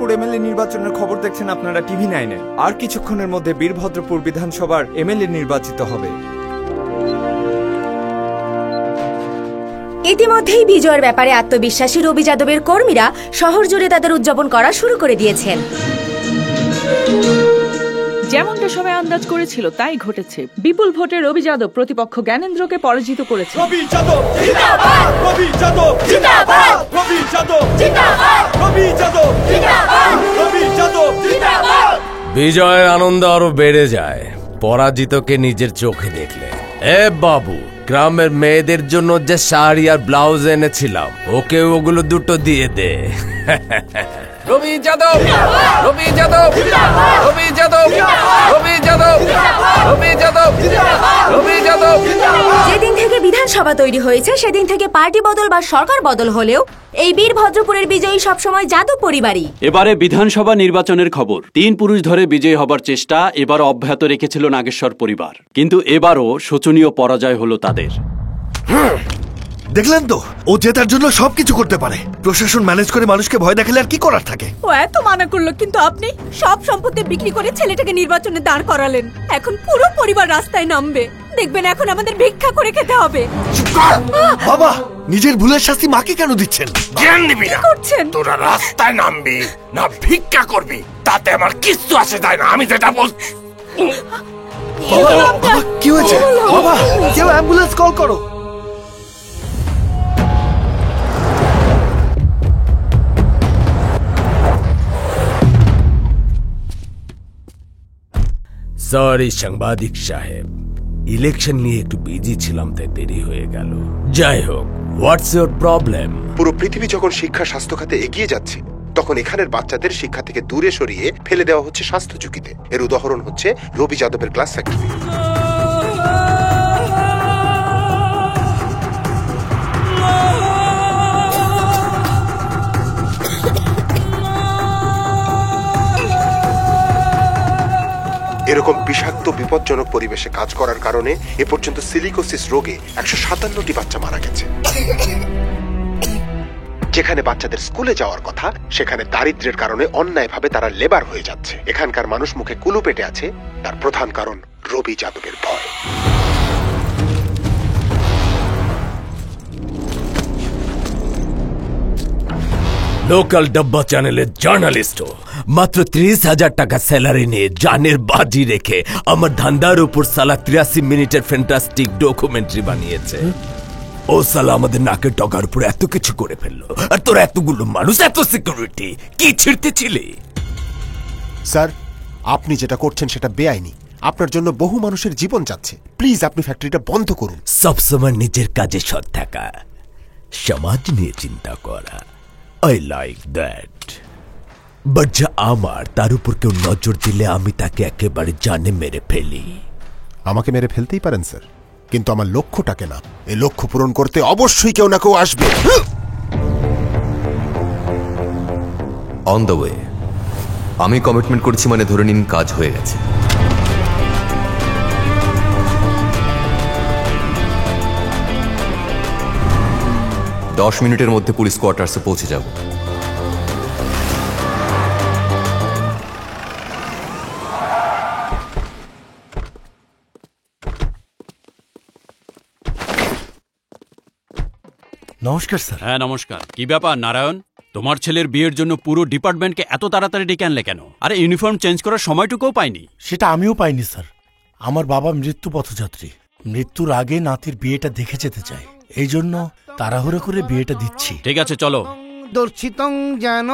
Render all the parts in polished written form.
বীরভদ্রপুর MLA নির্বাচনের খবর দেখছেন আপনারা টিভি 9-এ। আর কিছুক্ষণের মধ্যে বীরভদ্রপুর বিধানসভার এমএলএ নির্বাচিত হবে। ইতিমধ্যেই বিজয়ের ব্যাপারে আত্মবিশ্বাসী রবি যাদবের কর্মীরা শহর জুড়ে তাদের উদযাপন করা শুরু করে দিয়েছেন। যেমনটা সবাই আন্দাজ করেছিল তাই ঘটেছে। বিপুল ভোটে রবি যাদব প্রতিপক্ষ জ্ঞানেন্দ্রকে পরাজিত করেছে। রবি যাদব জিন্দাবাদ, রবি যাদব জিন্দাবাদ, রবি যাদব জিন্দাবাদ, রবি যাদব জিন্দাবাদ, রবি যাদব জিন্দাবাদ। বিজয়ের আনন্দ আরো বেড়ে যায় পরাজিতকে নিজের চোখে দেখলে। এ বাবু, গ্রামের মেয়েদের জন্য যে শাড়ি আর ব্লাউজ এনেছিলাম ওকে ওগুলো দুটো দিয়ে দে। রবি যাদব, রবি যাদব, রবি যাদব, রবি যাদব, রবি যাদব, রবি যাদব। যেদিন থেকে বিধানসভা তৈরি হয়েছে সেদিন থেকে পার্টি বদল বা সরকার বদল হলেও এই বীরভদ্রপুরের বিজয়ী সবসময় যাদব পরিবারই। এবারে বিধানসভা নির্বাচনের খবর। 3 পুরুষ ধরে বিজয়ী হবার চেষ্টা এবার অব্যাহত রেখেছিল নাগেশ্বর পরিবার, কিন্তু এবারও শোচনীয় পরাজয় হলো তাদের। দেখলেন তো, ও জেতার জন্য সবকিছু করতে পারে। প্রশাসন ম্যানেজ করে মানুষকে ভয় দেখালে আর কি করার থাকে। ও এত মানা করলো, কিন্তু আপনি সব সম্পত্তি বিক্রি করে ছেলেটাকে নির্বাচনে দাঁড় করালেন। এখন পুরো পরিবার রাস্তায় নামবে। দেখবেন এখন আমাদের ভিক্ষা করে খেতে হবে। বাবা, নিজের ভুলের শাস্তি মাকে কেন দিচ্ছেন? জ্ঞান নিবি না করছেন তোরা রাস্তায় নামবি না ভিক্ষা করবি তাতে আমার কিচ্ছু আসে যায় না। আমি যেটা বল। বাবা, কি হয়েছে? বাবা, কেউ অ্যাম্বুলেন্স কল করো। সরি সাংবাদিক সাহেব, ইলেকশন নিয়ে একটু বিজি ছিলাম তাই দেরি হয়ে গেল। যাই হোক, হোয়াটস ইওর প্রবলেম? পুরো পৃথিবী যখন শিক্ষা স্বাস্থ্য খাতে এগিয়ে যাচ্ছে তখন এখানের বাচ্চাদের শিক্ষা থেকে দূরে সরিয়ে ফেলে দেওয়া হচ্ছে স্বাস্থ্য ঝুঁকিতে। এর উদাহরণ হচ্ছে রবি যাদবের গ্লাস ফ্যাক্টরি। এরকম বিষাক্ত বিপজ্জনক পরিবেশে কাজ করার কারণে এ পর্যন্ত সিলিকোসিস রোগে 157টি বাচ্চা মারা গেছে। যেখানে বাচ্চাদের স্কুলে যাওয়ার কথা সেখানে দারিদ্র্যের কারণে অন্যায়ভাবে তারা লেবার হয়ে যাচ্ছে। এখানকার মানুষ মুখে কুলু পেটে আছে, তার প্রধান কারণ রবি যাদবের ভয়। লোকাল ডাব্বা চ্যানেলের জার্নালিস্টও মাত্র 30,000 টাকা স্যালারি নিয়ে জানের বাজি রেখে আমার ধান্দার উপর সালা 83 মিনিটের ফ্যান্টাস্টিক ডকুমেন্টারি বানিয়েছে। ও সালা আমাদের নাকের টকার উপর এত কিছু করে ফেললো, আর তোর এতগুলো মানুষ, এত সিকিউরিটি কি ছিড়তেছিলি? স্যার, আপনি যেটা করছেন সেটা বেআইনি। আপনার জন্য বহু মানুষের জীবন যাচ্ছে। প্লিজ আপনি ফ্যাক্টরিটা বন্ধ করুন। সবসময় নিজের কাজে সৎ থাকা, সমাজ নিয়ে চিন্তা করা, I like that. বাট যা আমার, তার উপর কেউ নজর দিলে আমি তাকে একেবারে জানে মেরে ফেলি। আমাকে মেরে ফেলতেই পারেন স্যার, কিন্তু আমার লক্ষ্যটাকে না। এই লক্ষ্য পূরণ করতে অবশ্যই কেউ না কেউ আসবে। On the way. আমি কমিটমেন্ট করেছি মানে ধরে নিন কাজ হয়ে গেছে। দশ মিনিটের মধ্যে পুলিশ কোয়ার্টার্সে পৌঁছে যাব। নমস্কার স্যার। হ্যাঁ নমস্কার। কি ব্যাপার নারায়ণ, তোমার ছেলের বিয়ের জন্য পুরো ডিপার্টমেন্টকে এত তাড়াতাড়ি ডেকে আনলে কেন? আরে ইউনিফর্ম চেঞ্জ করার সময়টুকুও পাইনি। সেটা আমিও পাইনি স্যার। আমার বাবা মৃত্যু পথযাত্রী। মৃত্যুর আগে নাতির বিয়েটা দেখে যেতে চাই, এই জন্য তাড়াহুড়ো করে বিয়েটা দিচ্ছি। ঠিক আছে চলো। দর্শিতং যেন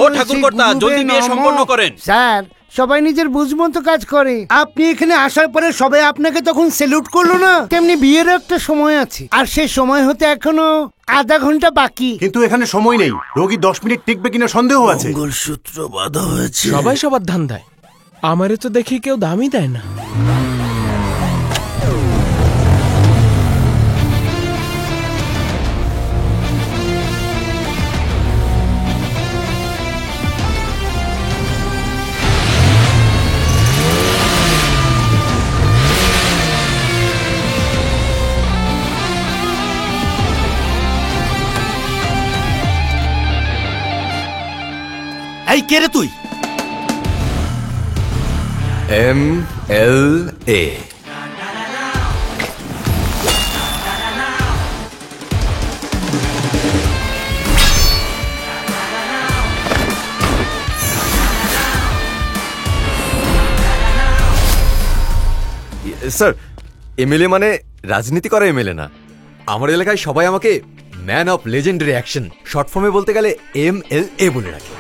ও ঠাকুরকর্তা, জলদি বিয়ে সম্পন্ন করেন। স্যার, সবাই নিজের বুঝমতো কাজ করে। আপনি এখানে আসার পরে সবাই আপনাকে তখন স্যালুট করলো না? তেমনি বিয়ের একটা সময় আছে, আর সেই সময় হতে এখনো আধা ঘন্টা বাকি। কিন্তু এখানে সময় নেই। রোগী 10 মিনিট টিকবে কিনা সন্দেহ আছে। মঙ্গলসূত্র বাঁধা হয়েছে। সবাই সবার ধান দেয়, আমারে তো দেখি কেউ দামই দেয় না। এই এই কে রে তুই? MLA। স্যার, এমএলএ মানে রাজনীতি করা এমএলএ না। আমার এলাকায় সবাই আমাকে man of legendary action, short ফর্মে বলতে গেলে MLA বলে রাখে।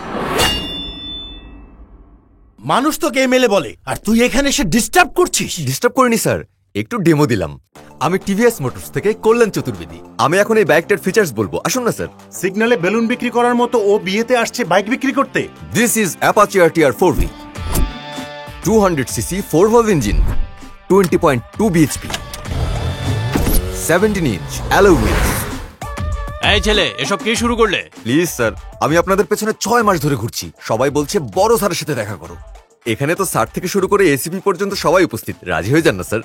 মানুষ তোকে এমএলএ বলে, আর তুই এখানে এসে ডিস্টার্ব করছিস। ডিস্টার্ব করিনি স্যার, একটু ডেমো দিলাম। আমি টিভিএস মোটরস থেকে কল্যাণ চতুর্বেদী। আমি এখন এই বাইকটার ফিচার্স বলবো, আসুন না স্যার। সিগন্যালে বেলুন বিক্রি করার মতো ও বিয়েতে আসছে বাইক বিক্রি করতে। This is Apache RTR 4V, 200cc 4 engine, 20.2 bhp, 17-inch alloy wheels। এই ছেলে, এসব কি শুরু করলে? প্লিজ স্যার, আমি আপনাদের পেছনে 6 মাস ধরে ঘুরছি। সবাই বলছে বড় স্যারের সাথে দেখা করো। এখানে তো স্যার থেকে শুরু করে এসিপি পর্যন্ত সবাই উপস্থিত। রাজি হয়ে যান না স্যার,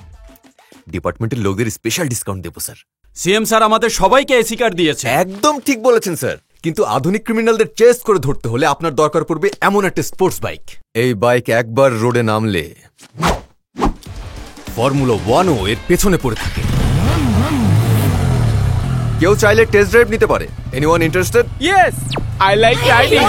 ডিপার্টমেন্টের লোকদের স্পেশাল ডিসকাউন্ট দেবো স্যার। সিএম স্যার আমাদের সবাইকে এসি কার্ড দিয়েছে। একদম ঠিক বলেছেন স্যার, কিন্তু আধুনিক ক্রিমিনালদের চেস করে ধরতে হলে আপনার দরকার পড়বে এমন একটা স্পোর্টস বাইক। এই বাইক একবার রোডে নামলে ফর্মুলা 1ও এর পেছনে পড়ে থাকে। কেউ চাইলে টেস্ট ড্রাইভ নিতে পারে। Anyone interested? Yes, I like riding.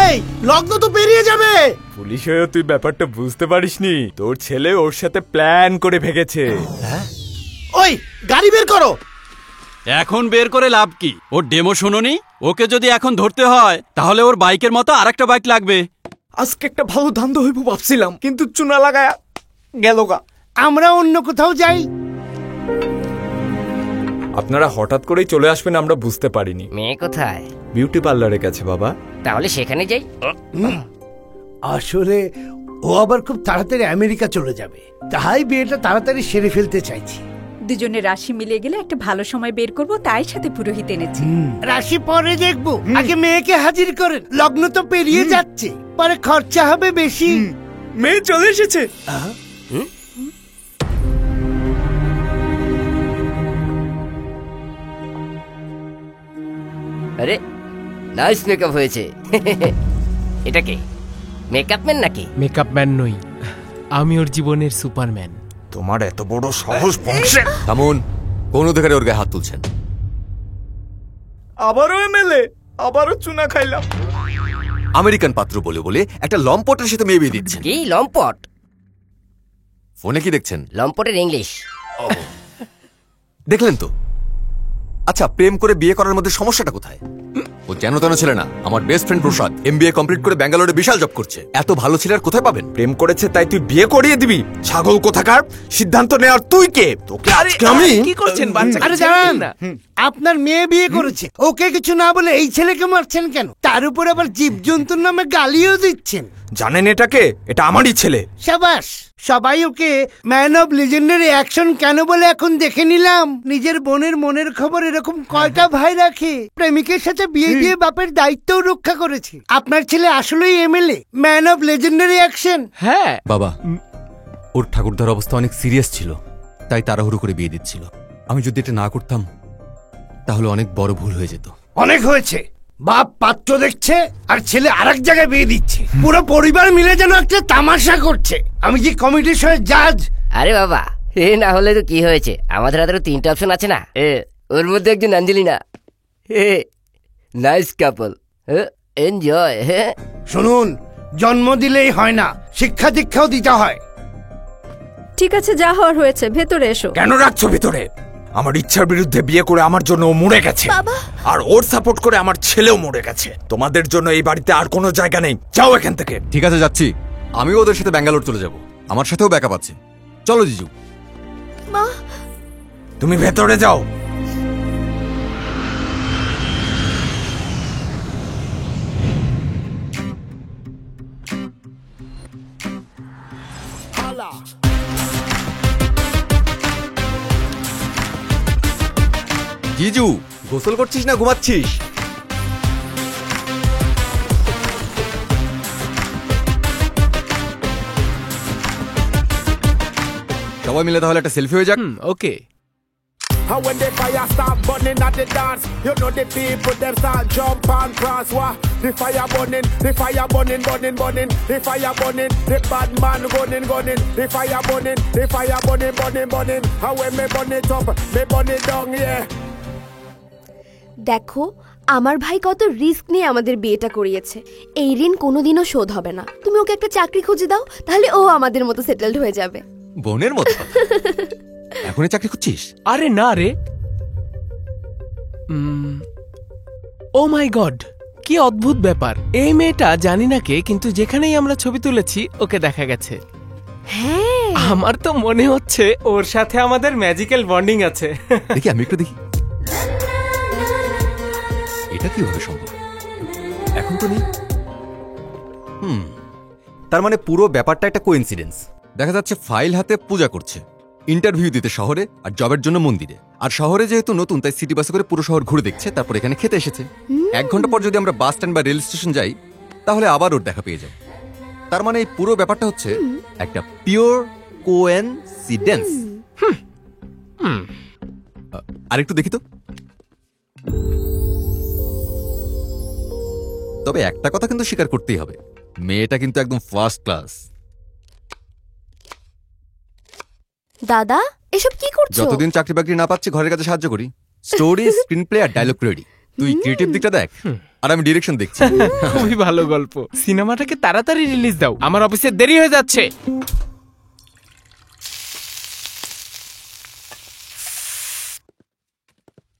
এই লগ্ন তো পেরিয়ে যাবে। পুলিশ হয়ে তুই ব্যাপারটা বুঝতে পারিসনি। তোর ছেলে ওর সাথে প্ল্যান করে ভেগেছে। ওই গাড়ি বের করো। এখন বের করে লাভ কি? ওর ডেমো শোনোনি? ওকে যদি এখন ধরতে হয় তাহলে ওর বাইকের মতো আরেকটা বাইক লাগবে। আজকে একটা ভালো ধান্দা হইব ভাবছিলাম, কিন্তু চুনা লাগায়া গেল গা। আমরা অন্য কোথাও যাই। আপনারা হঠাৎ করেই চলে আসবেন আমরা বুঝতে পারিনি। মেয়ে কোথায়? বিউটি পার্লারের কাছে বাবা। তাহলে সেখানে যাই। আসলে ও আবার খুব তাড়াতাড়ি আমেরিকা চলে যাবে, তাই বিয়েটা তাড়াতাড়ি সেরে ফেলতে চাইছি। দুজনের রাশি মিলিয়ে গেলে একটা ভালো সময় বের করব, তাই সাথে পুরোহিত এনেছি। রাশি পরে দেখবো, আগে মেয়েকে হাজির করেন। লগ্ন তো পেরিয়ে যাচ্ছে, পরে খরচা হবে বেশি। মেয়ে চলে এসেছে। আরে নাইস মেকআপ হয়েছে। এটা কে? মেকআপ ম্যান নাকি? মেকআপ ম্যান নই, আমি ওর জীবনের সুপারম্যান। তোমার এত বড় সাহস বংশে। থামুন, কোন অধিকারে ওর গায়ে হাত তুলছেন? আবারও এমএলএ, আবারও চুনা খাইলাম। আমেরিকান পাত্র বলে বলে একটা লম্পটের সাথে মেয়ে বিয়ে দিচ্ছেন। কি লম্পট? ফোনে কি দেখছেন? লম্পটের ইংলিশ। দেখলেন তো? আচ্ছা, প্রেম করে বিয়ে করার মধ্যে সমস্যাটা কোথায়? ও যেন তেন ছেলে না। আমার বেস্ট ফ্রেন্ড প্রসাদ MBA কমপ্লিট করে ব্যাঙ্গালোরে বিশাল জব করছে। এত ভালো ছেলে আর কোথায় পাবেন? প্রেম করেছে তাই তুই বিয়ে করিয়ে দিবি? ছাগল কোথাকার! সিদ্ধান্ত নেওয়ার তুই কে? তোকে আজকে আমি কি করছেন? আরে দাঁড়ান, আপনার মেয়ে বিয়ে করেছে, ওকে কিছু না বলে এই ছেলেকে মারছেন কেন? তার উপর আবার জীবজন্তুর নামে গালিও দিচ্ছেন। জানেন এটাকে? এটা আমারই ছেলে। সাবাস, সবাই ওকে ম্যান অফ লেজেন্ডারি অ্যাকশন কেন বলে এখন দেখে নিলাম। নিজের বোনের মনের খবর এরকম কয়টা ভাই রাখে? প্রেমিকের সাথে বিয়ে দিয়ে বাপের দায়িত্বও রক্ষা করেছে। আপনার ছেলে আসলেই MLA, man of legendary action. হ্যাঁ বাবা, ওর ঠাকুরদার অবস্থা অনেক সিরিয়াস ছিল, তাই তাড়াহুড়ো করে বিয়ে দিচ্ছিল। আমি যদি এটা না করতাম তাহলে অনেক বড় ভুল হয়ে যেত। অনেক হয়েছে। বাপ পাত্র দেখছে আর ছেলে আরেক জায়গায় বিয়ে দিচ্ছে। পুরো পরিবার মিলে যেন একটা তামাশা করছে। আমি কি কমিটির সঙ্গে জাজ? আরে বাবা, এ না হলে তো কি হয়েছে? আমাদের হাতে 3টা অপশন আছে না? ওর মধ্যে একজন অ্যাঞ্জেলিনা। নাইস কাপল, এনজয়। শুনুন, জন্ম দিলেই হয় না, শিক্ষা দীক্ষাও দিতে হয়। ঠিক আছে, যা হওয়ার হয়েছে, ভেতরে এসো। কেন রাখছো ভিতরে? আমার ইচ্ছার বিরুদ্ধে বিয়ে করে আমার জন্য ও মরে গেছে, আর ওর সাপোর্ট করে আমার ছেলেও মরে গেছে। তোমাদের জন্য এই বাড়িতে আর কোনো জায়গা নেই। যাও এখান থেকে। ঠিক আছে, যাচ্ছি। আমিও ওদের সাথে ব্যাঙ্গালোর চলে যাব। আমার সাথেও ব্যাকআপ আছে। চলো জিজু। মা, তুমি ভেতরে যাও। জিজু, গোসল করছিস না ঘুমাচ্ছিস? সবাই মিলে তাহলে একটা সেলফি হয়ে যাক। ওকে। And when the fire start burning at the dance, you know the people them start jump and cross. Wah, the fire burning, burning, burning. The fire burning, the bad man gunning. The fire burning, burning. And when me burn it up, me burn it down, yeah. দেখো আমার ভাই কত risk নিয়ে আমাদের বিয়েটা করিয়েছে। এই ঋণ কোনোদিনও শোধ হবে না। তুমি ওকে একটা চাকরি খুঁজে দাও, তাহলে ও আমাদের মতো সেটেলড হয়ে যাবে। বোনের মতো? এখনই চাকরি খুঁজছিস? আরে না রে। ও মাই গড, কি অদ্ভুত ব্যাপার। এই মেয়েটা জানি না কে, কিন্তু যেখানেই আমরা ছবি তুলেছি ওকে দেখা গেছে। হ্যাঁ, আমার তো মনে হচ্ছে ওর সাথে আমাদের ম্যাজিক্যাল বন্ডিং আছে। দেখি আমি একটু দেখি। এটা কিভাবে সম্ভব? এখন তো নেই। তার মানে পুরো ব্যাপারটা একটা কোইন্সিডেন্স। দেখা যাচ্ছে ফাইল হাতে পূজা করছে, ইন্টারভিউ দিতে শহরে আর জবের জন্য মন্দিরে। আর শহরে যেহেতু নতুন, তাই সিটি বাসে করে পুরো শহর ঘুরে দেখছে, তারপর এখানে খেতে এসেছে। 1 ঘন্টা পর যদি আমরা বাস স্ট্যান্ড বা রেল স্টেশন যাই, তাহলে আবার ওর দেখা পেয়ে যাই। তার মানে এই পুরো ব্যাপারটা হচ্ছে একটা পিওর কোইন্সিডেন্স। আরেকটু দেখি তো। তবে একটা কথা কিন্তু স্বীকার করতেই হবে, মেয়েটা কিন্তু একদম ফার্স্ট ক্লাস। দাদা এসব কি করছো? যতদিন চাকরি বাকরি না পাচ্ছি ঘরের কাছে সাহায্য করি। স্টোরি, স্ক্রিন প্লে আর ডায়লগ রেডি। তুই ক্রিয়েটিভ দিকটা দেখ আর আমি ডিরেকশন দেখছি। খুবই ভালো গল্প। সিনেমাটাকে তাড়াতাড়ি রিলিজ দাও, আমার অফিসে দেরি হয়ে যাচ্ছে।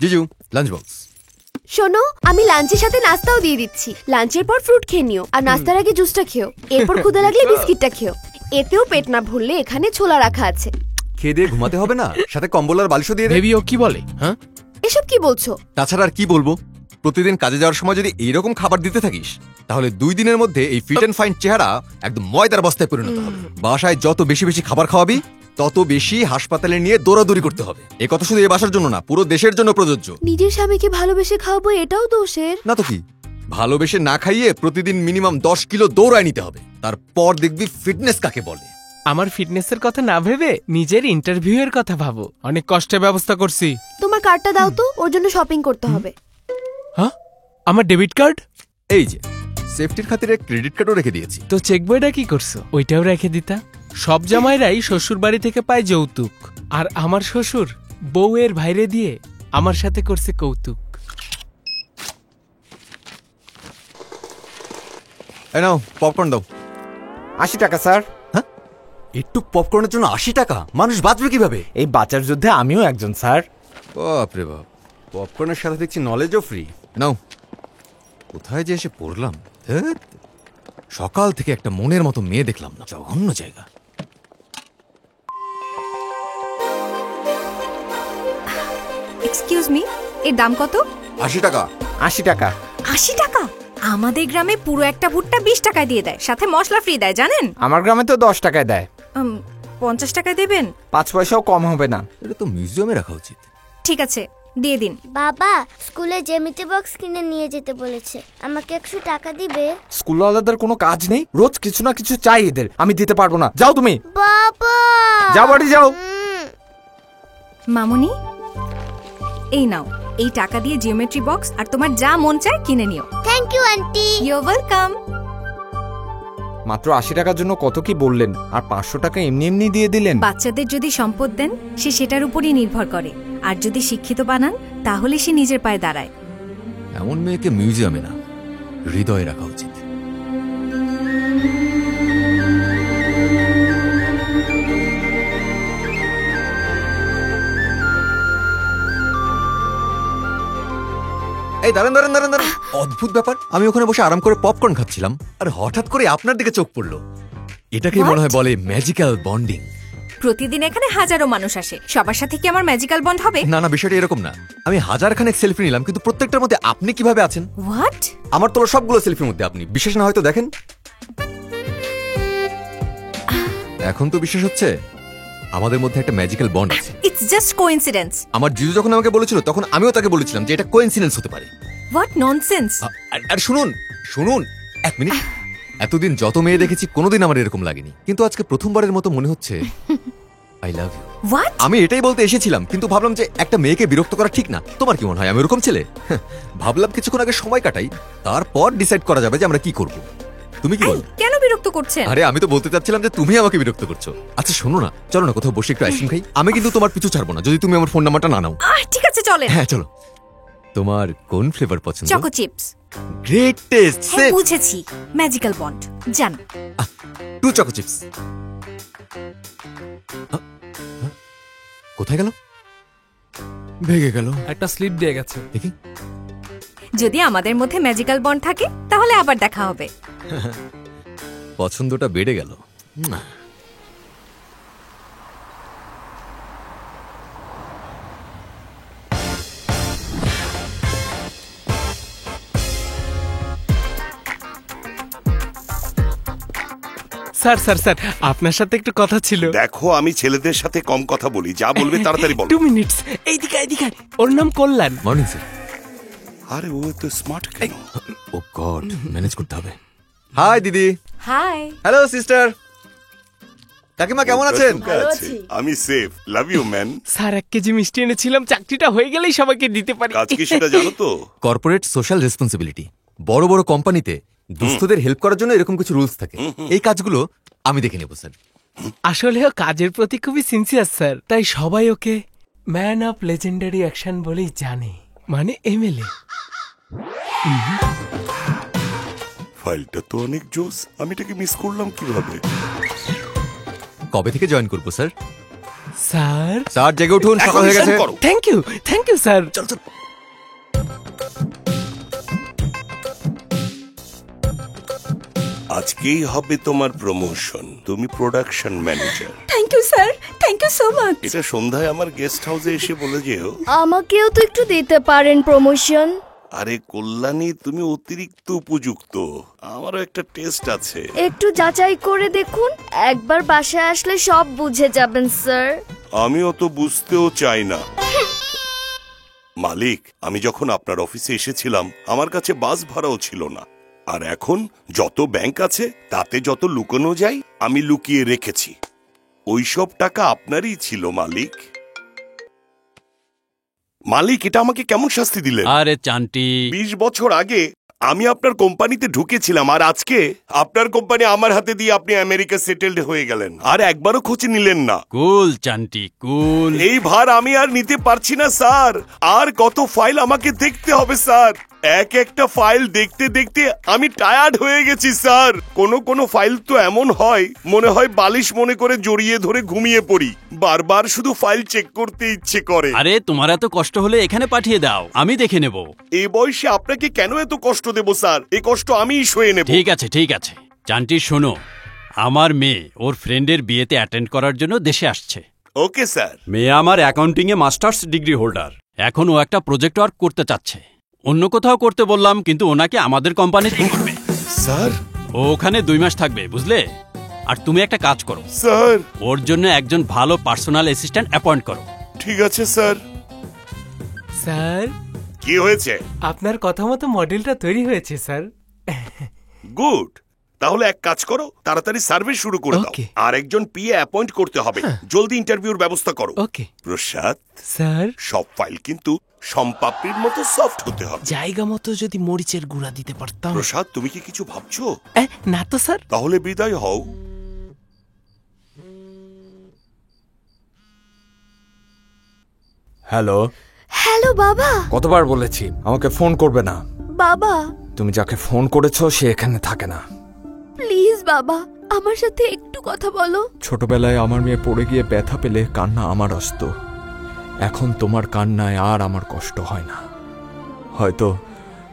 জিজু, লাঞ্চ বক্স। শোনো, আমি লাঞ্চের সাথে নাস্তাও দিয়ে দিচ্ছি। লাঞ্চের পর ফ্রুট খেয়ে নিও, আর নাস্তার আগে জুসটা খেও। এরপর ক্ষুধা লাগলে বিস্কিটটা খেও। এতেও পেট না ভরলে এখানে ছোলা রাখা আছে। খেয়ে দিয়ে ঘুমাতে হবে না? সাথে কম্বল আর বালিশও দিয়ে দে। বেবি ও কি বলে? হ্যাঁ, এসব কি বলছো? তাছাড়া আর কি বলবো? প্রতিদিন কাজে যাওয়ার সময় যদি এইরকম খাবার দিতে থাকিস, তাহলে 2 দিনের মধ্যে এই ফিট এন্ড ফাইন চেহারা একদম ময়দার বস্তায় পরিণত হবে। বাসায় যত বেশি বেশি খাবার খাওয়াবি, তত বেশি হাসপাতালে নিয়ে দৌড়াদৌড়ি করতে হবে। এ কথা শুধু এই বাসার জন্য না, পুরো দেশের জন্য প্রযোজ্য। নিজের স্বামীকে ভালোবেসে খাওয়াবো, এটাও দোষের না তো কি? ভালোবেসে না খাইয়ে প্রতিদিন মিনিমাম 10 কিলো দৌড়ায় নিতে হবে, তারপর দেখবি ফিটনেস কাকে বলে। আমার ফিটনেসের কথা না ভেবে নিজের ইন্টারভিউ এর কথা ভাবো। অনেক কষ্টে ব্যবস্থা করছি। তোমার কার্ডটা দাও তো, ওর জন্য শপিং করতে হবে। হ্যাঁ, আমার ডেবিট কার্ড? এই যে, সেফটির খাতিরে ক্রেডিট কার্ডও রেখে দিয়েছি। তো চেক বইটা কি করছো? ওইটাও রেখে দিতা। সব জামাইরাই শ্বশুর বাড়ি থেকে পায় যৌতুক, আর আমার শ্বশুর বউয়ের ভাইরে দিয়ে আমার সাথে করছে কৌতুক। এই নাও পপকর্ন দাও। 80 টাকা স্যার। হ্যাঁ, একটু পপকর্নের জন্য 80 টাকা? মানুষ বাঁচবে কিভাবে? এই বাঁচার যুদ্ধে আমিও একজন স্যার। বাপরে বাপ, পপকর্নের সাথে দেখছি নলেজও ফ্রি। নাও। কোথায় যে এসে পড়লাম? সকাল থেকে একটা মনের মতো মেয়ে দেখলাম না, জঘন্য জায়গা। এক্সকিউজ মি, এর দাম কত? 80 টাকা। 80 টাকা? 80 টাকা? আমাদের গ্রামে পুরো একটা ভুট্টা 20 টাকায় দিয়ে দেয়, সাথে মশলা ফ্রি দেয়, জানেন? আমার গ্রামে তো 10 টাকায় দেয়। 50 টাকায় দেবেন? 5 পয়সাও কম হবে না। এটা তো মিউজিয়ামে রাখা উচিত। ঠিক আছে, দিয়ে দিন। বাবা স্কুলে জ্যামিতি বক্স কিনে নিয়ে যেতে বলেছে, আমাকে 100 টাকা দিবে? স্কুলওয়ালাদের কোনো কাজ নেই, রোজ কিছু না কিছু চাই এদের। আমি দিতে পারবো না। যাও তুমি। বাবা যাও, বাড়ি যাও। মামুনি, এই নাও, এই টাকা দিয়ে জিওমেট্রি বক্স আর তোমার যা মন চায় কিনে নিও। Thank you aunty. You are welcome. মাত্র 80 টাকার জন্য কত কি বললেন, আর 500 টাকা এমনি এমনি দিয়ে দিলেন। বাচ্চাদের যদি সম্পদ দেন, সে সেটার উপরই নির্ভর করে, আর যদি শিক্ষিত বানান, তাহলে সে নিজের পায়ে দাঁড়ায়। এমন মেয়েকে মিউজিয়ামে না, হৃদয়ে রাখা উচিত। এই দাঁড়ান দাঁড়ান দাঁড়ান দাঁড়ান, অদ্ভুত ব্যাপার। আমি ওখানে বসে আরাম করে পপকর্ন খাচ্ছিলাম, আর হঠাৎ করে আপনার দিকে চোখ পড়লো। এটাকেই মনে হয় বলে ম্যাজিক্যাল বন্ডিং। প্রতিদিন এখানে হাজারো মানুষ আসে, সবার সাথে কি আমার ম্যাজিক্যাল বন্ড হবে? না না, বিষয়টা এরকম না। আমি 1000খানেক সেলফি নিলাম, কিন্তু প্রত্যেকটার মধ্যে আপনি কিভাবে আছেন? হোয়াট? আমার তোলা সবগুলো সেলফির মধ্যে আপনি। বিশ্বাস না হয়তো দেখেন। এখন তো বিশ্বাস হচ্ছে আমাদের মধ্যে একটা ম্যাজিক্যাল বন্ড আছে। It's just coincidence. আমার জিজু যখন আমাকে বলেছিল, তখন আমিও তাকে বলেছিলাম যে এটা কোইন্সিডেন্স হতে পারে। What nonsense. আর শুনুন শুনুন, 1 মিনিট। এতদিন যত মেয়ে দেখেছি কোনোদিন আমার এরকম লাগেনি, কিন্তু আজকে প্রথমবারের মতো মনে হচ্ছে আই লাভ ইউ। হোয়াট? আমি এটাই বলতে এসেছিলাম, কিন্তু ভাবলাম যে একটা মেয়েকে বিরক্ত করা ঠিক না। তোমার কি মনে হয় আমি ওরকম ছেলে? ভাবলাম কিছুক্ষণ আগে সময় কাটাই, তারপর ডিসাইড করা যাবে যে আমরা কি করব। তুমি কি বল? কেন বিরক্ত করছেন? আরে আমি তো বলতে চাচ্ছিলাম যে তুমি আমাকে বিরক্ত করছো। আচ্ছা শোনো না, চলো না কোথাও বসে একটু আইসক্রিম খাই। আমি কিন্তু তোমার পিছু ছাড়বো না যদি তুমি আমার ফোন নাম্বারটা না নাও। ঠিক আছে চলেন। হ্যাঁ চলো। তোমার কোন ফ্লেভার পছন্দ? Choco chips. Great test. হ্যাঁ বুঝেছি, ম্যাজিক্যাল বন্ড। জান 2 চকো চিপস। কোথায় গেল? ভেগে গেল। একটা স্লিপ দিয়ে গেছে। দেখি। যদি আমাদের মধ্যে ম্যাজিক্যাল বন্ড থাকে তাহলে আবার দেখা হবে। পছন্দটা বেড়ে গেল। স্যার স্যার স্যার আপনার সাথে একটু কথা ছিল। দেখো আমি ছেলেদের সাথে কম কথা বলি, যা বলবে তাড়াতাড়ি বলো। 2 মিনিটস। এইদিকে এইদিকে। ওর নাম কল্যাণ। Morning sir. আরে ও তো স্মার্ট কেন? ও গড, ম্যানেজ করতে হবে। হাই দিদি। হাই। Hello sister. কাকিমা কেমন আছেন? আমি safe. Love you man. Sir 1 kg মিষ্টি এনেছিলাম, চাকরিটা হয়ে গেলেই সবাইকে দিতে পারি। কাজ কি সেটা জানো তো? Corporate social responsibility. বড় বড় কোম্পানিতে দুস্থদের হেল্প করার জন্য এরকম কিছু রুলস থাকে। এই কাজগুলো আমি দেখে নেব স্যার। আসলেও কাজের প্রতি খুবই সিনসিয়ার স্যার, তাই সবাই ওকে ম্যান অফ লেজেন্ডারি অ্যাকশন বলেই জানে, মানে এমএলএ। ফাইলটা তো অনেক জোস, আমি এটাকে মিস করলাম কিভাবে? কবে থেকে জয়েন করব স্যার? স্যার স্যার জেগে উঠুন, সকাল হয়ে গেছে। Thank you sir. চল চল। আজকেই হবে তোমার প্রমোশন, তুমি production manager. Thank you sir, thank you so much. এটা সন্ধ্যায় আমার গেস্ট হাউসে এসে বলে যেও। আমাকেও তো একটু দিতে পারেন প্রমোশন। আরে কল্যাণী, তুমি অতিরিক্ত উপযুক্ত, আমারও একটা টেস্ট আছে। একটু যাচাই করে দেখুন, একবার বাসায় আসলে সব বুঝে যাবেন স্যার। আমিও তো বুঝতেও চাই না। মালিক, আমি যখন আপনার অফিসে এসেছিলাম আমার কাছে বাস ভাড়াও ছিল না, আর এখন যত ব্যাংক আছে তাতে যত লুকানো যায় আমি লুকিয়ে রেখেছি। ওইসব টাকা আপনারই ছিল মালিক। মালিক, এটা আমাকে কেমন শাস্তি দিলেন? আরে চান্টি, 20 বছর আগে আমি আপনার কোম্পানিতে ঢুকেছিলাম, আর আজকে আপনার কোম্পানি আমার হাতে দিয়ে আপনি আমেরিকা সেটেলড হয়ে গেলেন, আর একবারও খোঁজ নিলেন না। কুল চান্টি কুল। এই ভার আমি আর নিতে পারছি না স্যার। আর কত ফাইল আমাকে দেখতে হবে স্যার। এক একটা ফাইল দেখতে দেখতে আমি টায়ার্ড হয়ে গেছি স্যার। কোন ফাইল তো এমন হয় মনে হয় বালিশ মনে করে জড়িয়ে ধরে ঘুমিয়ে পড়ি, বারবার শুধু ফাইল চেক করতে ইচ্ছে করে। আরে তোমার এত কষ্ট হলে এখানে পাঠিয়ে দাও, আমি দেখে নেব। এই বয়সে আপনাকে কেন এত কষ্ট দেব স্যার? এই কষ্ট আমিই সয়ে নেব। ঠিক আছে ঠিক আছে। চান্টি শোনো, আমার মেয়ে ওর ফ্রেন্ডের বিয়েতে অ্যাটেন্ড করার জন্য দেশে আসছে। Okay sir. মেয়ে আমার অ্যাকাউন্টিং এ মাস্টার্স ডিগ্রি হোল্ডার। এখন ও একটা প্রজেক্ট ওয়ার্ক করতে চাচ্ছে। অন্য কোথাও করতে বললাম, কিন্তু ওনাকে আমাদের কোম্পানিতে করবে। স্যার ও ওখানে 2 মাস থাকবে, বুঝলে? আর তুমি একটা কাজ করো স্যার, ওর জন্য একজন ভালো পার্সোনাল অ্যাসিস্ট্যান্ট অ্যাপয়েন্ট করো। ঠিক আছে স্যার। স্যার কি হয়েছে? আপনার কথা মতো মডেলটা তৈরি হয়েছে স্যার। গুড। তাহলে এক কাজ করো, তাড়াতাড়ি সার্ভে শুরু করে দাও। আর একজন পিএ অ্যাপয়েন্ট করতে হবে। জলদি ইন্টারভিউর ব্যবস্থা করো। ওকে। প্রসাদ স্যার, সব ফাইল কিন্তু সম্পাপড়ির মতো সফট হতে হবে। জায়গা মতো যদি মরিচের গুঁড়া দিতে পারতাম। প্রসাদ, তুমি কি কিছু ভাবছো? না তো স্যার। তাহলে বিদায় হও। হ্যালো। হ্যালো বাবা। কতবার বলেছি আমাকে ফোন করবে না? বাবা, তুমি যাকে ফোন করেছো সে এখানে থাকে না। প্লিজ বাবা, আমার সাথে একটু কথা বলো। ছোটবেলায় আমার মেয়ে পড়ে গিয়ে ব্যথা পেলে কান্না আমার আসতো। এখন তোমার কান্নায় আর আমার কষ্ট হয় না। হয়তো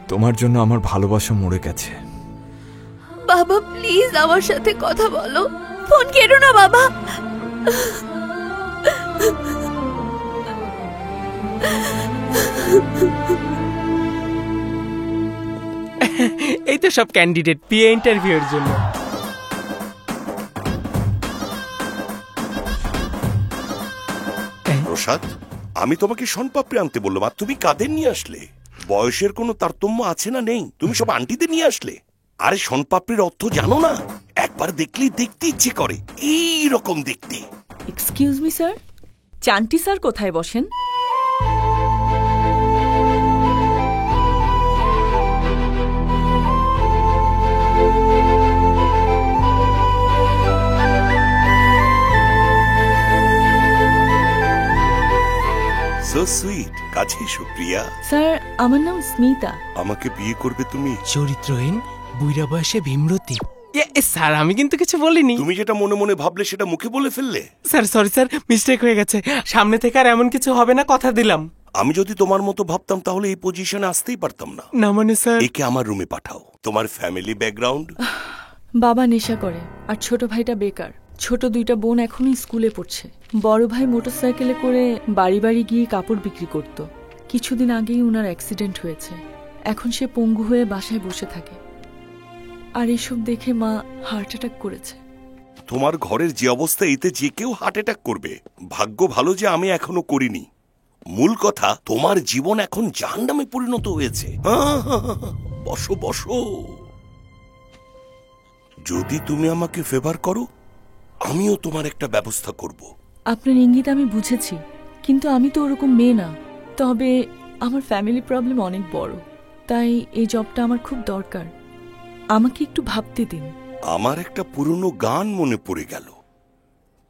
তোমার জন্য আমার ভালোবাসা মরে গেছে। বাবা প্লিজ আমার সাথে কথা বলো। ফোন কেড়ো না বাবা। এই তো সব ক্যান্ডিডেট পিএ ইন্টারভিউর জন্য। প্রসাদ, আমি তোমাকে শনপাপড়ি আনতে বললাম আর তুমি কাদের নিয়ে আসলে? বয়সের কোনো তারতম্য আছে না? নেই। তুমি সব আন্টিদের নিয়ে আসলে। আরে শনপাপড়ির অর্থ জানো না? একবার দেখলেই দেখতে ইচ্ছে করে, এই রকম দেখতে। এক্সকিউজ মি স্যার, চান্টি স্যার কোথায় বসেন? সো সুইট, কাছে এসো প্রিয়া। স্যার, আমার নাম স্মিতা। আমাকে বিয়ে করবে তুমি? চরিত্রহীন বুইড়া বয়সে ভীমরতি। স্যার, আমি কিন্তু কিছু বলিনি। তুমি যেটা মনে মনে ভাবলে সেটা মুখে বলে ফেললে। স্যার সরি স্যার, মিস্টেক হয়ে গেছে। সামনে থেকে আর এমন কিছু হবে না, কথা দিলাম। আমি যদি তোমার মতো ভাবতাম তাহলে এই পজিশনে আসতেই পারতাম না। না মানে স্যার। একে আমার রুমে পাঠাও। তোমার ফ্যামিলি ব্যাকগ্রাউন্ড? বাবা নেশা করে আর ছোট ভাইটা বেকার। ছোট দুইটা বোন এখনই স্কুলে পড়ছে। বড় ভাই মোটরসাইকেলে করে বাড়ি বাড়ি গিয়ে কাপড় বিক্রি করত। কিছুদিন আগেই উনার অ্যাক্সিডেন্ট হয়েছে। এখন সে পঙ্গু হয়ে বাসায় বসে থাকে। আর এসব দেখে মা হার্ট অ্যাটাক করেছে। তোমার ঘরের যে অবস্থা, এতে যে কেউ হার্ট অ্যাটাক করবে। ভাগ্য ভালো যে আমি এখনো করিনি। মূল কথা, তোমার জীবন এখন জাহান্নামে পরিণত হয়েছে। বসো বসো। যদি তুমি আমাকে ফেভার করো, আমিও তোমার একটা ব্যবস্থা করব। আপনার ইঙ্গিত আমি বুঝেছি, কিন্তু আমি তো ওরকম মেয়ে না। তবে আমার ফ্যামিলি প্রবলেম অনেক বড়, তাই এই জবটা আমার খুব দরকার। আমাকে একটু ভাবতে দিন। আমার একটা পুরনো গান মনে পড়ে গেল।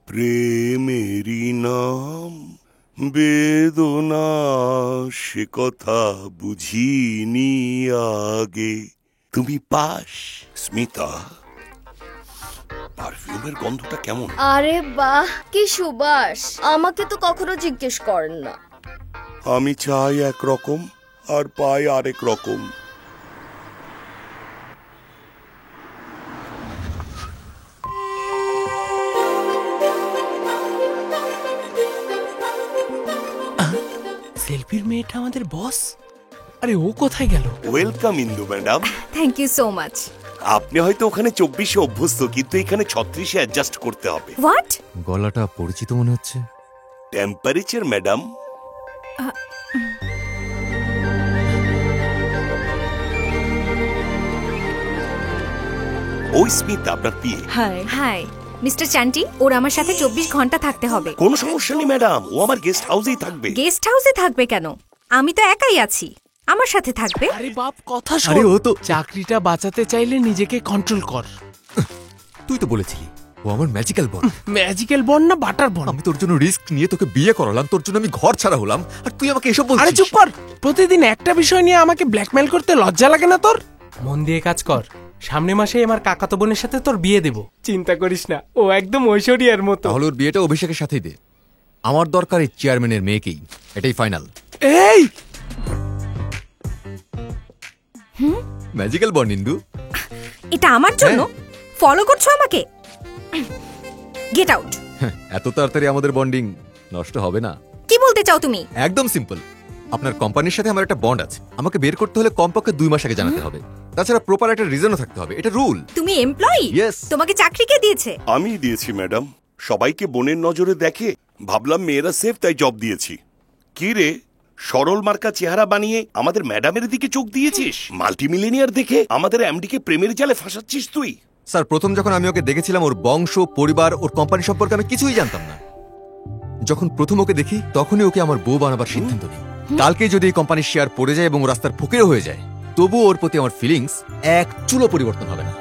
প্রেমেরই নাম বেদনা, সে কথা বুঝিনি আগে। তুমি পাস স্মিতা। পারফিউমের গন্ধটা কেমন? আরে বাহ, কি সুবাস! আমাকে তো কখনো জিজ্ঞেস করেন না। আমি চাই একরকম আর পাই আরেক রকম। সেলফির মেয়েটা আমাদের বস। আরে ও কোথায় গেল? Welcome Indu madam. Thank you so much. আপনি হয়তো ওখানে 24-এ অভ্যস্ত, কিন্তু এখানে 36-এ অ্যাডজাস্ট করতে হবে। হোয়াট? গলাটা পরিচিত মনে হচ্ছে। Temperature madam. ওই স্মিতা, আপনার পিয়ে। হাই হাই মিস্টার চান্টি, ওর আমার সাথে 24 ঘন্টা থাকতে হবে। কোনো সমস্যা নেই ম্যাডাম, ও আমার গেস্ট হাউসেই থাকবে। গেস্ট হাউসে থাকবে কেন? আমি তো একাই আছি, আমার সাথে থাকবে। আরে বাপ, কথা শোন। আরে ও তো চাকরিটা বাঁচাতে চাইলে নিজেকে কন্ট্রোল কর। তুই তো বলেছিলি ও আমার ম্যাজিক্যাল বন। ম্যাজিক্যাল বন না বাটার বন? আমি তোর জন্য রিস্ক নিয়ে তোকে বিয়ে করালাম, তোর জন্য আমি ঘর ছাড়া হলাম, আর তুই আমাকে এসব বলছিস? আরে চুপ কর। প্রতিদিন একটা বিষয় নিয়ে আমাকে ব্ল্যাকমেল করতে লজ্জা লাগে না তোর? মন দিয়ে কাজ কর। সামনে মাসে আমার কাকাতো বোনের সাথে তোর বিয়ে দেব। চিন্তা করিস না, ও একদম ঐশ্বরিয়ার মতো। তাহলে ওর বিয়েটা অভিষেকের সাথেই দে। আমার দরকার এই চেয়ারম্যানের মেয়েকেই, এটাই ফাইনাল। এই ম্যাজিক্যাল বন ইন্দু। এটা আমার জন্য ফলো করছো আমাকে? Get out. এত তাড়াতাড়ি আমাদের বন্ডিং নষ্ট হবে না। কি বলতে চাও তুমি? একদম সিম্পল। আপনার কোম্পানির সাথে আমার একটা বন্ড আছে, আমাকে বের করতে হলে কমপক্ষে 2 মাস আগে জানাতে হবে। তাছাড়া প্রপার একটা রিজনও থাকতে হবে, এটা রুল। তুমি এমপ্লয়ি? তোমাকে চাকরি কে দিয়েছে? আমি দিয়েছি ম্যাডাম। সবাইকে বোনের নজরে দেখে ভাবলাম মেয়েরা সেফ, তাই জব দিয়েছি। কি রে, সরল মার্কা চেহারা বানিয়ে আমাদের ম্যাডামের দিকে চোখ দিয়েছিস? মাল্টিমিলিনিয়ার দেখে আমাদের এমডিকে প্রেমের জালে ফাঁসাচ্ছিস তুই? স্যার, প্রথম যখন আমি ওকে দেখেছিলাম, ওর বংশ, পরিবার, ওর কোম্পানি সম্পর্কে আমি কিছুই জানতাম না। যখন প্রথম ওকে দেখি, তখনই ওকে আমার বউ বানাবার সিদ্ধান্ত নিই। কালকে যদি এই কোম্পানির শেয়ার পড়ে যায় এবং রাস্তার ফকিরও হয়ে যায়, তবু ওর প্রতি আমার ফিলিংস এক চুলো পরিবর্তন হবে না।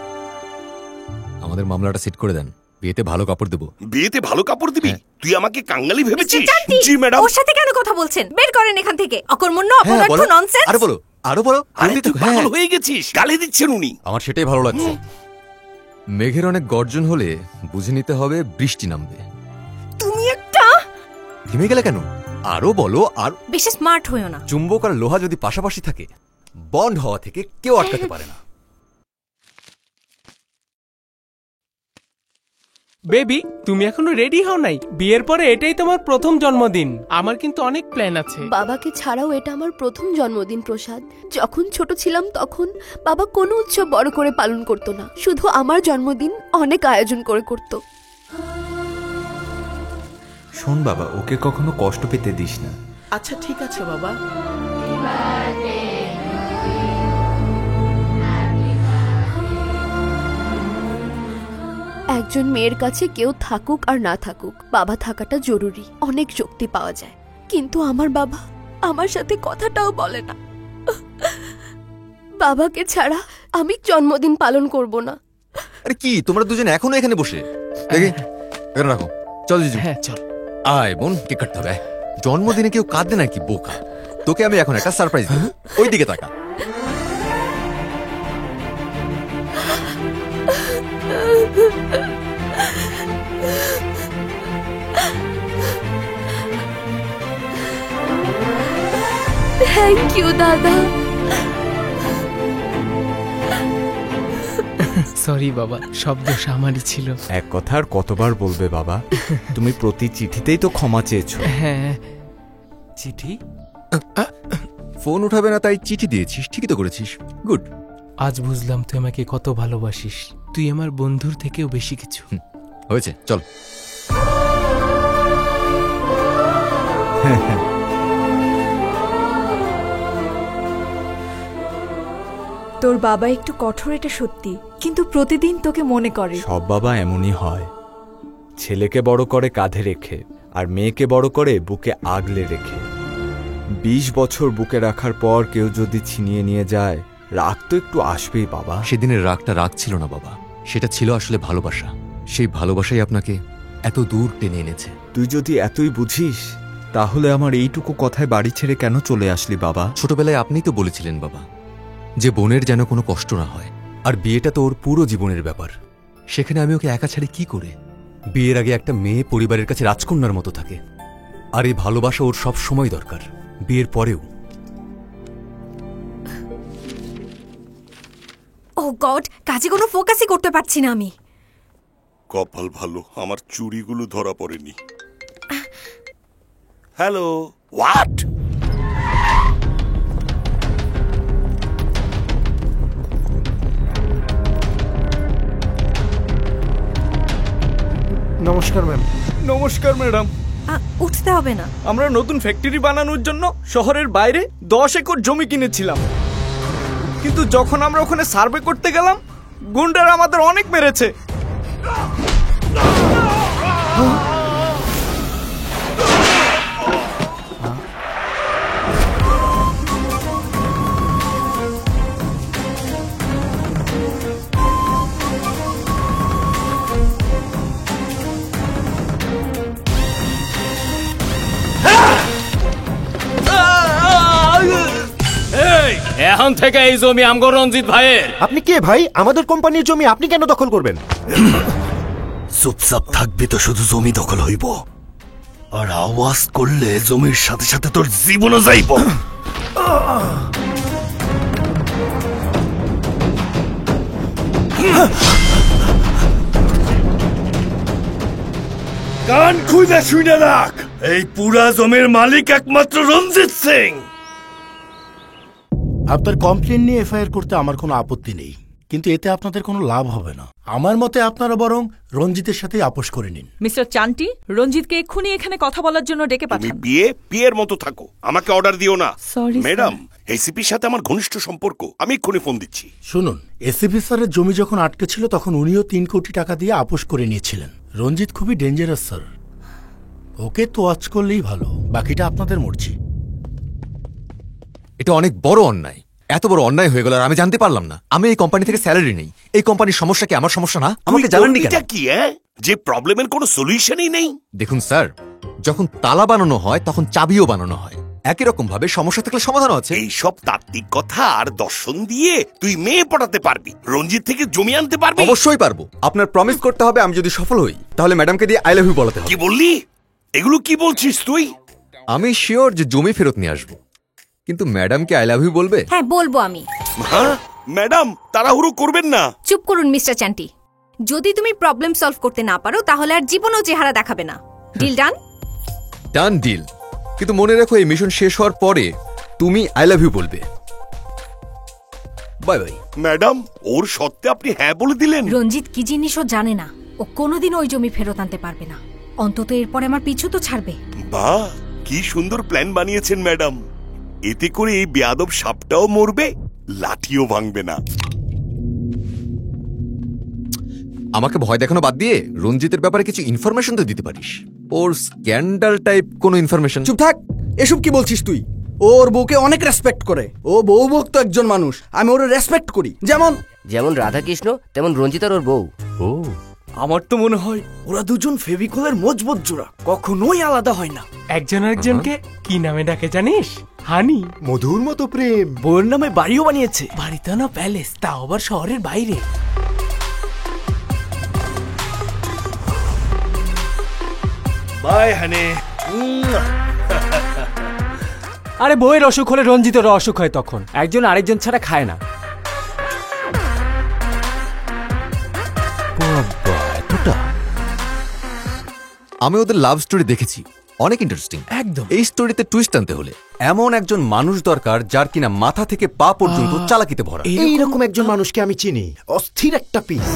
আমাদের মামলাটা সেট করে দেন, বিয়েতে ভালো কাপড় দেবো। বিয়েতে ভালো কাপড় দিবি? তুই আমাকে কাঙ্গালি ভেবেছিস? জি ম্যাডাম। ওর সাথে কেন কথা বলছেন? বের করেন এখান থেকে। অকর্মণ্য, অপদার্থ, ননসেন্স। আরে বলো, আরো বলো। তুই পাগল হয়ে গেছিস, গালি দিচ্ছেন উনি। আমার সেটাই ভালো লাগছে। মেঘের অনেক গর্জন হলে বুঝে নিতে হবে বৃষ্টি নামবে। তুমি একটা থেমে গেলে কেন? আরো বলো। আর বেশি স্মার্ট হইও না। চুম্বক আর লোহা যদি পাশাপাশি থাকে, বন্ড হওয়া থেকে কেউ আটকাতে পারে না। বেবি, তুমি এখনো রেডি হও নাই? বিয়ের পরে এটাই তোমার প্রথম জন্মদিন। আমার কিন্তু অনেক প্ল্যান আছে। বাবাকে ছাড়াও এটা আমার প্রথম জন্মদিন প্রসাদ। যখন ছোট ছিলাম তখন বাবা কোনো উৎসব বড় করে পালন করতো না, শুধু আমার জন্মদিন অনেক আয়োজন করে করত। শোন বাবা, ওকে কখনো কষ্ট পেতে দিস না। আচ্ছা ঠিক আছে বাবা। একজন মেয়ের কাছে কেউ থাকুক আর না থাকুক, বাবা থাকাটা জরুরি, অনেক শক্তি পাওয়া যায়। কিন্তু আমার বাবা আমার সাথে কথাটাও বলে না। বাবাকে ছাড়া আমি জন্মদিন পালন করব না। আরে কি তোমরা দুজন এখনো এখানে বসে? দেখি এখানে রাখো। চল জিজু। হ্যাঁ চল। আয় বোন, কেক কাটতে হবে। জন্মদিনে কেউ কাঁদে নাকি বোকা? তোকে আমি এখন একটা সারপ্রাইজ দেব, ওই দিকে তাকা। থ্যাংক ইউ দাদা। সরি বাবা, সব দোষ আমারই ছিল। এক কথা আর কতবার বলবে বাবা? তুমি প্রতি চিঠিতেই তো ক্ষমা চেয়েছো। হ্যাঁ। চিঠি? ফোন উঠাবে না তাই চিঠি দিয়েছিস, ঠিকই তো করেছিস, গুড। আজ বুঝলাম তুই আমাকে কত ভালোবাসিস। তুই আমার বন্ধুর থেকেও বেশি কিছু। হয়েছে, চল। তোর বাবা একটু কঠোর, এটা সত্যি, কিন্তু প্রতিদিন তোকে মনে করে। সব বাবা এমনই হয়, ছেলেকে বড় করে কাঁধে রেখে আর মেয়েকে বড় করে বুকে আগলে রেখে। 20 বছর বুকে রাখার পর কেউ যদি ছিনিয়ে নিয়ে যায়, রাগ তো একটু আসবেই বাবা। সেদিনের রাগটা রাগ ছিল না বাবা, সেটা ছিল আসলে ভালোবাসা। সেই ভালোবাসাই আপনাকে এত দূর টেনে এনেছে। তুই যদি এতই বুঝিস, তাহলে আমার এইটুকু কথায় বাড়ি ছেড়ে কেন চলে আসলি বাবা? ছোটবেলায় আপনিই তো বলেছিলেন বাবা, যে বোনের যেন কোনো কষ্ট না হয়, আর বিয়েটা তো ওর পুরো জীবনের ব্যাপার। সেখানে আমি ওকে একা ছাড়ি কি করে? বিয়ের আগে একটা মেয়ে পরিবারের কাছে রাজকন্যার মতো থাকে, আর এই ভালোবাসা ওর সব সময় দরকার, বিয়ের পরেও। ও গড, কাজে কোনো ফোকাসই করতে পারছি না আমি। কপাল ভালো, আমার চুড়িগুলো ধরা পড়েনি। Hello, what? নমস্কার ম্যাম। নমস্কার ম্যাডাম। উঠতে হবে না। আমরা নতুন ফ্যাক্টরি বানানোর জন্য শহরের বাইরে 10 একর জমি কিনেছিলাম, কিন্তু যখন আমরা ওখানে সার্ভে করতে গেলাম, গুন্ডারা আমাদের অনেক মেরেছে। এখন থেকে এই জমি আমগো রঞ্জিত ভাইয়ের। আপনি কে ভাই? আমাদের কোম্পানির জমি আপনি কেন দখল করবেন? চুপচাপ থাকবি তো শুধু জমি দখল হইব, আর আওয়াজ করলে জমির সাথে সাথে তোর জীবনও যাইব। কান খুইলা শুনে রাখ, এই পুরা জমির মালিক একমাত্র রঞ্জিত সিং। আপনার কমপ্লেন নিয়ে এফআইআর করতে আমার কোনো আপত্তি নেই, কিন্তু এতে আপনাদের কোনো লাভ হবে না। আমার মতে আপনারা বরং রঞ্জিতের সাথে আপোষ করে নিন। মিস্টার চান্টি, রঞ্জিতকে এক্ষুনি এখানে কথা বলার জন্য ডেকে তুমি পাঠান। বিয়ের মতো থাকো, আমাকে অর্ডার দিও না। Sorry, ম্যাডাম, এসিপির সাথে আমার ঘনিষ্ঠ সম্পর্ক, আমি এক্ষুনি ফোন দিচ্ছি। শুনুন, এসিপি স্যারের জমি যখন আটকে ছিল তখন উনিও 3 কোটি টাকা দিয়ে আপোষ করে নিয়েছিলেন। রঞ্জিত খুবই ডেঞ্জারাস স্যার, ওকে তোয়াজ করলেই ভালো, বাকিটা আপনাদের মর্জি। এটা অনেক বড় অন্যায়, এত বড় অন্যায় হয়ে গেল আর আমি জানতে পারলাম না। আমি এই কোম্পানি থেকে স্যালারি নেই, এই কোম্পানির সমস্যা কি আমার সমস্যা না? আমাকে জানাননি কেন? কি যে প্রবলেমের কোনো সলিউশনই নেই? দেখুন স্যার, যখন তালা বানানো হয় তখন চাবিও বানানো হয়, একই রকম ভাবে সমস্যা থাকলে সমাধান আছে। এই সব তাত্ত্বিক কথা আর দর্শন দিয়ে তুই মেয়ে পটাতে পারবি, রঞ্জিত থেকে জমি আনতে পারবি? অবশ্যই পারবো। আপনার প্রমিস করতে হবে, আমি যদি সফল হই তাহলে ম্যাডামকে দিয়ে আই লাভ ইউ বলাতে হবে। কি বললি? এগুলো কি বলছিস তুই? আমি শিওর যে জমি ফেরত নিয়ে আসবো, কিন্তু ম্যাডামকে আই লাভ ইউ বলবে? হ্যাঁ বলবো আমি। হ্যাঁ ম্যাডাম, তাড়াহুড়ো করবেন না। চুপ করুন মিস্টার চান্টি, যদি তুমি প্রবলেম সলভ করতে না পারো তাহলে আর জীবনেও চেহারা দেখাবে না। Deal done? Done deal. কিন্তু মনে রাখো, এই মিশন শেষ হওয়ার পরে তুমি আই লাভ ইউ বলবে। Bye bye. ম্যাডাম, ওর সত্ত্বে আপনি হ্যাঁ বলে দিলেন? রঞ্জিত কি জিনিসও জানে না, ও কোনোদিন ওই জমি ফেরত আনতে পারবে না, অন্তত এরপরে আমার পিছু তো ছাড়বে। বাহ, কি সুন্দর প্ল্যান বানিয়েছেন ম্যাডাম। এতে করে এই বেয়াদব সাপটাও মরবে, লাঠিও ভাঙবে না। আমাকে ভয় দেখানো বাদ দিয়ে রঞ্জিতের ব্যাপারে কিছু ইনফরমেশন তো দিতে পারিস। ওর স্ক্যান্ডাল টাইপ কোনো ইনফরমেশন। চুপ থাক, এসব কি বলছিস তুই? ওর বউকে অনেক রেসপেক্ট করে, ও বউ ভক্ত একজন মানুষ, আমি ওর রেসপেক্ট করি। যেমন রাধাকৃষ্ণ তেমন রঞ্জিত আর ওর বউ। ও, আমার তো মনে হয় ওরা দুজন ফেভিকলের মজবুত জোড়া, কখনোই আলাদা হয় না। একজন আরেকজনকে কি নামে ডাকে জানিস? হানি। মধুর মতো প্রেম। বউয়ের নামে বাড়িও বানিয়েছে। বাড়িতে না, প্যালেস, তাও আবার শহরের বাইরে। বাই হানি। আরে বউয়ের অসুখ হলে রঞ্জিতেরও অসুখ হয়, তখন একজন আরেকজন ছাড়া খায় না। আমি ওদের লাভ স্টোরি দেখেছি, অনেক ইন্টারেস্টিং। একদম। এই স্টোরিতে টুইস্ট আনতে হলে এমন একজন মানুষ দরকার যার কিনা মাথা থেকে পা পর্যন্ত চালাকিতে ভরা। এইরকম একজন মানুষকে আমি চিনি, অস্থির একটা পিস।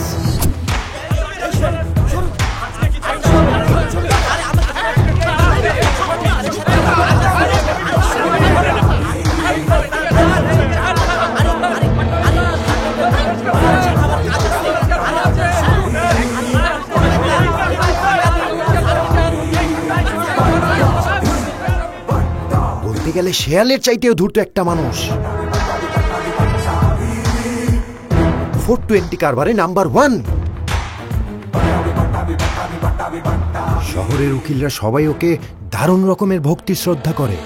গেলে শেয়ালের চাইতেও ধূর্ত একটা মানুষ। 420 কারবারে নাম্বার 1। শহরের উকিলরা সবাই ওকে দারুণ রকমের ভক্তি শ্রদ্ধা করে।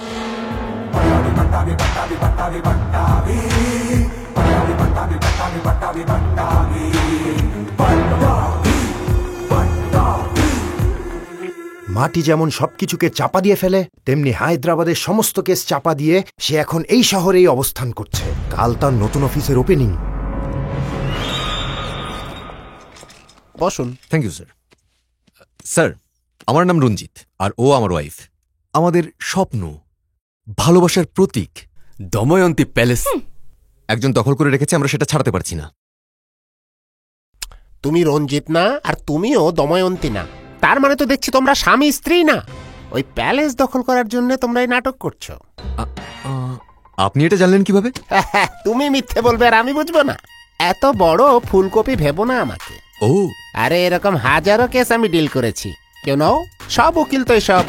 মাটি যেমন সবকিছুকে চাপা দিয়ে ফেলে, তেমনি হায়দ্রাবাদের সমস্ত কেস চাপা দিয়ে সে এখন এই শহরেই অবস্থান করছে। কাল তার নতুন অফিসের ওপেনিং। বসুন। Thank you sir. স্যার, আমার নাম রঞ্জিত আর ও আমার ওয়াইফ। আমাদের স্বপ্ন, ভালোবাসার প্রতীক দময়ন্তী প্যালেস একজন দখল করে রেখেছে, আমরা সেটা ছাড়তে পারছি না। তুমি রঞ্জিত না, আর তুমিও দময়ন্তী না। তার মানে তো দেখছি তোমরা স্বামী স্ত্রী না। ওই প্যালেস দখল করার জন্য তোমরা এই নাটক করছো। আপনি এটা জানলেন কিভাবে? তুমি মিথ্যে বলবে আর আমি বুঝবো না? এত বড় ফুলকপি ভেবো না আমাকে। ও, আরে এরকম হাজারো কেস আমি ডিল করেছি। কেউ নাও, সব উকিল তো এসব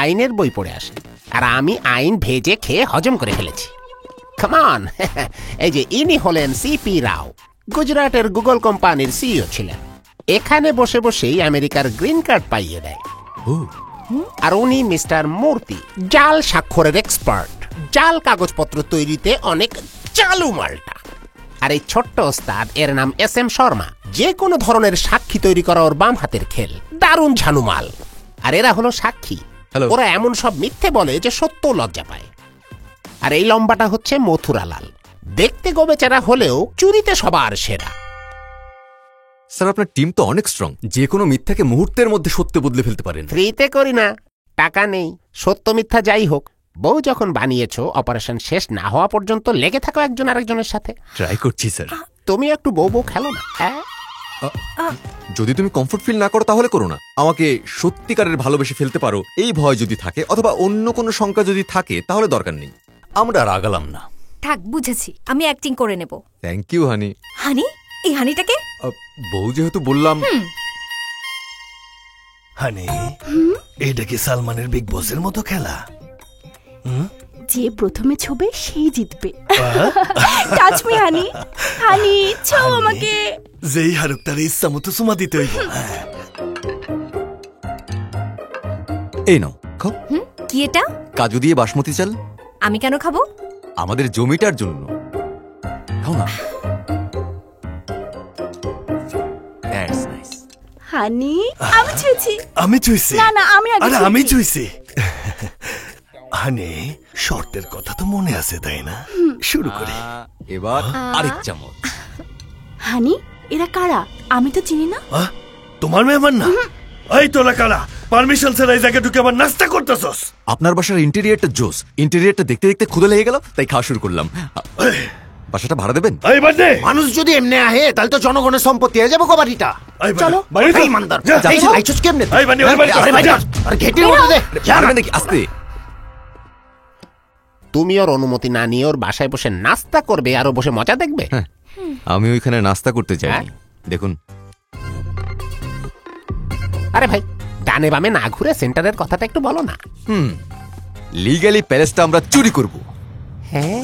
আইনের বই পড়ে আসে, আর আমি আইন ভেজে খেয়ে হজম করে ফেলেছি। Come on. এই যে ইনি হলেন সিপি রাও, গুজরাটের গুগল কোম্পানির সিইও ছিলেন। এখানে বসে বসেই আমেরিকার গ্রিন কার্ড পাইয়ে দেয়। আর উনি মিস্টার মূর্তি, জাল স্বাক্ষরের এক্সপার্ট, জাল কাগজপত্র তৈরিতে অনেক চালু মালটা। আর এই ছোট্ট ওস্তাদ, এর নাম SM শর্মা, যে কোনো ধরনের সাক্ষী তৈরি করা ওর বাম হাতের খেল, দারুণ ঝানুমাল। আর এরা হলো সাক্ষী। ওরা এমন সব মিথ্যে বলে যে সত্য লজ্জা পায়। আর এই লম্বাটা হচ্ছে মথুরালাল, দেখতে গোবেচারা হলেও চুরিতে সবার সেরা। স্যার, আপনার টিম তো অনেক স্ট্রং, যে কোনো মিথ্যাকে মুহূর্তের মধ্যে সত্য বদলে ফেলতে পারেন। ফ্রিতে করি না, টাকা নেই। সত্য মিথ্যা যাই হোক, বউ যখন বানিয়েছো, অপারেশন শেষ না হওয়া পর্যন্ত লেগে থাকো একজন আরেকজনের সাথে। ট্রাই করছি স্যার। তুমি একটু বউ বউ খেলো না। যদি তুমি কমফোর্ট ফিল না করো তাহলে করো না। আমাকে সত্যিকারের ভালোবেসে ফেলতে পারো এই ভয় যদি থাকে, অথবা অন্য কোনো শঙ্কা যদি থাকে, তাহলে দরকার নেই। আমরা আর আগালাম না। থাক, বুঝেছি, আমি অ্যাক্টিং করে নেব। Thank you honey. হানি? এই হানিটাকে? বউ যেহেতু বললাম। হানি, এইটা কি সালমানের বিগ বসের মতো খেলা? যে প্রথমে ছবে সেই জিতবে। টাচ মি হানি, হানি ছো আমাকে। যেই হারুক তার ইচ্ছা মতো চুমা দিতে হইব। এই নাও, খাও। কি এটা? কাজু দিয়ে বাসমতি চাল। আমি কেন খাবো? আমাদের জমিটার জন্য। খাও না। হানি, আমি ছুঁয়েছি। আমি ছুঁয়েছি? না না, আমি আগে। আরে আমি ছুঁয়েছি। হানি, শর্তের কথা তো মনে আছে, তাই না? শুরু করি। এবার আরেক চামচ। হানি, এরা কারা? আমি তো চিনি না। তোমার মেহমান না? এই তোলা কারা? পারমিশন ছাড়া এই জায়গায় ঢুকে আবার নাস্তা করতেছস? আপনার বাসার ইন্টেরিয়রটা জোস। ইন্টেরিয়রটা দেখতে দেখতে ক্ষুধা লেগে গেল, তাই খাওয়া শুরু করলাম। বাসাটা ভাড়া দেবেন? মানুষ যদি এমনি আহে, তাহলে তো জনগণের সম্পত্তি হয়ে যাবো বাড়িটা। চলো। তুমি ওর অনুমতি না নিয়ে ওর বাসায় বসে নাস্তা করবে আর বসে মজা দেখবে? আমি ওইখানে নাস্তা করতে চাই। দেখুন, আরে ভাই, ডানে বামে না ঘুরে সেন্টারের কথাটা একটু বলো না। লিগ্যালি প্যালেসটা আমরা চুরি করব। হ্যাঁ,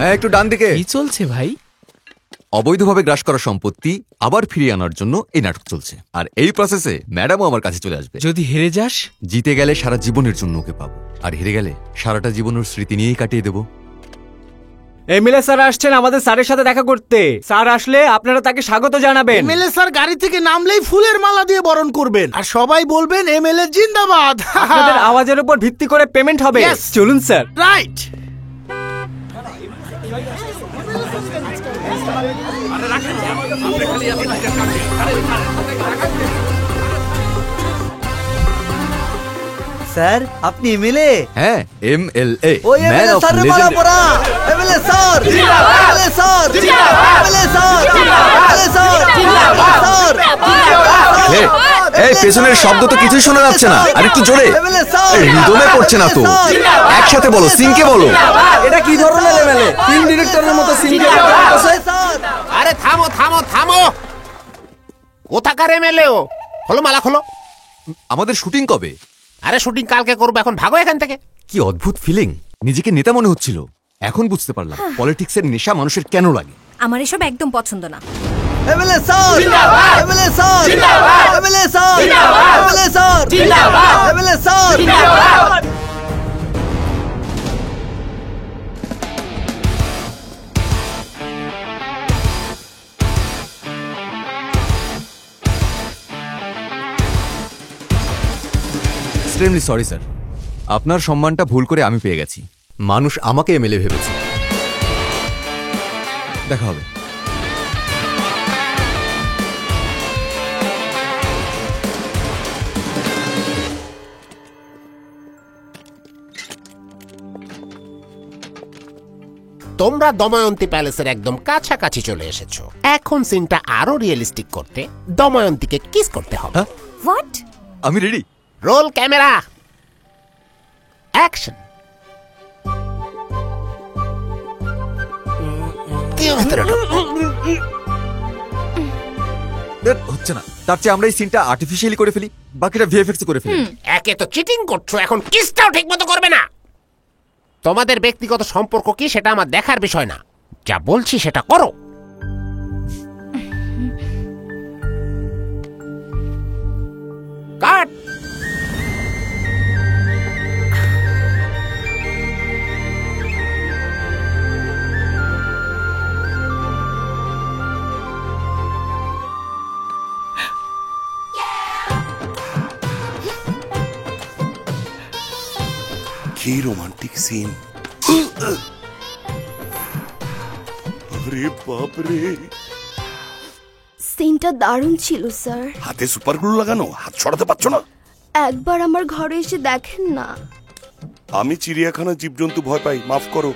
হ্যাঁ, একটু ডান দিকে। কি চলছে ভাই? অবৈধভাবে গ্রাস করা সম্পত্তি আবার ফিরিয়ে আনার জন্য এই নাটক চলছে, আর এই প্রসেসে ম্যাডামও আমার কাছে চলে আসবে। যদি হেরে যাস? জিতে গেলে সারা জীবনের জন্য ওকে পাবো, আর হেরে গেলে সারাটা জীবনের স্মৃতি নিয়েই কাটিয়ে দেবো। এমএলএ স্যার আসছেন আমাদের স্যারের সাথে দেখা করতে। স্যার আসলে আপনারা তাকে স্বাগত জানাবেন। এমএলএ স্যার গাড়ি থেকে নামলেই ফুলের মালা দিয়ে বরণ করবেন, আর সবাই বলবেন এমএলএ জিন্দাবাদ। আপনাদের আওয়াজের উপর ভিত্তি করে পেমেন্ট হবে। চলুন স্যার। রাইট। স্যার, আপনি এমএলএ? হ্যাঁ, এমএলএ। ওই এমএলএ স্যার রে মারা পড়া। এমএলএ স্যার জিন্দাবাদ, এমএলএ স্যার জিন্দাবাদ, এমএলএ স্যার জিন্দাবাদ, এমএলএ স্যার জিন্দাবাদ, স্যার জিন্দাবাদ। এই পেছনের শব্দ তো কিছুই শোনা যাচ্ছে না, আর একটু জোরে। এই রিদমে পড়ছে না তো, একসাথে বলো, সিংকে বলো। এটা কি ধরনের এমএলএ? ফিল্ম ডিরেক্টরের মতো সিংকে বলতেছে। আরে থামো থামো থামো, কোথাকার এমএলএ? ও খোলো মালা খোলো। আমাদের শুটিং কবে? আরে শুটিং কালকে করবো, এখন ভাগো এখান থেকে। কি অদ্ভুত ফিলিং, নিজেকে নেতা মনে হচ্ছিল। এখন বুঝতে পারলাম পলিটিক্সের নেশা মানুষের কেন লাগে। আমার এসব একদম পছন্দ না। এমএলএ স্যার জিন্দাবাদ, এমএলএ স্যার জিন্দাবাদ, এমএলএ স্যার জিন্দাবাদ, এমএলএ স্যার জিন্দাবাদ, এমএলএ স্যার জিন্দাবাদ। এক্সট্রিমলি সরি স্যার, আপনার সম্মানটা ভুল করে আমি পেয়ে গেছি। মানুষ আমাকে এমএলএ ভেবেছে। দেখা হবে। তোমরা দময়ন্তী প্যালেসের একদম কাছাকাছি চলে এসেছো। এখন সিনটা আরো রিয়েলিস্টিক করতে দময়ন্তীকে কিস করতে হবে। হোয়াট? আমি রেডি। Roll camera, action. হচ্ছে না, তার চেয়ে আমরা এই সিনটা আর্টিফিশিয়ালি করে ফেলি, বাকিটা ভিএফএক্স করে ফেলি। একে তো চিটিং করছো, এখন কিসটাও ঠিক মতো করবে না। তোমাদের ব্যক্তিগত সম্পর্ক কি সেটা আমার দেখার বিষয় না, যা বলছি সেটা করো। কাট। কি রোমান্টিক সিন! আরে বাপ রে! সিনটা দারুণ ছিল স্যার। হাতে সুপার গ্লু লাগানো, হাত ছড়াতে পারছো না? একবার আমার ঘরে এসে দেখেন না। আমি চিড়িয়াখানা জীবজন্তু ভয় পাই, মাফ করো।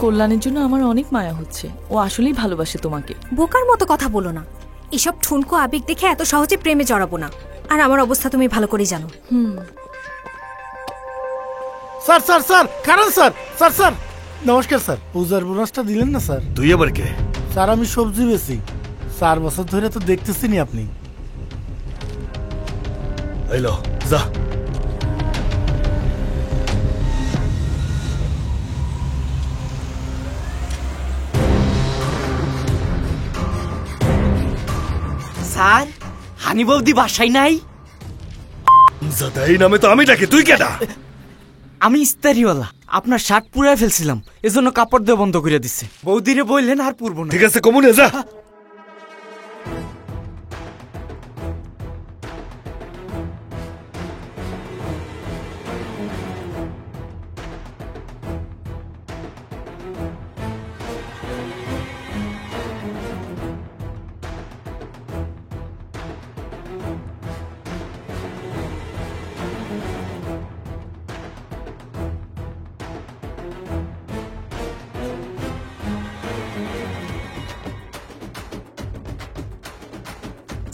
কল্যাণের জন্য আমার অনেক মায়া হচ্ছে। ও আসলেই ভালোবাসে তোমাকে। বোকার মতো কথা বলো না। এসব ঠুনকো আবেগ দেখে এত সহজে প্রেমে জড়াবো না। আর আমার অবস্থা তুমি ভালো করে জানো। স্যার স্যার স্যার, কারণ স্যার স্যার স্যার নমস্কার স্যার। পূজার বোনাসটা দিলেন না স্যার? তুই আবার কে? স্যার আমি সবজি বেশি, 4 বছর ধরে তো দেখতেছি নি আপনি। এলো যা। স্যার, হানি বৌদি বাসায় নাই? এই নামে তো আমি ডাকি, তুই কেডা? আমি ইস্তারিওয়ালা, আপনার শার্ট পুরাই ফেলছিলাম, এজন্য কাপড় দিয়ে বন্ধ করে দিচ্ছে। বৌদিরে বললেন আর পূর্ব না। ঠিক আছে, কমুনে যা।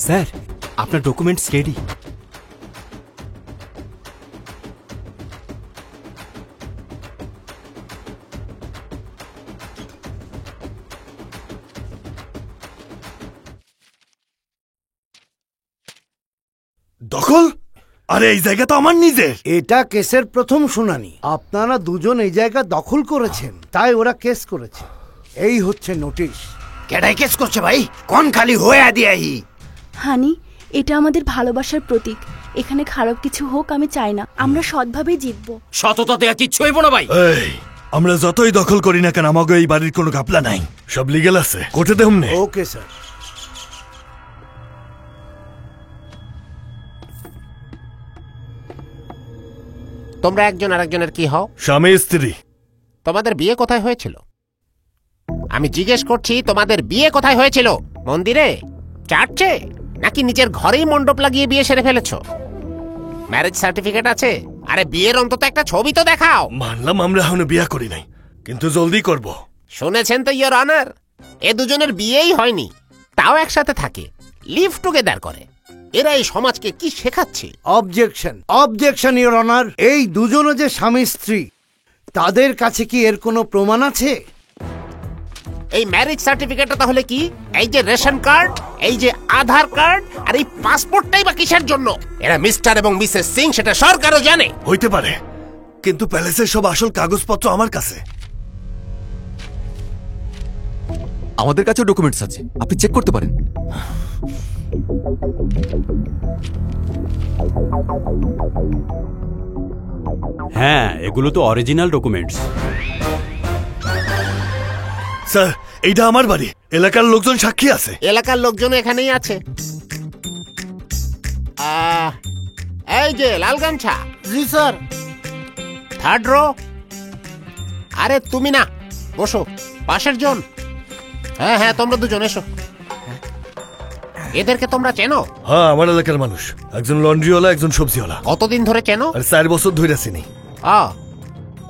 স্যার আপনার ডকুমেন্টস রেডি। দখল? আরে এই জায়গা তো আমার নিজের। এটা কেসের প্রথম শুনানি। আপনারা দুজন এই জায়গা দখল করেছেন, তাই ওরা কেস করেছে। এই হচ্ছে নোটিশ। কেডাই কেস করছে ভাই? কোন খালি হয়ে দিয়াই? হানি, এটা আমাদের ভালোবাসার প্রতীক। এখানে খারাপ কিছু হোক আমি চাই না, আমরা সৎভাবেই জিতবো। সততা দেয়া কিচ্ছু হইব না ভাই। এই আমরা যতই দখল করি না কেন, আমাকে এই বাড়ির কোনো ঘাপলা নাই, সব লিগ্যাল আছে, কোর্টে দেহুম নে। Okay sir. তোমরা একজন আরেকজনের কি হও? স্বামী স্ত্রী। তোমাদের বিয়ে কোথায় হয়েছিল? আমি জিজ্ঞেস করছি তোমাদের বিয়ে কোথায় হয়েছিল? মন্দিরে, চার্চে, নাকি নিজের ঘরেই মণ্ডপ লাগিয়ে বিয়ে সেরে ফেলেছো? ম্যারেজ সার্টিফিকেট আছে? আরে বিয়ের অন্তত একটা ছবি তো দেখাও। মানলাম আমরা এখনো বিয়ে করি নাই, কিন্তু জলদি করব। শুনেছেন তো ইয়োর অনার, এ দুজনের বিয়েই হয়নি, তাও একসাথে থাকে, লিভ টুগেদার করে। এরা এই সমাজকে কি শেখাচ্ছে? Objection, objection your honour. এই দুজনও যে স্বামী স্ত্রী, তাদের কাছে কি এর কোনো প্রমাণ আছে? এই ম্যারেজ সার্টিফিকেটটা তাহলে কি? এই যে রেশন কার্ড, এই যে আধার কার্ড, আর এই পাসপোর্টটাই বা কিসের জন্য? এরা মিস্টার এবং মিসেস সিং সেটা সরকারও জানে। হইতে পারে, কিন্তু প্যালেসের সব আসল কাগজপত্র আমার কাছে। আমাদের কাছেও ডকুমেন্টস আছে, আপনি চেক করতে পারেন। হ্যাঁ, এগুলো তো অরিজিনাল ডকুমেন্টস। স্যার, এইটা আমার বাড়ি, এলাকার লোকজন সাক্ষী আছে। এলাকার লোকজন এখানেই আছে। এই যে লাল গামছা। জি স্যার। Third rho. আরে তুমি না, বসো পাশের জন। হ্যাঁ হ্যাঁ, তোমরা দুজন এসো। এদেরকে তোমরা চেনো? হ্যাঁ, আমার এলাকার মানুষ, একজন লন্ড্রিওয়ালা, একজন সবজিওয়ালা। কতদিন ধরে চেনো? আর 4 বছর ধরে চিনি।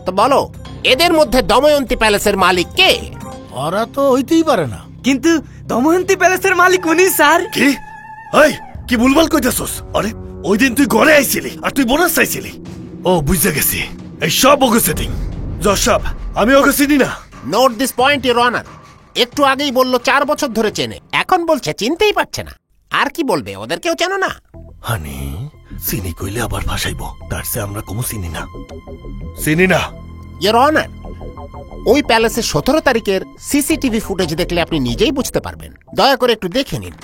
তো বলো, এদের মধ্যে দময়ন্তী প্যালেসের মালিক কে? ওরা তো হইতেই পারে না। কিন্তু দময়ন্তী প্যালেসের মালিক উনি স্যার। কি? এই কি ভুলভাল কইতাছস? আরে ওই দিন তুই ঘরে আইছিলি আর তুই বোনাস চাইছিলি। ও বুঝে গেছি, এই সব ওকে সেটিং। জশাব, আমি ওকে চিনি না। Note this point your honour. একটু আগেই বললো 4 বছর ধরে চেনে, এখন বলছে চিনতেই পারছে না। আর কি বলবে, ওদেরকেও চেনো না? হানি, চিনি কইলে আবার ভাসাইব, তার চেয়ে আমরা কোনো চিনি না। চিনি না ইওর অনার। ওই প্যালেসের 17 তারিখের সিসিটিভি ফুটেজ দেখলে আপনি নিজেই বুঝতে পারবেন। দয়া করে একটু দেখে নিন।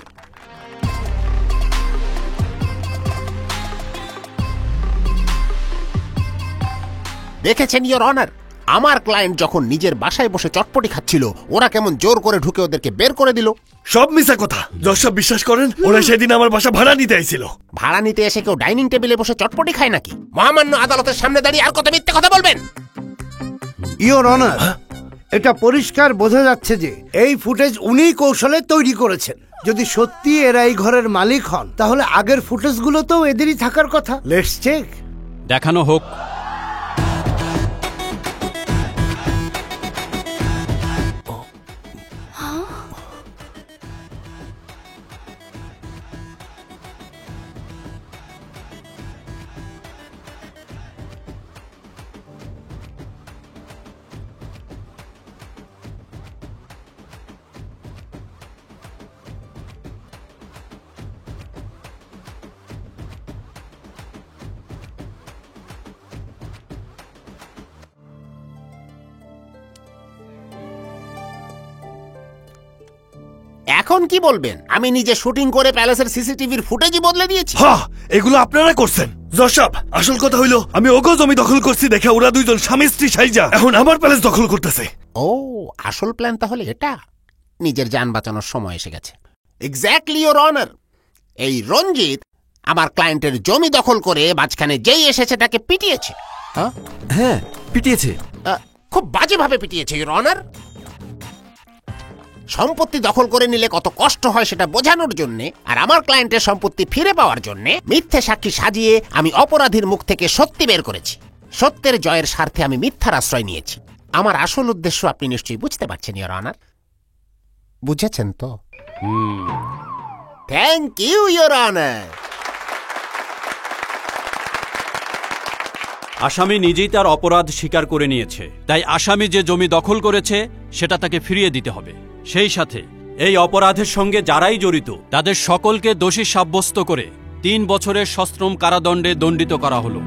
দেখেছেন ইওর অনার, আমার ক্লায়েন্ট যখন নিজের বাসায় বসে চটপটি খাচ্ছিল, ওরা কেমন জোর করে ঢুকে ওদেরকে বের করে দিল। সব মিছা কথা। জশাব, বিশ্বাস করেন, ওরা সেদিন আমার বাসা ভাড়া নিতে আইছিল। ভাড়া নিতে এসে কেউ ডাইনিং টেবিলে বসে চটপটি খায় নাকি? মহামান্য আদালতের সামনে দাঁড়িয়ে আর কত মিথ্যে কথা বলবেন? ইওর অনার, এটা পরিষ্কার বোঝা যাচ্ছে যে এই ফুটেজ উনিই কৌশলে তৈরি করেছেন। যদি সত্যি এরা এই ঘরের মালিক হন, তাহলে আগের ফুটেজগুলো তো এদেরই থাকার কথা। Let's check. দেখানো হোক। এখন কি বলবেন? আমি নিজে শুটিং করে প্যালেসের সিসিটিভির ফুটেজই বদলে দিয়েছি। হ্যাঁ, এগুলো আপনারা করছেন। জশাব, আসল কথা হইলো আমি ওগো জমি দখল করছি দেখে ওরা দুইজন স্বামী স্ত্রী সাইজা এখন আমার প্যালেস দখল করতেছে। ও, আসল প্ল্যান তাহলে এটা। নিজের জান বাঁচানোর সময় এসে গেছে। Exactly your honour. এই রঞ্জিত আমার ক্লায়েন্টের জমি দখল করে মাঝখানে যেই এসেছে তাকে পিটিয়েছে। হ্যাঁ, পিটিয়েছে। খুব বাজেভাবে পিটিয়েছে ইওর অনার। সম্পত্তি দখল করে নিলে কত কষ্ট হয় সেটা বোঝানোর জন্য, আর আমার ক্লায়েন্টের সম্পত্তি ফিরে পাওয়ার জন্য মিথ্যে সাক্ষী সাজিয়ে আমি অপরাধীর মুখ থেকে সত্যি বের করেছি। সত্যের জয়ের স্বার্থে আমি মিথ্যার আশ্রয় নিয়েছি। আমার আসল উদ্দেশ্য আপনি নিশ্চয়ই বুঝতে পারছেন ইওর অনার। বুঝেছেন তো? Thank you your honour. আসামি নিজেই তার অপরাধ স্বীকার করে নিয়েছে, তাই আসামি যে জমি দখল করেছে সেটা তাকে ফিরিয়ে দিতে হবে। সেই সাথে এই অপরাধের সঙ্গে যারাই জড়িত তাদের সকলকে দোষী সাব্যস্ত করে 3 বছরের সশ্রম কারাদণ্ডে দণ্ডিত করা হলো।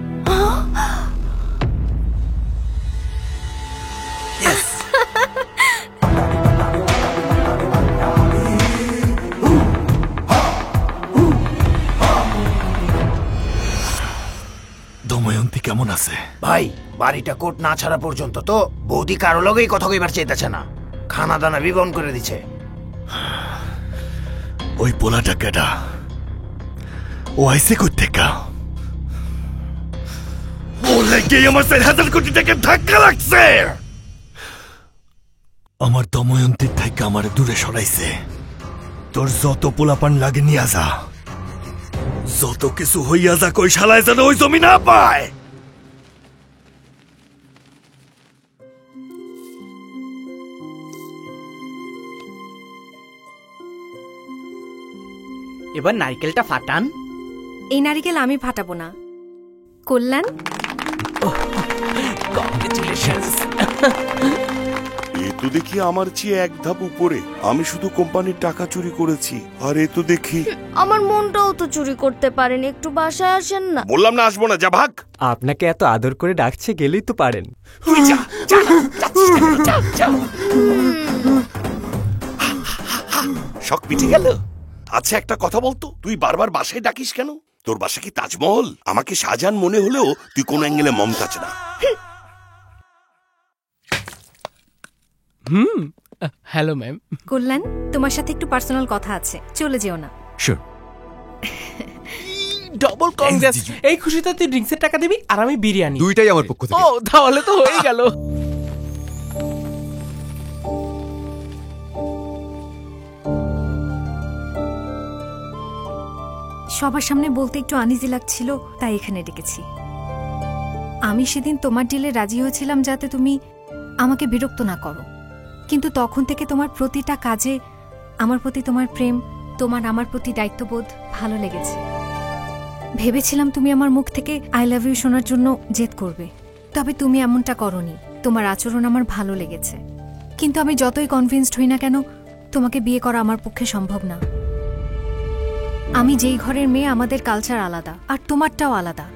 দময়ন্তী কেমন আছে? ভাই বাড়িটা কোট না ছাড়া পর্যন্ত তো বৌদি কারো লগেই কথা কইবার চাইতেছে না, খানা দানা বিবন করে দিছে। ওই পোলাটা কেডা? ও আইসে কই থেকে? বলে কি আমার 4,000 কোটি টাকা ধাক্কা লাগছে? আমার দময়ন্তীর থেকে আমার দূরে সরাইছে। তোর যত পোলাপান লাগে নিয়ে যা, যত কিছু হইয়া যা, কই শালায় যেন ওই জমি না পায়। এবার নারকেলটা ফাটান। এই নারকেল আমি ফাটাবো না, কল্যাণ। এ তো দেখি আমার চেয়ে এক ধাপ উপরে। আমি শুধু কোম্পানির টাকা চুরি করেছি, আর এ তো দেখি আমার মনটাও তো চুরি করতে পারেন, একটু বাসায় আসেন না। বললাম না আসবো না, যা ভাগ। আপনাকে এত আদর করে ডাকছে, গেলেই তো পারেন। শখ পিঠে গেল। আচ্ছা একটা কথা বলতো, তুই বারবার বাসায় ডাকিস কেন? তোর বাসা কি তাজমহল? আমাকে শাহজাহান মনে হলেও তুই কোন অ্যাঙ্গেলে মমতাজ না। Hello ma'am. কল্যাণ, তোমার সাথে একটু পার্সোনাল কথা আছে, চলে যেও না। শিওর। ডবল কংগ্রেস। এই খুশিতে তুই ড্রিঙ্কসের টাকা দিবি আর আমি বিরিয়ানি। দুইটাই আমার পক্ষ থেকে। ও তাহলে তো হয়ে গেল। সবার সামনে বলতে একটু আনইজি লাগছিল, তাই এখানে ডেকেছি। আমি সেদিন তোমার ডিলে রাজি হয়েছিলাম যাতে তুমি আমাকে বিরক্ত না করো, কিন্তু তখন থেকে তোমার প্রতিটা কাজে আমার প্রতি তোমার প্রেম, তোমার আমার প্রতি দায়িত্ববোধ ভালো লেগেছে। ভেবেছিলাম তুমি আমার মুখ থেকে আই লাভ ইউ শোনার জন্য জেদ করবে, তবে তুমি এমনটা করনি। তোমার আচরণ আমার ভালো লেগেছে, কিন্তু আমি যতই কনভিন্সড হই না কেন, তোমাকে বিয়ে করা আমার পক্ষে সম্ভব না। আমি যেই ঘরের মেয়ে, আমাদের কালচার আলাদা, আর তোমারটাও আলাদা।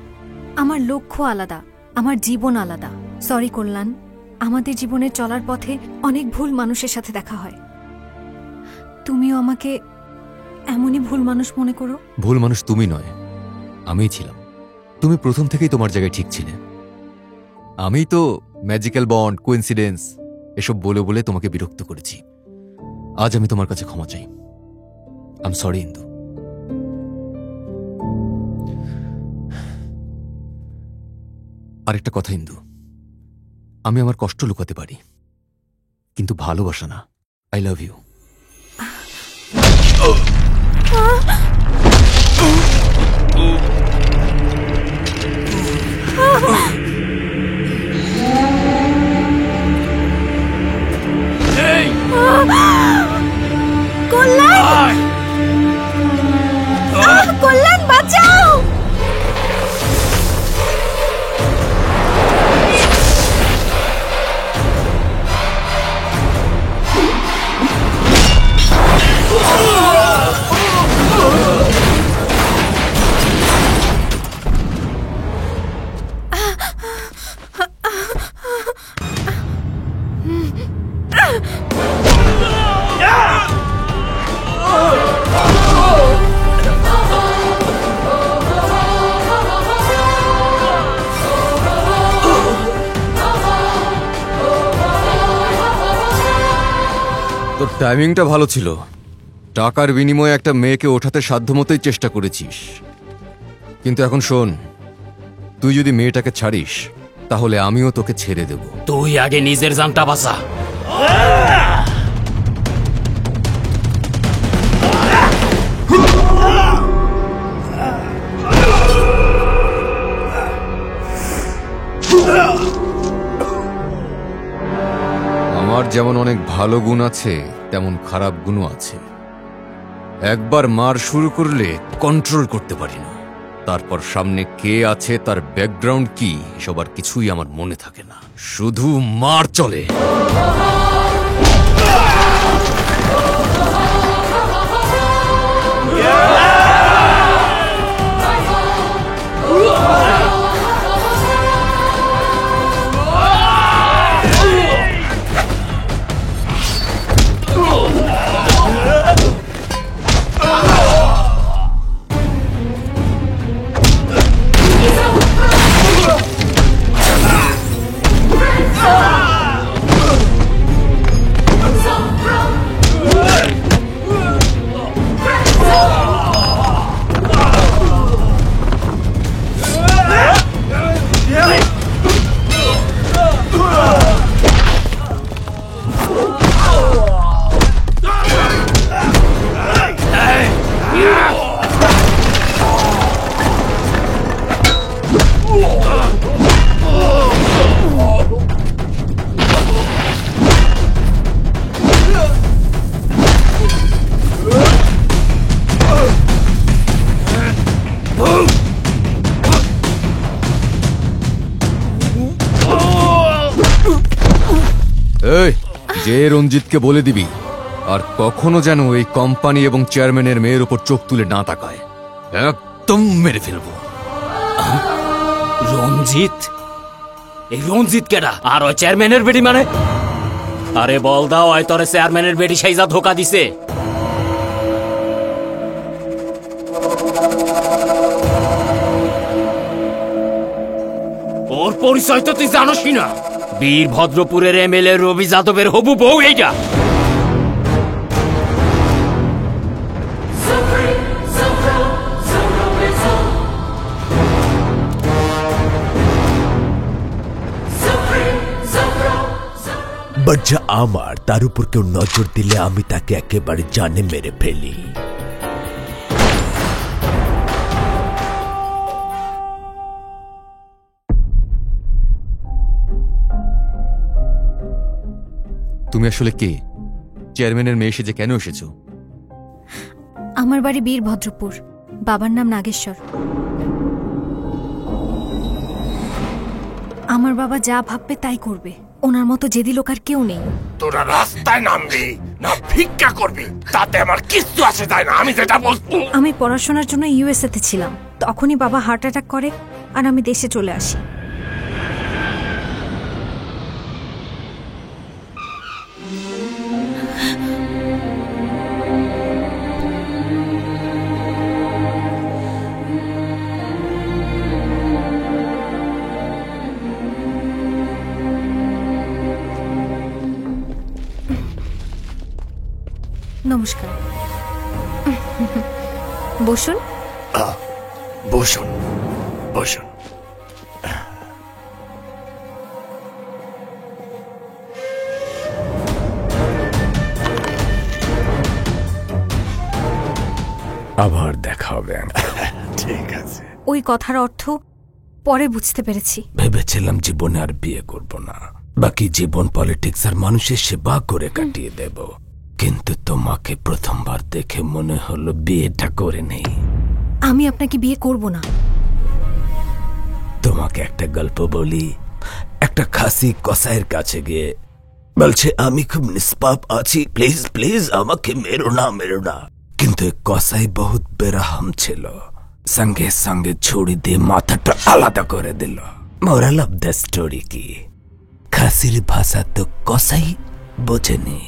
আমার লক্ষ্য আলাদা, আমার জীবন আলাদা। সরি কল্যাণ, আমাদের জীবনের চলার পথে অনেক ভুল মানুষের সাথে দেখা হয়। তুমিও আমাকে এমনই ভুল মানুষ মনে করো। ভুল মানুষ তুমি নয়, আমিই ছিলাম। তুমি প্রথম থেকেই তোমার জায়গায় ঠিক ছিলে। আমি তো ম্যাজিক্যাল বন্ড, কোইন্সিডেন্স এসব বলে বলে তোমাকে বিরক্ত করেছি। আজ আমি তোমার কাছে ক্ষমা চাই। আই এম সরি ইন্দু। আরেকটা কথা ইন্দু, আমি আমার কষ্ট লুকাতে পারি, কিন্তু ভালোবাসা না। I love you. কল্যাণ, কল্যাণ বাঁচাও! তোর টাইমিংটা ভালো ছিল। টাকার বিনিময়ে একটা মেয়েকে ওঠাতে সাধ্যমতোই চেষ্টা করেছিস, কিন্তু এখন শোন, তুই যদি মেয়েটাকে ছাড়িস তাহলে আমিও তোকে ছেড়ে দেব। তুই আগে নিজের জানটা বাঁচা। আমার যেমন অনেক ভালো গুণ আছে, তেমন খারাপ গুণও আছে। একবার মার শুরু করলে কন্ট্রোল করতে পারি না। তারপর সামনে কে আছে, তার ব্যাকগ্রাউন্ড কি, সবার কিছুই আমার মনে থাকে না, শুধু মার চলে। এই যে রঞ্জিতকে বলে দিবি আর কখনো যেন এই কোম্পানি এবং চেয়ারম্যানের মেয়ের উপর চোখ তুলে না তাকায়, একদম মেরে ফেলবো। রঞ্জিত? এই রঞ্জিত কেডা? আর ওই চেয়ারম্যানের বেটি মানে? আরে বল দাও, ওই তোরে চেয়ারম্যানের বেটি সাইজা ধোকা দিছে। ওর পরিচয় তো তুই জানোসই না। বীরভদ্রপুরের এমএলএ রবি যাদবের হবু বউ এইটা। বাচ্চা আমার, তার উপর কেউ নজর দিলে আমি তাকে একেবারে জানে মেরে ফেলি। তুমি আসলে কে? চেয়ারম্যানের মেয়ে সেজে কেন এসেছো? আমার বাড়ি বীরভদ্রপুর, বাবার নাম নাগেশ্বর। আমার বাবা যা ভাববে তাই করবে, ওনার মতো জেদি লোক আর কেউ নেই। তোরা রাস্তায় নামবি না ভিক্ষা করবি তাতে আমার কিচ্ছু আসে যায় না, আমি যেটা বলছি। আমি পড়াশোনার জন্য ইউএসএ তে ছিলাম, তখনই বাবা হার্ট অ্যাটাক করে আর আমি দেশে চলে আসি। নমস্কার। বসুন বসুন বসুন। আবার দেখা হবে। ঠিক আছে। ওই কথার অর্থ পরে বুঝতে পেরেছি। ভেবেছিলাম জীবনে আর বিয়ে করব না, বাকি জীবন পলিটিক্স আর মানুষের সেবা করে কাটিয়ে দেব, কিন্তু তোমাকে প্রথমবার দেখে মনে হলো বিয়েটা করে নেই। আমি আপনাকে বিয়ে করব না। তোমাকে একটা গল্প বলি। একটা খাসি কসাইয়ের কাছে গিয়ে বলছে, আমি খুব নিষ্পাপ আছি, প্লিজ প্লিজ আমাকে মেরো না মেরো না। কিন্তু কসাই বহুত বেরহম ছিল, সঙ্গে সঙ্গে ছুরি দিয়ে মাথাটা আলাদা করে দিল। মোরাল অফ দ্য স্টোরি কি, খাসির ভাষা তো কসাই বোঝেনি।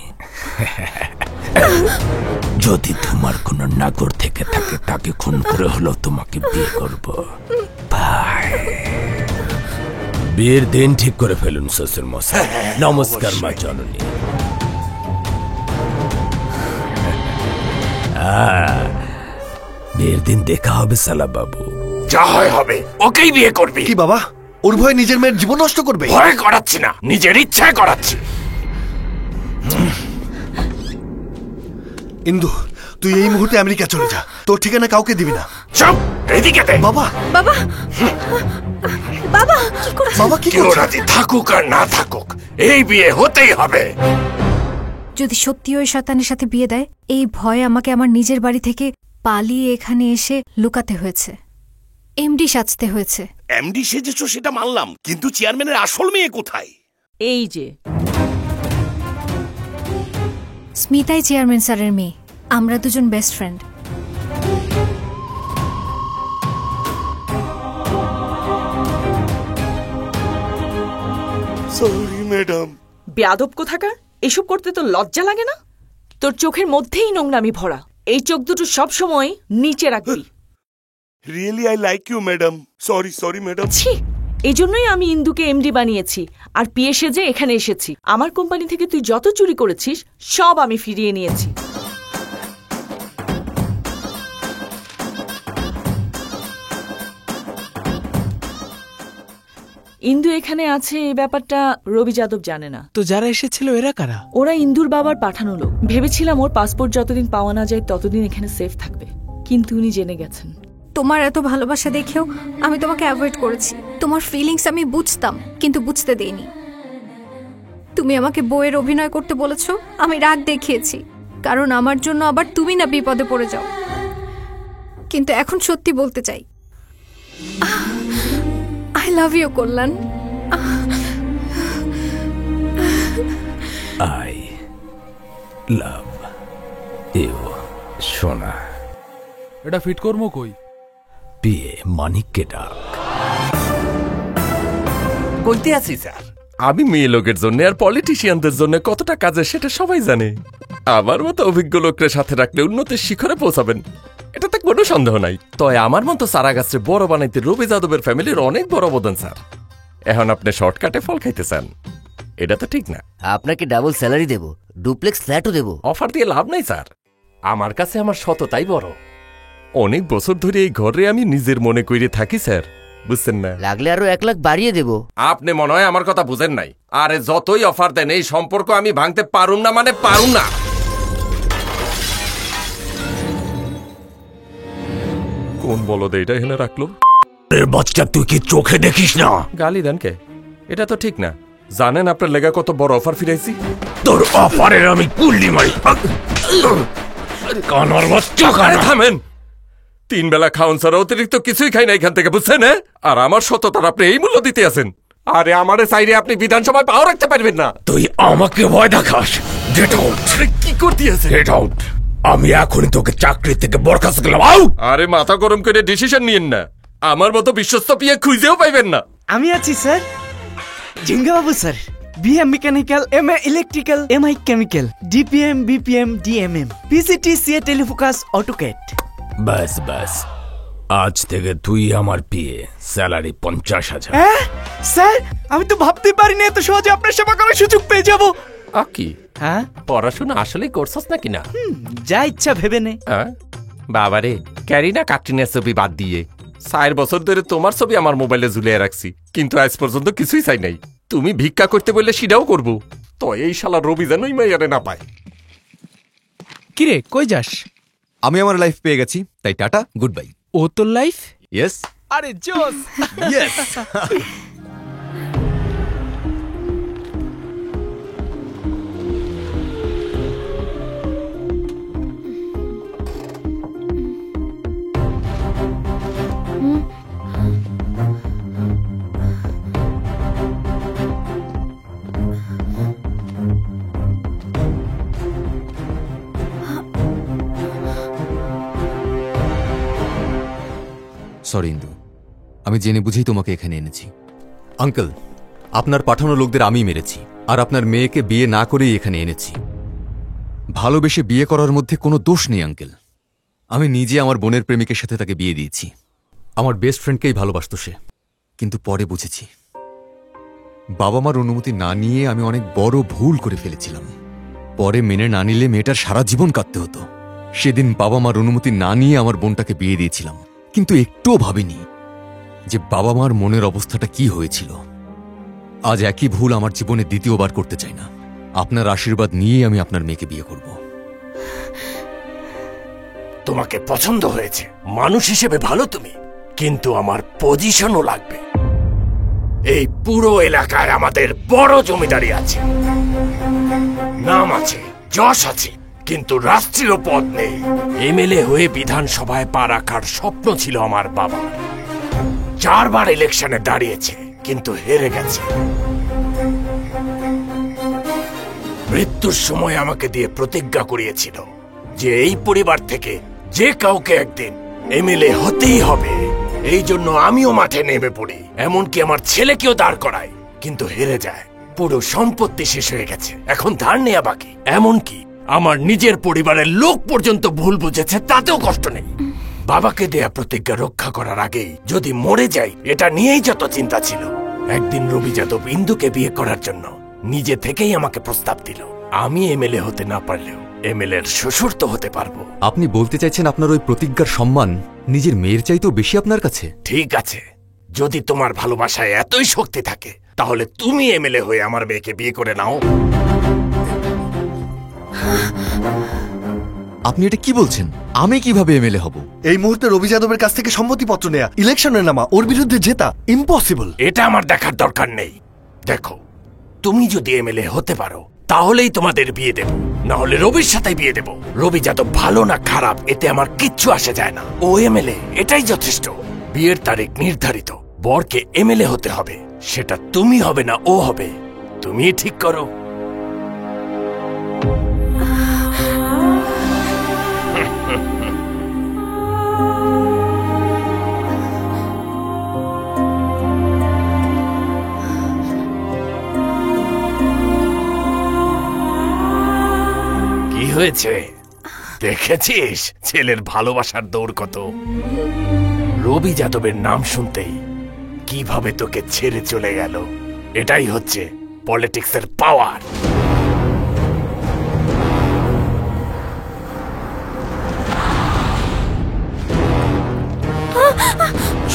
যদি তোমার কোন নাগর থেকে থাকে তাকে খুন করে হলো তোমাকে বিয়ে করব। বাই। বিয়ের দিন ঠিক করে ফেলুন শ্বশুর মশাই। নমস্কার মা জননী। বিয়ের দিন দেখা হবে সালা বাবু। যা হয় হবে, ওকেই বিয়ে করবি। কি বাবা, ওর ভয়ে নিজের মেয়ের জীবন নষ্ট করবে? ভয় করাচ্ছি না, নিজের ইচ্ছায় করাচ্ছি। ইন্দু, তুই এই মুহূর্তে আমেরিকা চলে যা, তোর ঠিকানা কাউকে দিবি না। চুপ, এদিকে দে। বাবা বাবা বাবা কি করছিস? বাবা কি করছিস? রাজি থাকুক আর না থাকুক, এই বিয়ে হতেই হবে। যদি সত্যি ওই শয়তানের সাথে বিয়ে দেয় এই ভয়ে আমাকে আমার নিজের বাড়ি থেকে পালিয়ে এখানে এসে লুকাতে হয়েছে, এমডি সাজতে হয়েছে। এমডি সেজেছো সেটা মানলাম, কিন্তু চেয়ারম্যানের আসল মেয়ে কোথায়? এই যে স্মিতাই চেয়ারম্যান স্যারের মেয়ে, আমরা দুজন বেস্ট ফ্রেন্ড। Sorry madam. বেয়াদব কোথাকার, এসব করতে তো লজ্জা লাগে না? তোর চোখের মধ্যেই নোংরামি ভরা, এই চোখ দুটো সব সময় নিচে রাখবি। Really I like you madam. Sorry madam. ছি, এই জন্যই আমি ইন্দুকে এমডি বানিয়েছি আর পিএ সেজে এখানে এসেছি। আমার কোম্পানি থেকে তুই যত চুরি করেছিস সব আমি ফিরিয়ে নিয়েছি। ইন্দু এখানে আছে এই ব্যাপারটা রবি যাদব জানে না। তো যারা এসেছিল এরা কারা? ওরা ইন্দুর বাবার পাঠানো লোক। ভেবেছিলাম ওর পাসপোর্ট যতদিন পাওয়া না যায় ততদিন এখানে সেফ থাকবে, কিন্তু উনি জেনে গেছেন। তোমার এত ভালোবাসা দেখেও আমি তোমাকে অ্যাভয়েড করেছি। তোমার ফিলিংস আমি বুঝতাম, কিন্তু বুঝতে দেইনি। তুমি আমাকে বউয়ের অভিনয় করতে বলেছো, আমি রাগ দেখিয়েছি, কারণ আমার জন্য আবার তুমি না বিপদে পড়ে যাও। কিন্তু এখন সত্যি বলতে চাই, I love you Kalyan. I love you সোনা। এটা ফিট করবো কই? বিয়ে মানিককে ডাক। কইতে আছি স্যার, আমি মেয়ে লোকের জন্য আর পলিটিশিয়ানদের জন্য কতটা কাজে সেটা সবাই জানে। আমার মতো অভিজ্ঞ লোকের সাথে রাখলে উন্নতির শিখরে পৌঁছাবেন, এটাতে কোনো সন্দেহ নাই। তয় আমার মতো চারা গাছরে বড় বানাইতে রবি যাদবের ফ্যামিলির অনেক বড় অবদান স্যার। এখন আপনি শর্টকাটে ফল খাইতে চান, এটা তো ঠিক না। আপনাকে ডাবল স্যালারি দেব, ডুপ্লেক্স ফ্ল্যাটও দেব। অফার দিয়ে লাভ নাই স্যার, আমার কাছে আমার সততাই বড়। অনেক বছর ধরে এই ঘরে আমি নিজের মনে কইরে থাকি স্যার, বুঝছেন না? লাগলে আরো 1 লাখ বাড়িয়ে দেব। আপনি মনে হয় আমার কথা বুঝেন নাই। আরে যতই অফার দেন এই সম্পর্ক আমি ভাঙতে পারুম না, মানে পারুম না। কোন বলদে এটা এখানে রাখলো? বাচ্চা তুই কি চোখে দেখিস না? গালি দেন কে? এটা তো ঠিক না। জানেন আপনার লেগা কত বড় অফার ফিরাইছি? তোর অফারের আমি কুল্লি মারি। কানার বাচ্চা, আরে থামেন। 3 বেলা খাওন ছাড়া অতিরিক্ত কিছুই খাই না এখান থেকে, বুঝছেন? আর আমার সততার আপনি এই মূল্য দিতে আছেন? আরে আমারে চাইরে আপনি বিধানসভায় পাও রাখতে পারবেন না। তুই আমাকে ভয় দেখাস? Get out. কি করতে আছে? Get out. আমি এখনই তোকে চাকরি থেকে বরখাস্ত করলাম। আউট। আরে মাথা গরম করে ডিসিশন নিয়েন না, আমার মতো বিশ্বস্ত পিয়ে খুঁজেও পাইবেন না। আমি আছি sir, Jinga Babu sir. BM mechanical, MA electrical, MI chemical, DPM, BPM, DMM, PCT, CA telefocus, AutoCAD. বাস বাস, আজ থেকে তুই আমার পিয়ে, স্যালারি 50,000। হ্যাঁ স্যার, আমি তো ভাবতে পারিনি এত সহজে আপনার সেবা করার সুযোগ পেয়ে যাব। কি? হ্যাঁ, পড়াশোনা আসলেই করছস নাকি না? যা ইচ্ছা ভেবে নে। বাবারে, ক্যারিনা কাটরিনার ছবি বাদ দিয়ে 4 বছর ধরে তোমার ছবি আমার মোবাইলে ঝুলিয়ে রাখছি, কিন্তু আজ পর্যন্ত কিছুই চাই নাই। তুমি ভিক্ষা করতে বললে সেটাও করবো। তো এই শালা রবি যেনই মাইয়ারে না পায়। কিরে, কই যাস? আমি আমার লাইফ পেয়ে গেছি, তাই টাটা, গুড বাই। ও তোর লাইফ? ইয়েস। আরে জোস। ইয়েস। সরি ইন্দু, আমি জেনে বুঝেই তোমাকে এখানে এনেছি। আঙ্কেল, আপনার পাঠানো লোকদের আমি মেরেছি, আর আপনার মেয়েকে বিয়ে না করেই এখানে এনেছি। ভালোবেসে বিয়ে করার মধ্যে কোনো দোষ নেই আঙ্কেল। আমি নিজে আমার বোনের প্রেমিকের সাথে তাকে বিয়ে দিয়েছি। আমার বেস্ট ফ্রেন্ডকেই ভালোবাসত সে, কিন্তু পরে বুঝেছি বাবা মার অনুমতি না নিয়ে আমি অনেক বড় ভুল করে ফেলেছিলাম। পরে মেনে না নিলে মেয়েটার সারা জীবন কাটতে হতো। সেদিন বাবা মার অনুমতি না নিয়ে আমার বোনটাকে বিয়ে দিয়েছিলাম, কিন্তু একটুও ভাবিনি যে বাবা মার মনের অবস্থাটা কি হয়েছিল। আজ একই ভুল আমার জীবনে দ্বিতীয়বার করতে চাই না। আপনার আশীর্বাদ নিয়ে আমি আপনার মেয়েকে বিয়ে করব। তোমাকে পছন্দ হয়েছে, মানুষ হিসেবে ভালো তুমি, কিন্তু আমার পজিশনও লাগবে। এই পুরো এলাকায় আমাদের বড় জমিদারি আছে, নাম আছে, যশ আছে, কিন্তু রাষ্ট্রীয় পদ নেই। এমএলএ হয়ে বিধানসভায় পা রাখার স্বপ্ন ছিল আমার বাবা। 4 বার ইলেকশনে দাঁড়িয়েছে, কিন্তু হেরে গেছে। মৃত্যুর সময় আমাকে দিয়ে প্রতিজ্ঞা করিয়েছিল যে এই পরিবার থেকে যে কাউকে একদিন এমএলএ হতেই হবে। এই জন্য আমিও মাঠে নেমে পড়ি, এমনকি আমার ছেলেকেও দাঁড় করাই, কিন্তু হেরে যায়। পুরো সম্পত্তি শেষ হয়ে গেছে, এখন ধার নেয়া বাকি। এমনকি আমার নিজের পরিবারের লোক পর্যন্ত ভুল বুঝেছে, তাতেও কষ্ট নেই। বাবাকে দেয়া প্রতিজ্ঞা রক্ষা করার আগেই যদি মরে যাই, এটা নিয়েই যত চিন্তা ছিল। একদিন রবি যাদব ইন্দুকে বিয়ে করার জন্য নিজে থেকেই আমাকে প্রস্তাব দিল। আমি এমএলএ হতে না পারলেও এমএলএ এর শ্বশুর তো হতে পারবো। আপনি বলতে চাইছেন আপনার ওই প্রতিজ্ঞার সম্মান নিজের মেয়ের চাইতেও বেশি আপনার কাছে? ঠিক আছে, যদি তোমার ভালোবাসায় এতই শক্তি থাকে, তাহলে তুমি এমএলএ হয়ে আমার মেয়েকে বিয়ে করে নাও। আপনি এটা কি বলছেন? আমি কিভাবে এমএলএ হব? এই মুহূর্তে রবি যাদবের কাছ থেকে সম্মতিপত্র নেয়া, ইলেকশনে নামা, ওর বিরুদ্ধে জেতা ইম্পসিবল। এটা আমার দেখার দরকার নেই। দেখো, তুমি যদি এমএলএ হতে পারো তাহলেই তোমাদের বিয়ে দেব, না হলে রবির সাথে বিয়ে দেব। রবি যাদব ভালো না খারাপ এতে আমার কিচ্ছু আসে যায় না। ও এমএলএ, এটাই যথেষ্ট। বিয়ের তারিখ নির্ধারিত, বরকে এমএলএ হতে হবে। সেটা তুমি হবে না ও হবে, তুমি ঠিক করো। কি হয়েছে দেখেছিস ছেলের ভালোবাসার দৌড় কত? রবি যাদবের নাম শুনতেই কিভাবে তোকে ছেড়ে চলে গেল। এটাই হচ্ছে পলিটিক্সের পাওয়ার।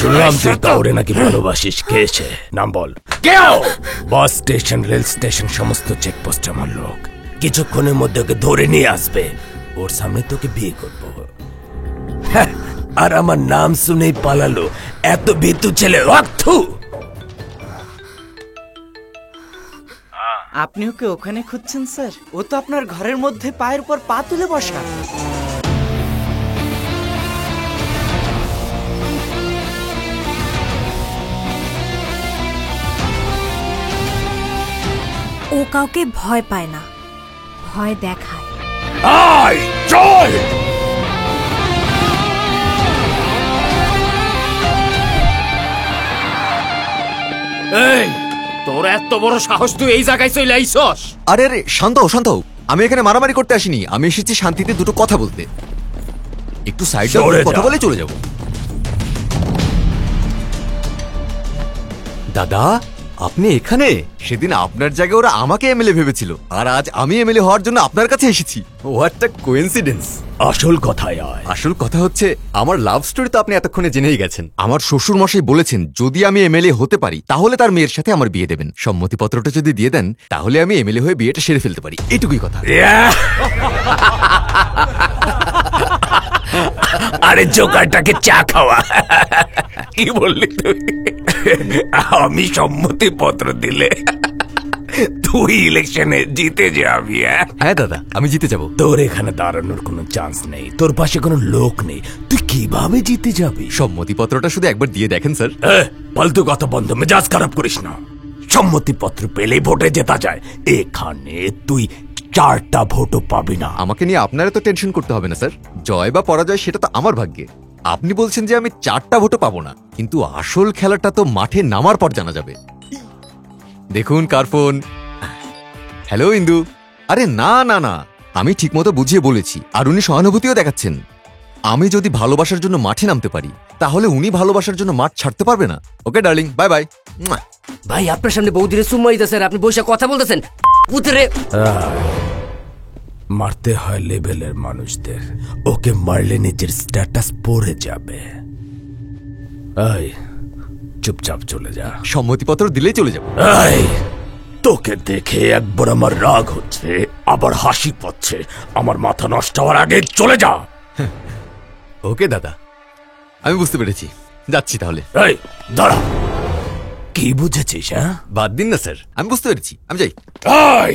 শুনলাম তুই কাউরে নাকি ভালোবাসিস। কে সে? নাম বল। কেউ? বাস স্টেশন, রেল স্টেশন, সমস্ত চেকপোস্ট আমার লোক। কিছুক্ষণের মধ্যে ওকে ধরে নিয়ে আসবে, ওর সামনে তোকে বিয়ে করবো। আর আমার নাম শুনেই পালালো, এত ভীতু ছেলে। আপনি ওকে ওখানে খুঁজছেন স্যার? ও তো আপনার ঘরের মধ্যে পায়ের উপর পা তুলে বসা। ও কাউকে ভয় পায় না, ভয় দেখায়। আয় চল। এই, তোর এত বড় সাহস, তুই এই জায়গায় চলে আইছস? আরে আরে শান্ত হও, শান্ত হও। আমি এখানে মারামারি করতে আসিনি, আমি এসেছি শান্তিতে দুটো কথা বলতে। একটু সাইডে কথা বলে চলে যাব। দাদা, আপনি এখানে? সেদিন আপনার জায়গায় ওরা আমাকে এমএলএ ভেবেছিল, আর আজ আমি এমএলএ হওয়ার জন্য আপনার কাছে এসেছি। What a coincidence. আসল কথায় আয়। আসল কথা হচ্ছে আমার লাভ স্টোরি তো আপনি এতক্ষণে জেনেই গেছেন। আমার শ্বশুর মশাই বলেছেন যদি আমি এমএলএ হতে পারি তাহলে তার মেয়ের সাথে আমার বিয়ে দেবেন। সম্মতিপত্রটা যদি দিয়ে দেন তাহলে আমি এমএলএ হয়ে বিয়েটা সেরে ফেলতে পারি। এটুকুই কথা। আরে জোকারটাকে চা খাওয়া। কি বললি তুই? আমি সম্মতি পত্র দিলে তুই ইলেকশনে জিতে যাবি? হ্যাঁ দাদা, আমি জিতে যাব। তোর এখানে দাঁড়ানোর কোনো চান্স নেই, তোর পাশে কোনো লোক নেই, তুই কিভাবে জিতে যাবি? সম্মতিপত্রটা শুধু একবার দিয়ে দেখেন স্যার। ফালতু কথা বন্ধ, মেজাজ খারাপ করিস না। সম্মতিপত্র পেলেই ভোটে জেতা যায়। এখানে তুই 4টা ভোটও পাবি না। আমাকে নিয়ে আপনারা তো টেনশন করতে হবে না স্যার। জয় বা পরাজয় সেটা তো আমার ভাগ্যে। আপনি বলছেন যে আমি 4টা ভোটও পাবো না, কিন্তু আসল খেলাটা তো মাঠে নামার পর জানা যাবে। দেখুন কার ফোন। হ্যালো ইন্দু। আরে না না না, আমি ঠিকমতো বুঝিয়ে বলেছি, আর উনি সহানুভূতিও দেখাচ্ছেন। আমি যদি ভালোবাসার জন্য মাঠে নামতে পারি তাহলে উনি ভালোবাসার জন্য মাঠ ছাড়তে পারবে না। ওকে ডার্লিং, বাই বাই। ভাই আপনার সামনে বৌদিরে সুম্মা দিতেছেন, আপনি বসে কথা বলতেছেন। পুতরে মারতে হয় লেভেলের মানুষদের, ওকে মারলে নিজের স্ট্যাটাস পড়ে যাবে। এই চুপচাপ চলে যা। সম্মতিপত্র দিলেই চলে যাব। এই তোকে দেখে একবার আমার রাগ হচ্ছে, আবার হাসি পাচ্ছে। আমার মাথা নষ্ট হওয়ার আগে চলে যা। ওকে দাদা, আমি বুঝতে পেরেছি, যাচ্ছি তাহলে। এই দাঁড়া, কি বুঝেছিস? হ্যাঁ, বাদ দিন না স্যার, আমি বুঝতে পেরেছি, আমি যাই। এই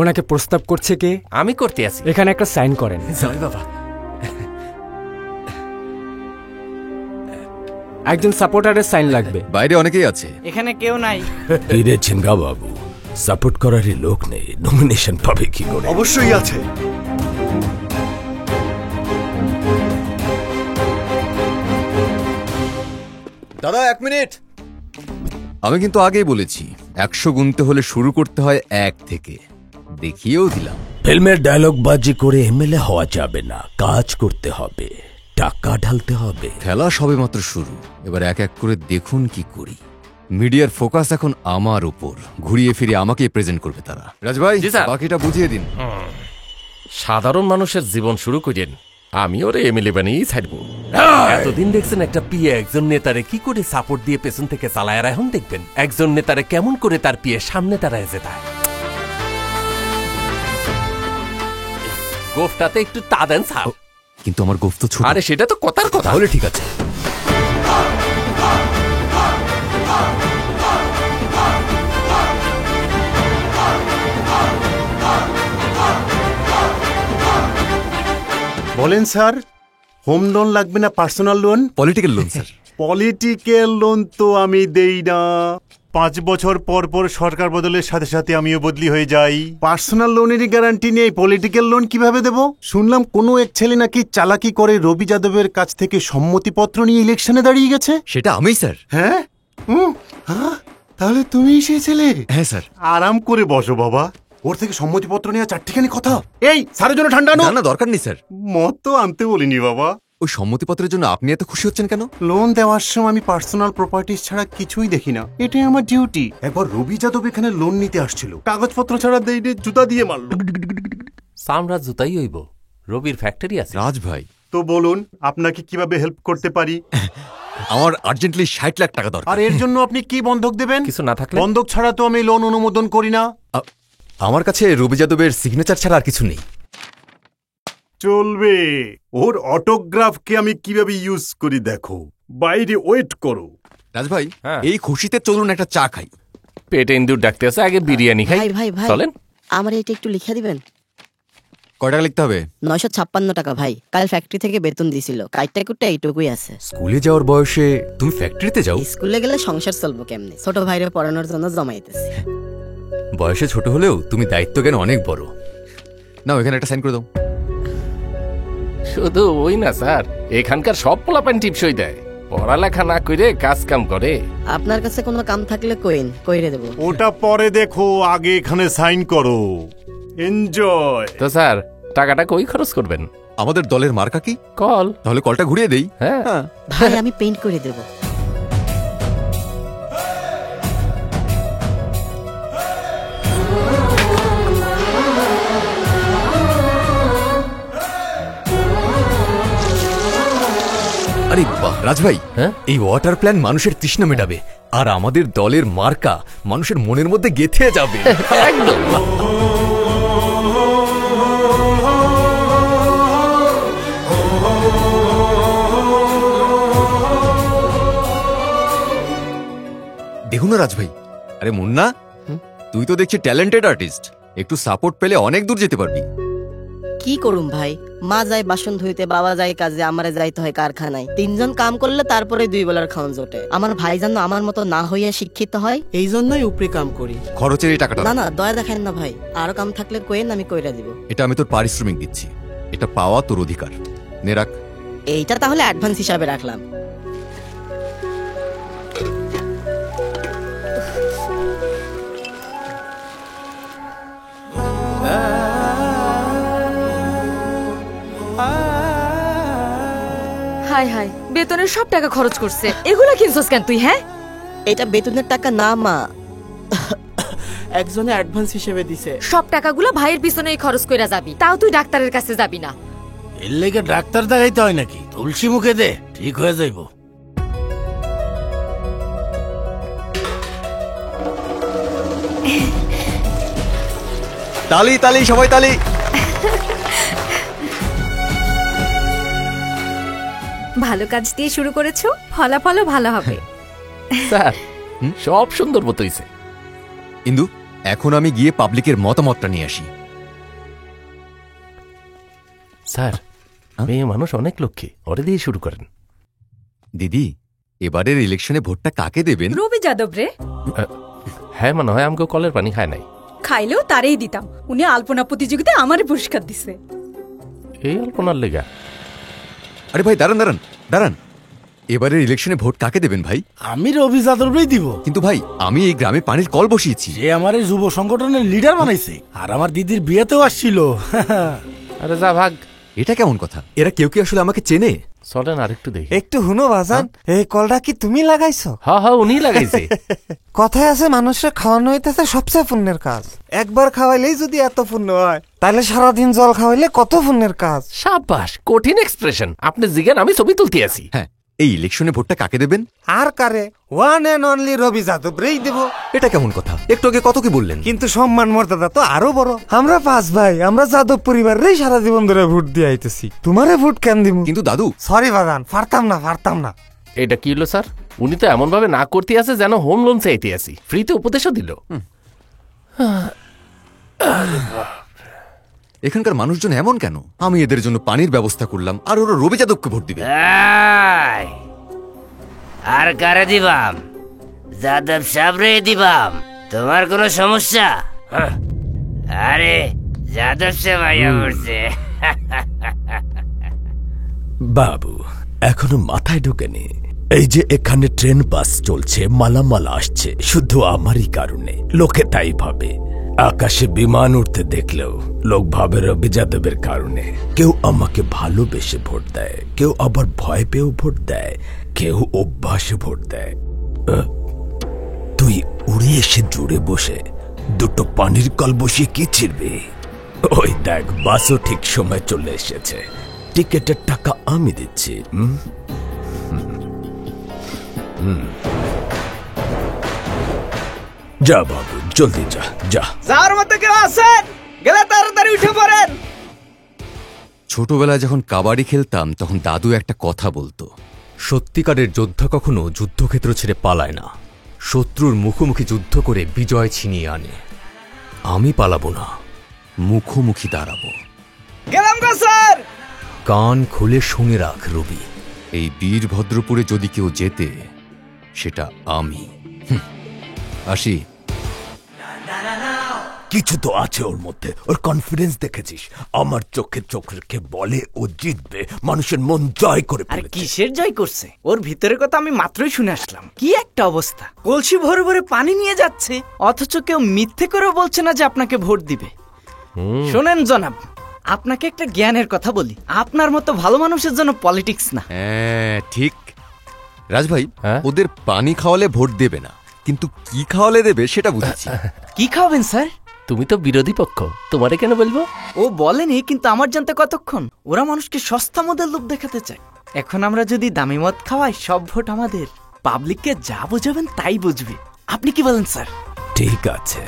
ওনাকে প্রস্তাব করছে কে? আমি করতে আছি। এখানে একটা সাইন করেন। জয় বাবা। একজন সাপোর্টারের সাইন লাগবে। বাইরে অনেকেই আছে। এখানে কেউ নাই। কিরে চিঙ্গা বাবু, সাপোর্ট করারই লোক নেই, নমিনেশন পাবে কি করে? অবশ্যই আছে। দাদা 1 মিনিট। আমি কিন্তু আগেই বলেছি 100 গুনতে হলে শুরু করতে হয় 1 থেকে। দেখিয়েও দিলাম। ফিল্মের ডায়লগ বাজি করে এমএলএ হওয়া যাবে না, কাজ করতে হবে, টাকা ঢালতে হবে। খেলা সবে মাত্র শুরু, এবার এক এক করে দেখুন কি করি। মিডিয়ার ফোকাস এখন আমার উপর, ঘুরিয়ে ফিরিয়ে আমাকেই প্রেজেন্ট করবে তারা। রাজভাই বাকিটা বুঝিয়ে দিন। সাধারণ মানুষের জীবন শুরু করেন, আমি ওরে এমএলএ বানিয়েই ছাড়বো। এতদিন দেখছেন একটা পিএ একজন নেতারে কি করে সাপোর্ট দিয়ে পেছন থেকে চালায়, আর এখন দেখবেন একজন নেতারে কেমন করে তার পিএ সামনে দাঁড়ায় যেতে। গোফটাতে একটু তা দেন স্যার। কিন্তু আমার গোফ তো ছোট। আরে সেটা তো কথার কথা। তাহলে ঠিক আছে। বলেন স্যার, হোম লোন লাগবে না personal loan? Political loan sir. Political loan তো আমি দেই না। 5 বছর পর পর সরকার বদলের সাথে সাথে আমিও বদলি হয়ে যাই। পার্সোনাল লোনেরই গ্যারান্টি নেই, পলিটিক্যাল লোন কিভাবে দেব? শুনলাম কোনো এক ছেলে নাকি চালাকি করে রবি যাদবের কাছ থেকে সম্মতিপত্র নিয়ে ইলেকশনে দাঁড়িয়ে গেছে। সেটা আমি স্যার। হ্যাঁ? তাহলে তুমি সেই ছেলে? হ্যাঁ স্যার। আরাম করে বসো বাবা, ওর থেকে সম্মতিপত্র নেওয়া চারটিখানি কথা। এই স্যারের জন্য ঠান্ডা না দরকার নেই স্যার। মত তো আনতে বলিনি বাবা। ওই সম্মতিপত্রের জন্য আপনি এত খুশি হচ্ছেন কেন? লোন দেওয়ার সময় আমি পার্সোনাল প্রপার্টিজ ছাড়া কিছুই দেখি না, এটাই আমার ডিউটি। একবার রবি যাদব এখানে লোন নিতে আসছিল, কাগজপত্র ছাড়া দেইনে জুতা দিয়ে মারলো। সামরা জুতাই হইব, রবির ফ্যাক্টরি আছে। রাজ ভাই তো বলুন আপনাকে কিভাবে হেল্প করতে পারি? আমার আর্জেন্টলি 60 লাখ টাকা দরকার। আর এর জন্য আপনি কি বন্ধক দেবেন? কিছু না থাকলে? বন্ধক ছাড়া তো আমি লোন অনুমোদন করি না। আমার কাছে রবি যাদবের সিগনেচার ছাড়া আর কিছু নেই। চলবে, ওর অটোগ্রাফকে আমি কিভাবে ইউজ করি দেখো। বাইরে ওয়েট করো। রাজভাই এই খুশিতে চলুন একটা চা খাই। পেটে ইন্দুর ডাকতে আছে, আগে বিরিয়ানি খাই। ভাই চলেন। আমার এটা একটু লিখে দিবেন। কয় টাকা লিখতে হবে? 956 টাকা ভাই, কাল ফ্যাক্টরি থেকে বেতন দিছিল, কাইটা কুটটা এইটুকুই আছে। স্কুলে যাওয়ার বয়সে তুমি ফ্যাক্টরিতে যাও? স্কুলে গেলে সংসার চলবো কেমনে, ছোট ভাইরে পড়ানোর জন্য জমাইতেছি। বয়সে ছোট হলেও তুমি দায়িত্ব জ্ঞান অনেক বড়। নাও এখানে একটা সাইন করে দাও। শুধু ওই না স্যার, এখানকার সব পোলাপান টিপসই দেয়, পড়ালেখা না করে কাজ কাম করে। আপনার কাছে কোনো কাম থাকলে কইন, কইরে দেব। ওটা পরে দেখো, আগে এখানে সাইন করো। এনজয়। তো স্যার টাকাটা কই খরচ করবেন? আমাদের দলের মার্কা কি? কল। তাহলে কলটা ঘুরিয়ে দেই। হ্যাঁ ভাই আমি পেইন্ট করে দেব। আরে বাহ রাজভাই, এই ওয়াটার প্ল্যান মানুষের তৃষ্ণা মেটাবে, আর আমাদের দলের মার্কা মানুষের মনের মধ্যে গেঁথে যাবে। একদম। দেখুন না রাজভাই, আরে মুন্না তুই তো দেখছি ট্যালেন্টেড আর্টিস্ট, একটু সাপোর্ট পেলে অনেক দূর যেতে পারবি। কি করুম ভাই, মা যায় বাসন ধুইতে, বাবা যায় কাজে, আমারে যাইতে হয় কারখানায়। 3 জন কাম করলে তারপরে 2 বেলার খাওয়ান জোটে। আমার ভাই যেন আমার মতো না হইয়া শিক্ষিত হয়, এই জন্যই উপরে কাম করি। খরচের এই টাকাটা না না, দয়া দেখেন না ভাই, আরো কাম থাকলে কইেন, আমি কইরা দিব। এটা আমি তোর পারিশ্রমিক দিচ্ছি, এটা পাওয়া তোর অধিকার, নে রাখ। এইটা তাহলে অ্যাডভান্স হিসাবে রাখলাম। হাই হাই, বেতনের সব টাকা খরচ করছে, এগুলা কিনছস কেন তুই? হ্যাঁ, এটা বেতনের টাকা না মা, একজনে অ্যাডভান্স হিসেবে দিছে। সব টাকাগুলো ভাইয়ের পিছনেই খরচ কইরা যাবি, তাও তুই ডাক্তারের কাছে যাবি না? এর লেগে ডাক্তার দেখাইতে হয় নাকি? তুলসী মুখে দে, ঠিক হয়ে যাইব। তালি তালি, সবাই তালি। ভালো কাজ দিয়ে শুরু করেছো, ফলাফলও ভালো হবে। স্যার সব সুন্দর মতো হইছে। ইন্দু এখন আমি গিয়ে পাবলিকের মতামতটা নিয়ে আসি। স্যার, মেয়ে মানুষ অনেক লক্ষ্মী, ওরে দিয়ে শুরু করেন। দিদি, এবারের ইলেকশনে ভোটটা কাকে দেবেন? রবি যাদব রে। হ্যাঁ, মনে হয় আমাকে কলের পানি খায় নাই। খাইলেও তারেই দিতাম, উনি আলপনা প্রতিযোগিতায় আমারে পুরস্কার দিছে। এই আলপনার লেগা? আরে ভাই দাঁড়ান দাঁড়ান দাঁড়ান, এবারের ইলেকশনে ভোট কাকে দেবেন ভাই? আমি রবি যাদবকেই দিব। কিন্তু ভাই, আমি এই গ্রামে পানির কল বসিয়েছি। যে আমার এই যুব সংগঠনের লিডার বানাইছে, আর আমার দিদির বিয়েতেও আসছিল। আরে যা ভাগ। এটা কেমন কথা? এরা কেউ কি আসলে আমাকে চেনে? চলেন আরেকটু দেখি। একটু হুনো বাজান, এই কলটা কি তুমি লাগাইছো? হ্যাঁ, উনি লাগাইছে। কথায় আছে মানুষের খাওয়ানো হইতেছে সবচেয়ে পুণ্যের কাজ। একবার খাওয়াইলেই যদি এত পুণ্য হয়, তাহলে সারাদিন জল খাওয়াইলে কত পুণ্যের কাজ। সাবাস, কঠিন এক্সপ্রেশন। আপনি জিজ্ঞান, আমি ছবি তুলতে আছি। হ্যাঁ, এই ইলেকশনে ভোটটা কাকে দেবেন? আর কারে? ওয়ান এন্ড অনলি রবি যাদব রেই দেব। এটা কেমন কথা? একটু আগে কত কি বললেন। কিন্তু সম্মান মর্যাদা তো আরো বড়। আমরা 5 ভাই, আমরা যাদব পরিবারেরই সারা জীবন ধরে ভোট দিয়ে আইতেছি। তোমারে ভোট কেন দিব? কিন্তু দাদু, সরি বাজান, পারতাম না। এটা কি হলো স্যার? উনি তো এমন ভাবে না করতে আছে যেন হোম লোন চাইতে আছি। ফ্রিতে উপদেশও দিল। এখানকার মানুষজন এমন কেন? আমি এদের জন্য পানির ব্যবস্থা করলাম, আর ওরা রবি যাদবকে ভোট দিবে। আর কারে দিবাম? যাদব সাবরে দিবাম। তোমার কোনো সমস্যা? আরে যাদব সে ভাইয়া পড়ছে। বাবু, এখনো মাথায় ঢোকেনি এই যে এখানে ট্রেন বাস চলছে, মালামাল আসছে শুধু আমারই কারণে। লোকে তাই ভাবে। আকাশে বিমান উঠতে দেখলেও লোক ভাবে রবি যাদবের কারণে। কেউ আমাকে ভালোবেসে ভোট দেয়, কেউ আবার ভয় পেয়েও ভোট দেয়, কেউ অভ্যাসে ভোট দেয়। তুই উড়ে এসে জুড়ে বসে দুটো পানির কল বসিয়ে কি ছিড়বি? ওই দেখ, বাসও ঠিক সময় চলে এসেছে। টিকেটের টাকা আমি দিচ্ছি। যা বাবু, জলদি যা যা। যার মধ্যে কেউ আছেন? গেলে তাড়াতাড়ি উঠে পড়েন। ছোটবেলায় যখন কাবাডি খেলতাম, তখন দাদু একটা কথা বলতো, সত্যিকারের যোদ্ধা কখনো যুদ্ধক্ষেত্র ছেড়ে পালায় না, শত্রুর মুখোমুখি যুদ্ধ করে বিজয় ছিনিয়ে আনে। আমি পালাবো না, মুখোমুখি দাঁড়াবো। গেলাম গো স্যার। কান খুলে শুনে রাখ রবি, এই বীরভদ্রপুরে যদি কেউ যেতে, সেটা আমি। আসি। কিছু তো আছে ওর মধ্যে, ওর কনফিডেন্স দেখেছিস? আমার চোখে চোখ রেখে বলে ও জিতবে, মানুষের মন জয় করে আর ফেলেছে। কিসের জয় করছে? ওর ভিতরের কথা আমি মাত্রই শুনে আসলাম। কি একটা অবস্থা! কলসি ভরে ভরে পানি নিয়ে যাচ্ছে, অথচ কেউ মিথ্যে করেও বলছে না যে আপনাকে ভোট দিবে। শোনেন জনাব, আপনাকে একটা জ্ঞানের কথা বলি। আপনার মতো ভালো মানুষের জন্য পলিটিক্স না। হ্যাঁ ঠিক। রাজভাই, ওদের পানি খাওয়ালে ভোট দেবে না, কিন্তু কি খাওয়ালে দেবে সেটা বুঝেছি। কি খাওয়াবেন স্যার? তুমি তো বিরোধী পক্ষ, তোমারে কেন বলবো? ও বলেনি, কিন্তু আমার জানতে কতক্ষণ। ওরা মানুষকে সস্তা মদের লোভ দেখাতে চায়। এখন আমরা যদি দামি মদ খাওয়াই, সব ভোট আমাদের। পাবলিককে যা বোঝাবেন তাই বুঝবে। আপনি কি বলেন স্যার? ঠিক আছে।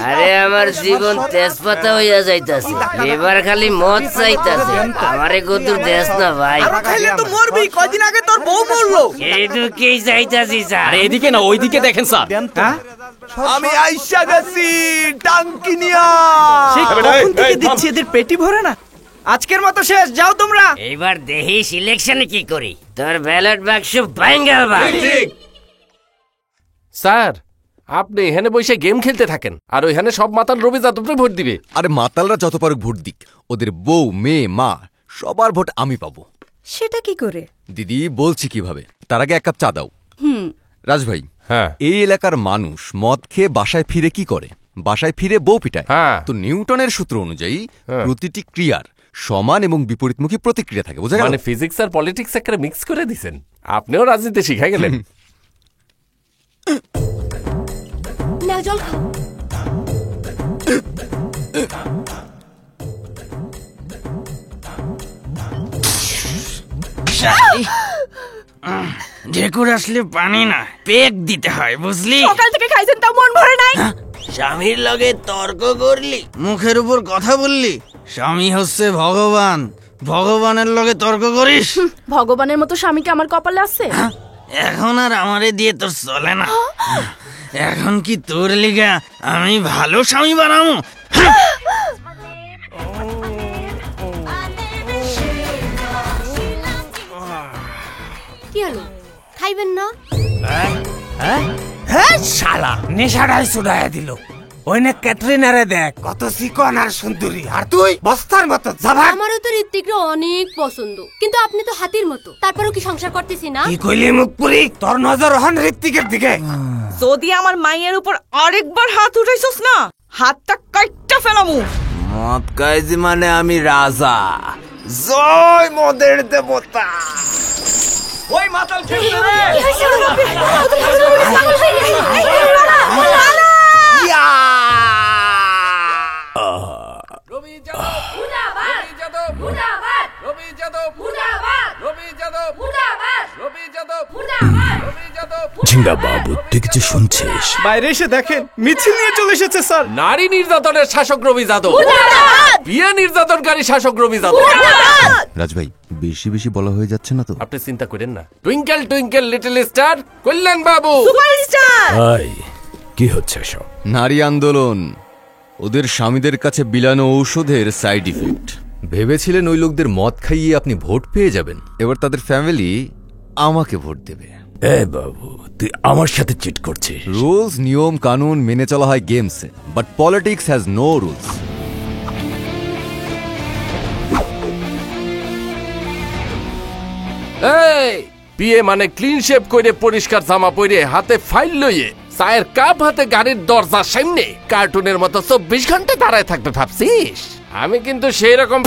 আরে আমার জীবন তেজপাতা হইয়া যাইতাছে, এবার খালি মদ চাইতাছে। আমারে গদুর দেশ না ভাই। খাইলে তো মরবি। কয়দিন আগে তোর বউ মরলো। এদিকেই চাইতাছি স্যার। এদিকে না, ওইদিকে দেখেন স্যার। আমি আইসা গেছি টাঙ্কি নিয়া। সেই কখন থেকে দিচ্ছি, এদের পেটি ভরে না। আজকের মতো শেষ, যাও তোমরা। এবার দেখি সিলেকশনে কি করি। তোর ব্যালট বাক্স ভাঙ্গাল বা। স্যার, আপনি এখানে বসে গেম খেলতে থাকেন, আর ওইখানে সব মাতাল রবি যাদবকে ভোট দিবে। আরে মাতালরা যত পারুক ভোট দিক, ওদের বউ মেয়ে মা সবার ভোট আমি পাবো। সেটা কি করে? দিদি বলছি কিভাবে, তার আগে 1 কাপ চা দাও। রাজভাই, হ্যাঁ, এই এলাকার মানুষ মদ খেয়ে বাসায় ফিরে কি করে? বাসায় ফিরে বউ পিটায়। তো নিউটনের সূত্র অনুযায়ী প্রতিটি ক্রিয়ার সমান এবং বিপরীতমুখী প্রতিক্রিয়া থাকে। বোঝা গেল? মানে ফিজিক্স আর পলিটিক্স একটা মিক্স করে দিছেন। আপনিও রাজনীতি শিখে গেলেন। না, জল খাও। ঢেকুর আসলে পানি না, পেক দিতে হয়, বুঝলি? সকাল থেকে খাইছেন, তাও মন ভরে নাই। স্বামীর লগে তর্ক করলি, মুখের উপর কথা বললি। স্বামী হচ্ছে ভগবান, ভগবানের লগে তর্ক করিস? ভগবানের মতো স্বামীকে আমার কপালে আছে? এখন আর আমারে দিয়ে তোর চলে না। এখন কি তোর লিগা আমি ভালো স্বামী বানাবো? কি হলো, খাইবেন না? হ্যাঁ শালা নেশাটাই ছুড়াইয়া দিল। ওই না ক্যাটরিনারে দেখ, কত চিকন আর সুন্দরী, আর তুই বস্তার মতো যাবা। আমারও তো ঋত্বিকরে অনেক পছন্দ, কিন্তু আপনি তো হাতির মতো, তারপরেও কি সংসার করতেছি না? কি কইলি মুখ পুরি, তোর নজর হন ঋত্বিকের দিকে। যদি আমার মাইয়ের উপর আরেকবার হাত উঠাইছস না, হাতটা কাটটা ফেলামু। মদ কাইজি মানে আমি রাজা, জয় মদের দেবতা। ওই মাতাল খেলতে রে। ঝিঙ্গা বাবু, তুই কিছু শুনছিস? বাইরে এসে দেখেন, মিছিল নিয়ে চলে এসেছে স্যার। নারী নির্যাতনের শাসক রবি যাদব, বিয়ে নির্যাতনকারী শাসক রবি যাদব। রাজভাই, বেশি বেশি বলা হয়ে যাচ্ছে না তো? আপনি চিন্তা করেন না। টুইঙ্কেল টুইঙ্কেল লিটল স্টার, কল্যাণ বাবু। ভাই, কি হচ্ছে সব? নারী আন্দোলন, ওদের স্বামীদের কাছে বিলানো ঔষধের সাইড ইফেক্ট। ভেবেছিলেন ওই লোকদের মদ খাইয়ে আপনি ভোট পেয়ে যাবেন, এবার তাদের ফ্যামিলি আমাকে ভোট দেবে। এ বাবু, তুই আমার সাথে চিট করছিস। রুলস, নিয়ম কানুন মেনে চলা হয় গেমসে, but politics has no rules. এই বিয়ে মানে ক্লিন শেভ করে, পরিষ্কার জামা পরে, হাতে ফাইল লইয়ে, চায়ের কাপ হাতে, গাড়ির দরজার সামনে কার্টুনের মতো 24 ঘন্টা দাঁড়ায় থাকবে ভাবছিস? আমি কিন্তু সেই রকম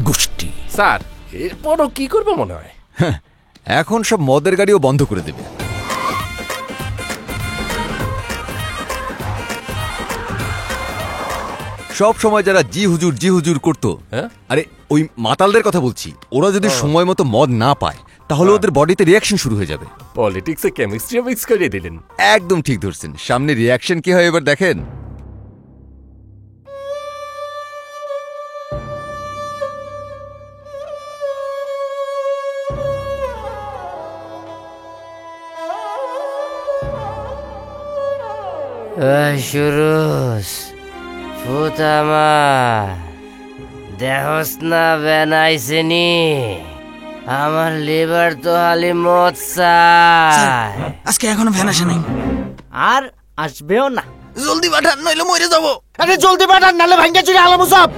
গোষ্ঠী স্যার। এরপরও কি করবো মনে হয়? এখন সব মদের গাড়িও বন্ধ করে দেবে। সব সময় যারা জি হুজুর করতো, আরে ওই মাতালদের কথা বলছি, ওরা যদি সময় মতো মদ না পায় তাহলে ওদের বডিতে রিয়াকশন শুরু হয়ে যাবে। পলিটিক্সে কেমিস্ট্রি মিক্স করে দিলেন। একদম ঠিক ধরছেন। সামনে রিয়াকশন কি হয় এবার দেখেন। সুরুস ফুতামা দেহস না বেনাইছেনি, আমার লিভার তো হালি মদ চায়। আজকে এখনো ফ্যান আসে নাই, আর আসবেও না। জলদি পাঠান, নইলে মরে যাবো। আরে জলদি পাঠান, নালে ভাঙ্গা চুরি আলামু সব।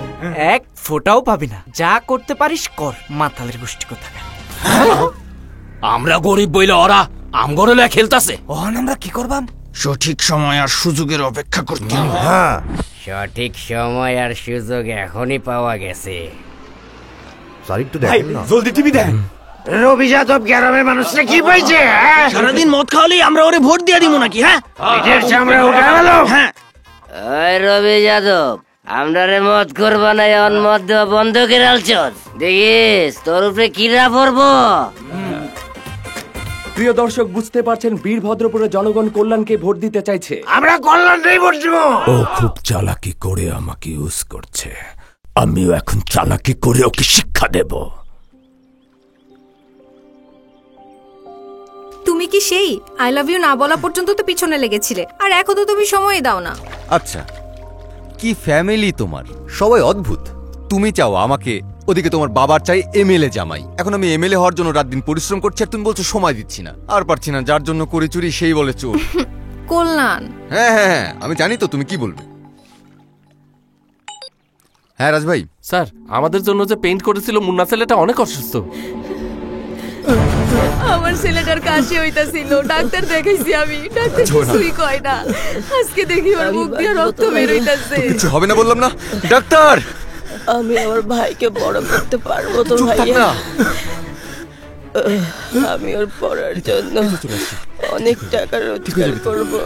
এক ফোটাও পাবি না, যা করতে পারিস কর। মাতালের গোষ্ঠী কোথাকার। আমরা গরিব বইলে ওরা আমগরলে খেলতাছে। ওহন আমরা কি করবাম? সঠিক সময় আর সুযোগের অপেক্ষা করতে হবে। সঠিক সময় আর সুযোগ এখনই পাওয়া গেছে। জলদি টিভি দেখ। রবি যাদব গ্রামের মানুষরা কি পাইছে? সারাদিন মদ খাওয়ালেই আমরা ওরে ভোট দিয়ে দিব নাকি? হ্যাঁ, আমরা উঠে গেল। হ্যাঁ, ওই রবি যাদব, আমরা রে মদ করবা না, অন মদ দেওয়া বন্ধ করে আলছস। দেখিস তোর উপরে কিরা পড়বো। প্রিয় দর্শক, বুঝতে পারছেন বীরভদ্রপুরের জনগণ কল্যাণকে ভোট দিতে চাইছে। আমরা কল্যাণকেই ভোট দিব। ও খুব চালাকি করে আমাকে ইউজ করছে, আমিও এখন চালাকি করে ওকে শিক্ষা দেব। তুমি কি সেই আই লাভ ইউ না বলা পর্যন্ত তো পিছনে লেগেছিলে, আর এখন তো তুমি সময় দাও না। আচ্ছা, কি ফ্যামিলি তোমার, সবাই অদ্ভুত। তুমি চাও আমাকে, ওদিকে তোমার বাবার চাই এমএলএ জামাই। এখন আমি এমএলএ হওয়ার জন্য রাত দিন পরিশ্রম করছি, আর তুমি বলছো সময় দিচ্ছি না। আর পারছি না, যার জন্য করি চুরি সেই বলে চোর। কল্যাণ, হ্যাঁ, আমি জানি তো তুমি কি বলবে। হ্যাঁ রাজভাই। স্যার, আমাদের জন্য যে পেইন্ট করেছিল মুন্না ছেলেটা অনেক অসুস্থ। আমার ছেলেটার কাশি হইতাছিল, ডাক্তার দেখাইছি আমি, ডাক্তার কিছুই কয় না। আজকে দেখি ওর মুখ দিয়ে রক্ত বের হইতাছে। কিছু হবে না বললাম না ডাক্তার। আমি আমার ভাইকে বড় করতে পারবো তো ভাইয়া? আমি ওর পড়ার জন্য অনেক টাকা রোজগার করবো।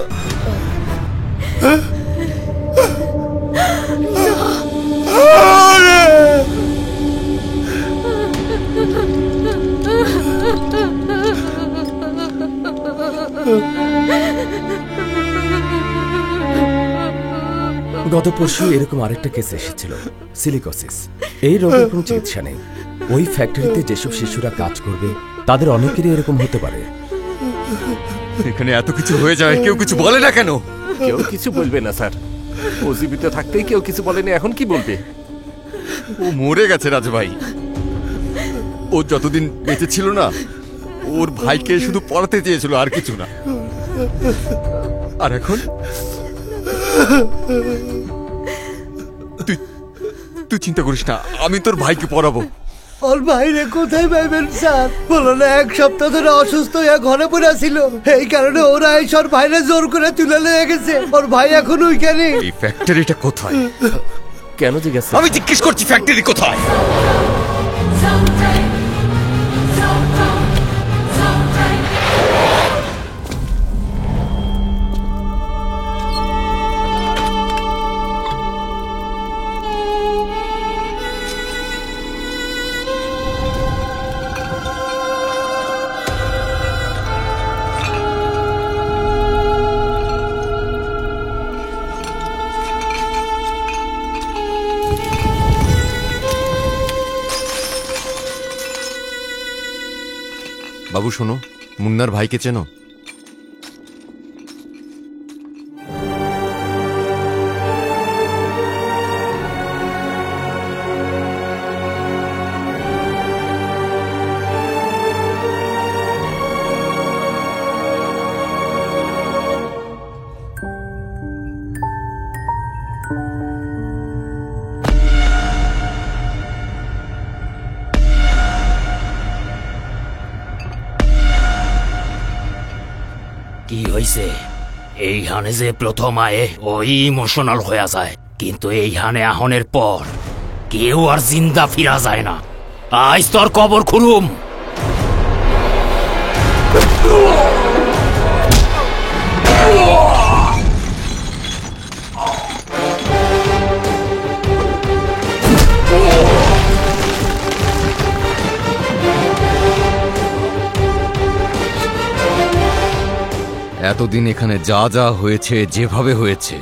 গত পরশু এরকম আরেকটা কেস এসেছিল, সিলিকোসিস। এই রোগের কোনো চিকিৎসা নেই। ওই ফ্যাক্টরিতে যেসব শিশুরা কাজ করবে তাদের অনেকেরই এরকম হতে পারে। এখানে এত কিছু হয়ে যায়, কেউ কিছু বলে না কেন? কেউ কিছু বলবে না স্যার, ও জীবিত থাকতেই কেউ কিছু বলেনি, এখন কি বলবে? ও মরে গেছে রাজু ভাই। ও যতদিন বেঁচে ছিল না, ওর ভাইকে শুধু পড়াতে চেয়েছিল, আর কিছু না। আর এখন তুই চিন্তা করিস না, আমি তোর ভাইকে পড়াবো। ওর বাইরে কোথায় পাইবেন স্যার? বলো না 1 সপ্তাহ ধরে অসুস্থ হয়ে ঘরে পড়ে ছিল, এই কারণে ওরা ওর ভাইরে জোর করে তুলে নিয়ে গেছে। ওর ভাই এখন ওইখানে। এই ফ্যাক্টরিটা কোথায়? কেন জিজ্ঞেস? আমি জিজ্ঞেস করছি ফ্যাক্টরি কোথায়? বাবু শোনো, মুন্নার ভাইকে চেনো? কি হয়েছে? এইখানে যে প্রথম আয়ে ওই ইমোশনাল হয়ে যায়, কিন্তু এইখানে আহনের পর কেউ আর জিন্দা ফিরা যায় না। আজ তোর কবর খুলুম। এতদিন এখানে যা যা হয়েছে, যেভাবে হয়েছে,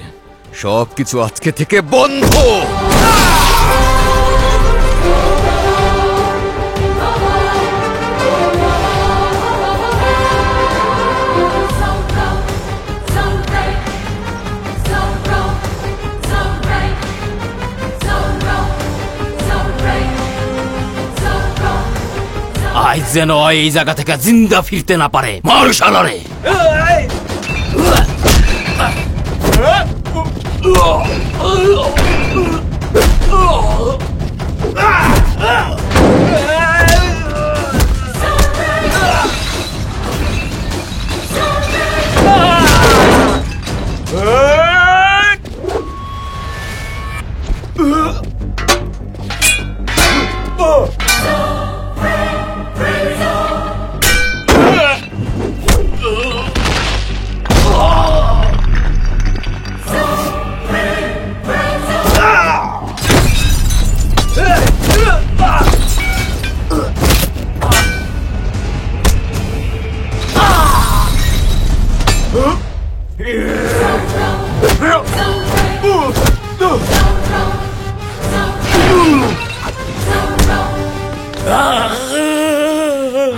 সবকিছু আজকে থেকে বন্ধ। আজ যেন এই জায়গা থেকে জিন্দা ফিরতে না পারে। মার শালারে।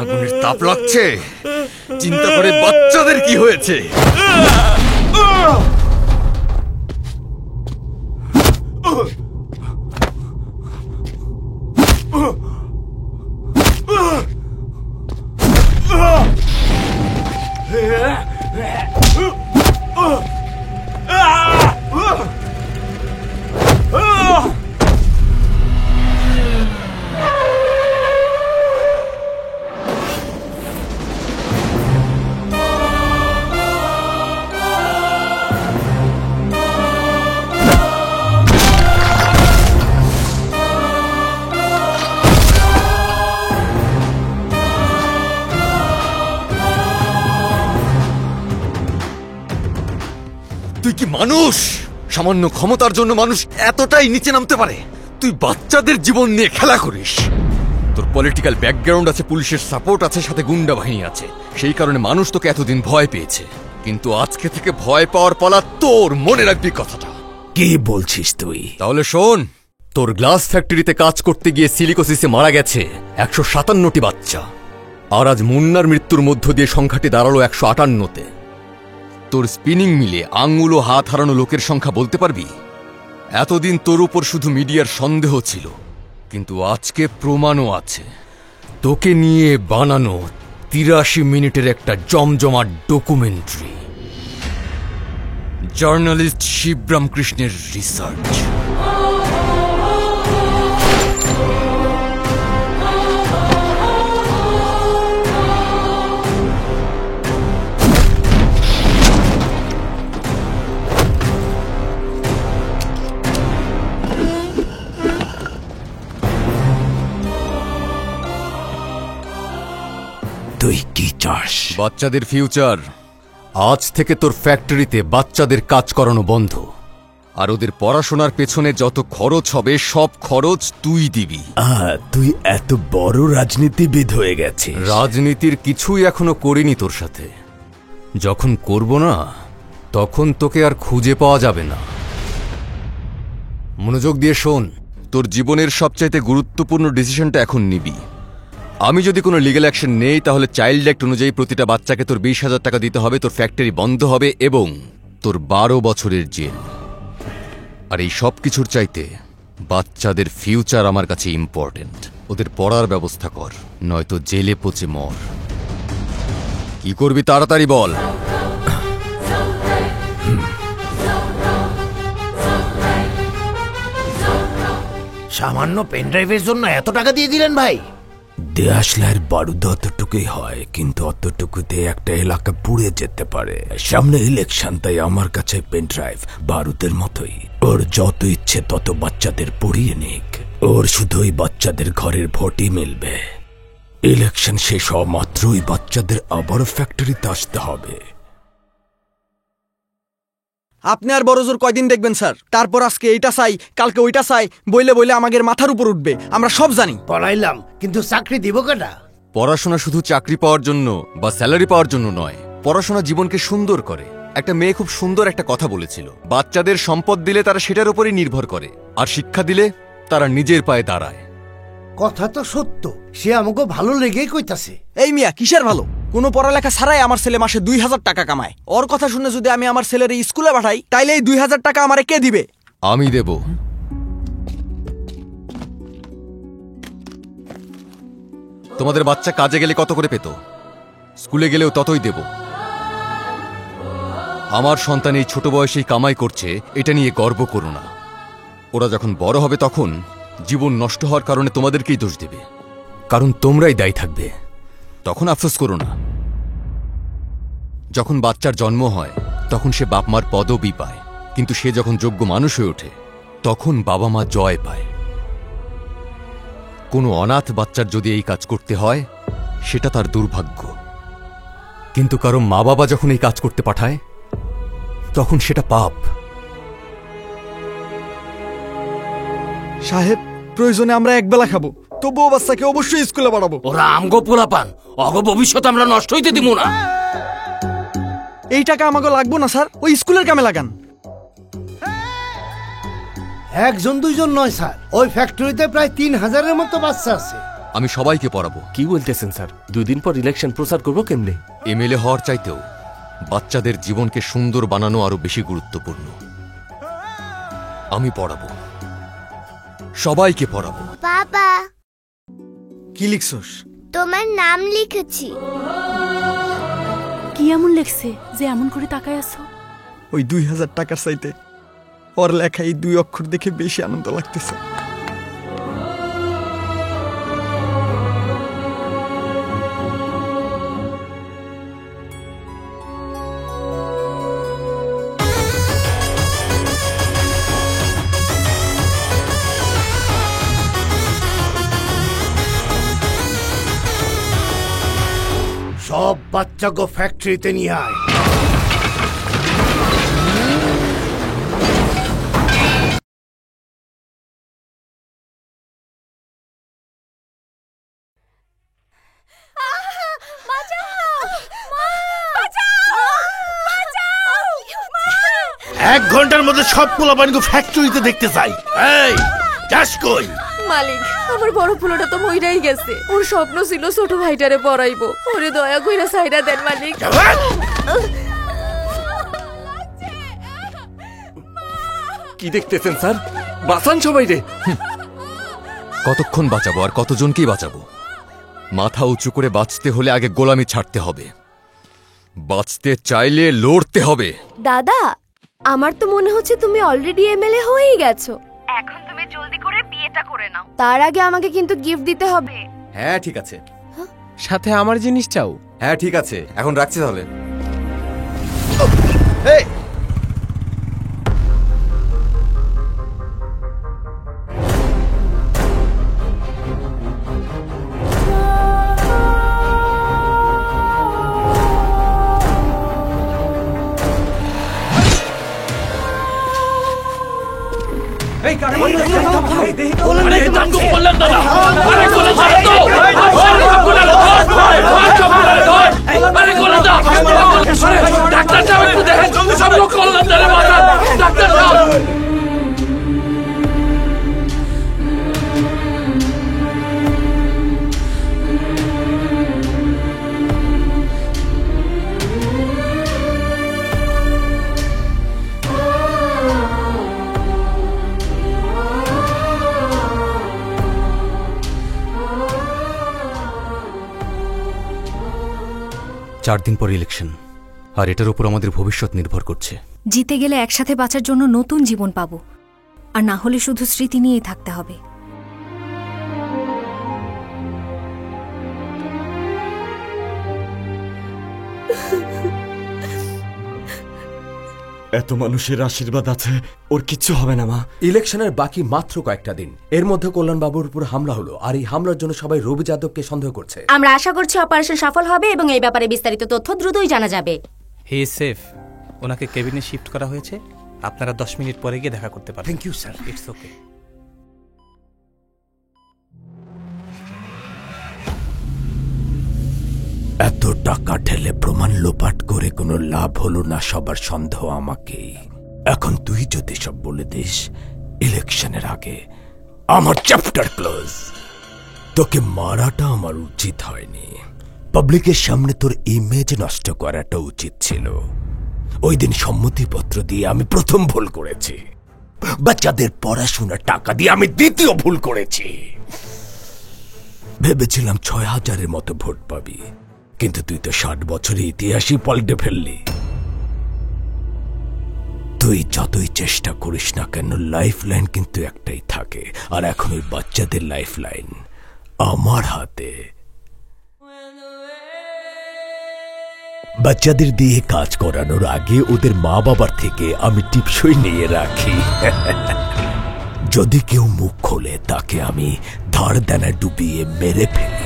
আগুনের তাপ লাগছে, চিন্তা করে বাচ্চাদের কি হয়েছে। তুই কি মানুষ? সামান্য ক্ষমতার জন্য মানুষ এতটাই নিচে নামতে পারে? তুই বাচ্চাদের জীবন নিয়ে খেলা করিস। তোর পলিটিক্যাল ব্যাকগ্রাউন্ড আছে, পুলিশের সাপোর্ট আছে, সাথে গুন্ডা বাহিনী আছে, সেই কারণে মানুষ তোকে এতদিন ভয় পেয়েছে। কিন্তু আজকে থেকে ভয় পাওয়ার পালা তোর, মনে রাখবি কথাটা। কি কি বলছিস তুই? তাহলে শোন, তোর গ্লাস ফ্যাক্টরিতে কাজ করতে গিয়ে সিলিকোসিসে মারা গেছে 157টি বাচ্চা, আর আজ মুন্নার মৃত্যুর মধ্য দিয়ে সংখ্যাটি দাঁড়ালো 158-তে। তোর স্পিনিং মিলে আঙুল ও হাত হারানো লোকের সংখ্যা বলতে পারবি? এতদিন তোর উপর শুধু মিডিয়ার সন্দেহ ছিল, কিন্তু আজকে প্রমাণও আছে। তোকে নিয়ে বানানো 83 মিনিটের একটা জমজমাট ডকুমেন্টারি, জার্নালিস্ট শিবরাম কৃষ্ণের রিসার্চ। তুই কি চাস? বাচ্চাদের ফিউচার। আজ থেকে তোর ফ্যাক্টরিতে বাচ্চাদের কাজ করানো বন্ধ, আর ওদের পড়াশোনার পেছনে যত খরচ হবে সব খরচ তুই দিবি। তুই এত বড় রাজনীতিবিদ হয়ে গেছিস। রাজনীতির কিছুই এখনো করিনি তোর সাথে। যখন করব না, তখন তোকে আর খুঁজে পাওয়া যাবে না। মনোযোগ দিয়ে শোন, তোর জীবনের সবচাইতে গুরুত্বপূর্ণ ডিসিশনটা এখন নিবি। আমি যদি কোনো লিগ্যাল অ্যাকশন নেই, তাহলে চাইল্ড অ্যাক্ট অনুযায়ী প্রতিটা বাচ্চাকে তোর 20,000 টাকা দিতে হবে, তোর ফ্যাক্টরি বন্ধ হবে এবং তোর 12 বছরের জেল। আর এই সব কিছুর চাইতে বাচ্চাদের ফিউচার আমার কাছে ইম্পর্টেন্ট। ওদের পড়ার ব্যবস্থা কর, নয়তো জেলে পচে মর। কি করবি তাড়াতাড়ি বল। সামান্য পেনড্রাইভের জন্য এত টাকা দিয়ে দিলেন ভাই? দেশলাইয়ের বারুদ অতটুকুই হয়, কিন্তু অতটুকুতে একটা এলাকা পুড়ে যেতে পারে। সামনে ইলেকশন, তাই আমার কাছে পেনড্রাইভ বারুদের মতোই। ওর যত ইচ্ছে তত বাচ্চাদের পড়িয়ে নিক, ওর শুধুই বাচ্চাদের ঘরের ভোটই মিলবে। ইলেকশন শেষ হওয়া মাত্রই বাচ্চাদের আবারও ফ্যাক্টরিতে আসতে হবে। আপনি আর বড় জোর কয়দিন দেখবেন স্যার? তারপর আজকে এইটা চাই, কালকে ওইটা চাই, বইলে বইলে আমাদের মাথার উপর উঠবে। আমরা সব জানি। পড়াইলাম, কিন্তু চাকরি দিব কেটা? পড়াশোনা শুধু চাকরি পাওয়ার জন্য বা স্যালারি পাওয়ার জন্য নয়, পড়াশোনা জীবনকে সুন্দর করে। একটা মেয়ে খুব সুন্দর একটা কথা বলেছিল, বাচ্চাদের সম্পদ দিলে তারা সেটার উপরই নির্ভর করে, আর শিক্ষা দিলে তারা নিজের পায়ে দাঁড়ায়। কথা তো সত্য, সে আমাকে ভালো লেগেই কইতাছে। এই মিয়া কিসের ভালো? কোনো পড়ালেখা ছাড়াই আমার ছেলে মাসে 2,000 টাকা কামায়। ওর কথা শুনে যদি আমি আমার ছেলের স্কুলে পাঠাই, তাইলে এই 2,000 টাকা আমারে কে দিবে? আমি দেব। তোমাদের বাচ্চা কাজে গেলে কত করে পেত? স্কুলে গেলেও ততই দেব। আমার সন্তান এই ছোট বয়সেই কামাই করছে, এটা নিয়ে গর্ব করো না। ওরা যখন বড় হবে তখন জীবন নষ্ট হওয়ার কারণে তোমাদেরকেই দোষ দেবে, কারণ তোমরাই দায়ী থাকবে। তখন আফসোস করো না। যখন বাচ্চার জন্ম হয় তখন সে বাপ মার পদবি পায়, কিন্তু সে যখন যোগ্য মানুষ হয়ে ওঠে তখন বাবা মা জয় পায়। কোনো অনাথ বাচ্চার যদি এই কাজ করতে হয়, সেটা তার দুর্ভাগ্য, কিন্তু কারো মা বাবা যখন এই কাজ করতে পাঠায় তখন সেটা পাপ। সাহেব, প্রয়োজনে আমরা একবেলা খাবো, তবুও বাচ্চাকে অবশ্যই স্কুলে পাঠাবো। ওরা আমগো পোলাপান, অগ ভবিষ্যৎ আমরা নষ্ট হইতে দিব না। এই টাকা আমাকে লাগবো না স্যার, ওই স্কুলের কামে লাগান। একজন দুইজন নয় স্যার, ওই ফ্যাক্টরিতে প্রায় 3,000-এর মতো বাচ্চা আছে। আমি সবাইকে পড়াবো। কি বলতেছেন স্যার? 2 দিন পর ইলেকশন, প্রচার করবো কেমনে? এমএলএ হওয়ার চাইতেও বাচ্চাদের জীবনকে সুন্দর বানানো আরো বেশি গুরুত্বপূর্ণ। আমি পড়াবো, সবাইকে পড়াবো। বাবা, কি লিখছস? তোমার নাম লিখেছি। কি এমন লেখছে যে এমন করে তাকায় আছো? ওই 2,000 টাকার চাইতে ওর লেখা এই 2 অক্ষর দেখে বেশি আনন্দ লাগতেছে। সব বাচ্চাকে ফ্যাক্টরিতে নিয়ে আয়। 1 ঘন্টার মধ্যে সব পোলাপানিকে ফ্যাক্টরিতে দেখতে চাই। এই যাস কই? মালিক, আমার বড় পোলাটা তো মইরাই গেছে। ওর স্বপ্ন ছিল ছোট ভাইটারে পড়াইবো। ওরে দয়া কইরা সাইডা দেন মালিক। কি দেখতেছেন স্যার? বাঁচান সবাই রে। কতক্ষণ বাঁচাবো আর কতজনকেই বাঁচাবো? মাথা উঁচু করে বাঁচতে হলে আগে গোলামি ছাড়তে হবে, বাঁচতে চাইলে লড়তে হবে। দাদা, আমার তো মনে হচ্ছে তুমি অলরেডি এমএলএ হয়েই গেছো। এখন তুমি জলদি করে বিয়েটা করে নাও। তার আগে আমাকে কিন্তু গিফট দিতে হবে। হ্যাঁ ঠিক আছে। সাথে আমার জিনিস চাও? হ্যাঁ ঠিক আছে, এখন রাখছি তাহলে। চার দিন পর ইলেকশন, আর এটার উপর আমাদের ভবিষ্যৎ নির্ভর করছে। জিতে গেলে একসাথে বাঁচার জন্য নতুন জীবন পাবো, আর না হলে শুধু স্মৃতি নিয়েই থাকতে হবে। এত মানুষের আশীর্বাদ আছে, ওর কিচ্ছু হবে না মা। ইলেকশনের বাকি মাত্র কয়েকটা দিন, এর মধ্যে কল্যাণবাবুর উপর হামলা হলো, আর এই হামলার জন্য সবাই রবি যাদবকে সন্দেহ করছে। আমরা আশা করছি অপারেশন সফল হবে এবং এই ব্যাপারে বিস্তারিত তথ্য দ্রুতই জানা যাবে। He is safe. ওনাকে কেবিনে শিফট করা হয়েছে। আপনারা 10 মিনিট পরে গিয়ে দেখা করতে পারেন। Thank you sir. It's okay. এত টাকা ঢেলে প্রমাণ লোপাট করে কোনো লাভ হলো না, সবার সন্দেহ আমাকেই। এখন তুই যদি সব বলে দিস ইলেকশনের আগে, আমার চ্যাপ্টার ক্লোজ। তোকে মারাটা আমার উচিত হয়নি, পাবলিকের সামনে তোর ইমেজ নষ্ট করাটা উচিত ছিল। ওই দিন সম্মতিপত্র দিয়ে আমি প্রথম ভুল করেছি, বাচ্চাদের পড়াশোনার টাকা দিয়ে আমি দ্বিতীয় ভুল করেছি। ভেবেছিলাম 6000-এর মতো ভোট পাবি, কিন্তু তুই তো 60 বছরের ইতিহাসই পাল্টে ফেললি। তুই যতই চেষ্টা করিস না কেন, লাইফ লাইন কিন্তু একটাই থাকে, আর এখন ওই বাচ্চাদের লাইফ লাইন আমার হাতে। বাচ্চাদের দিয়ে কাজ করানোর আগে ওদের মা বাবার থেকে আমি টিপসই নিয়ে রাখি। যদি কেউ মুখ খোলে তাকে আমি ধার দেনা ডুবিয়ে মেরে ফেলি।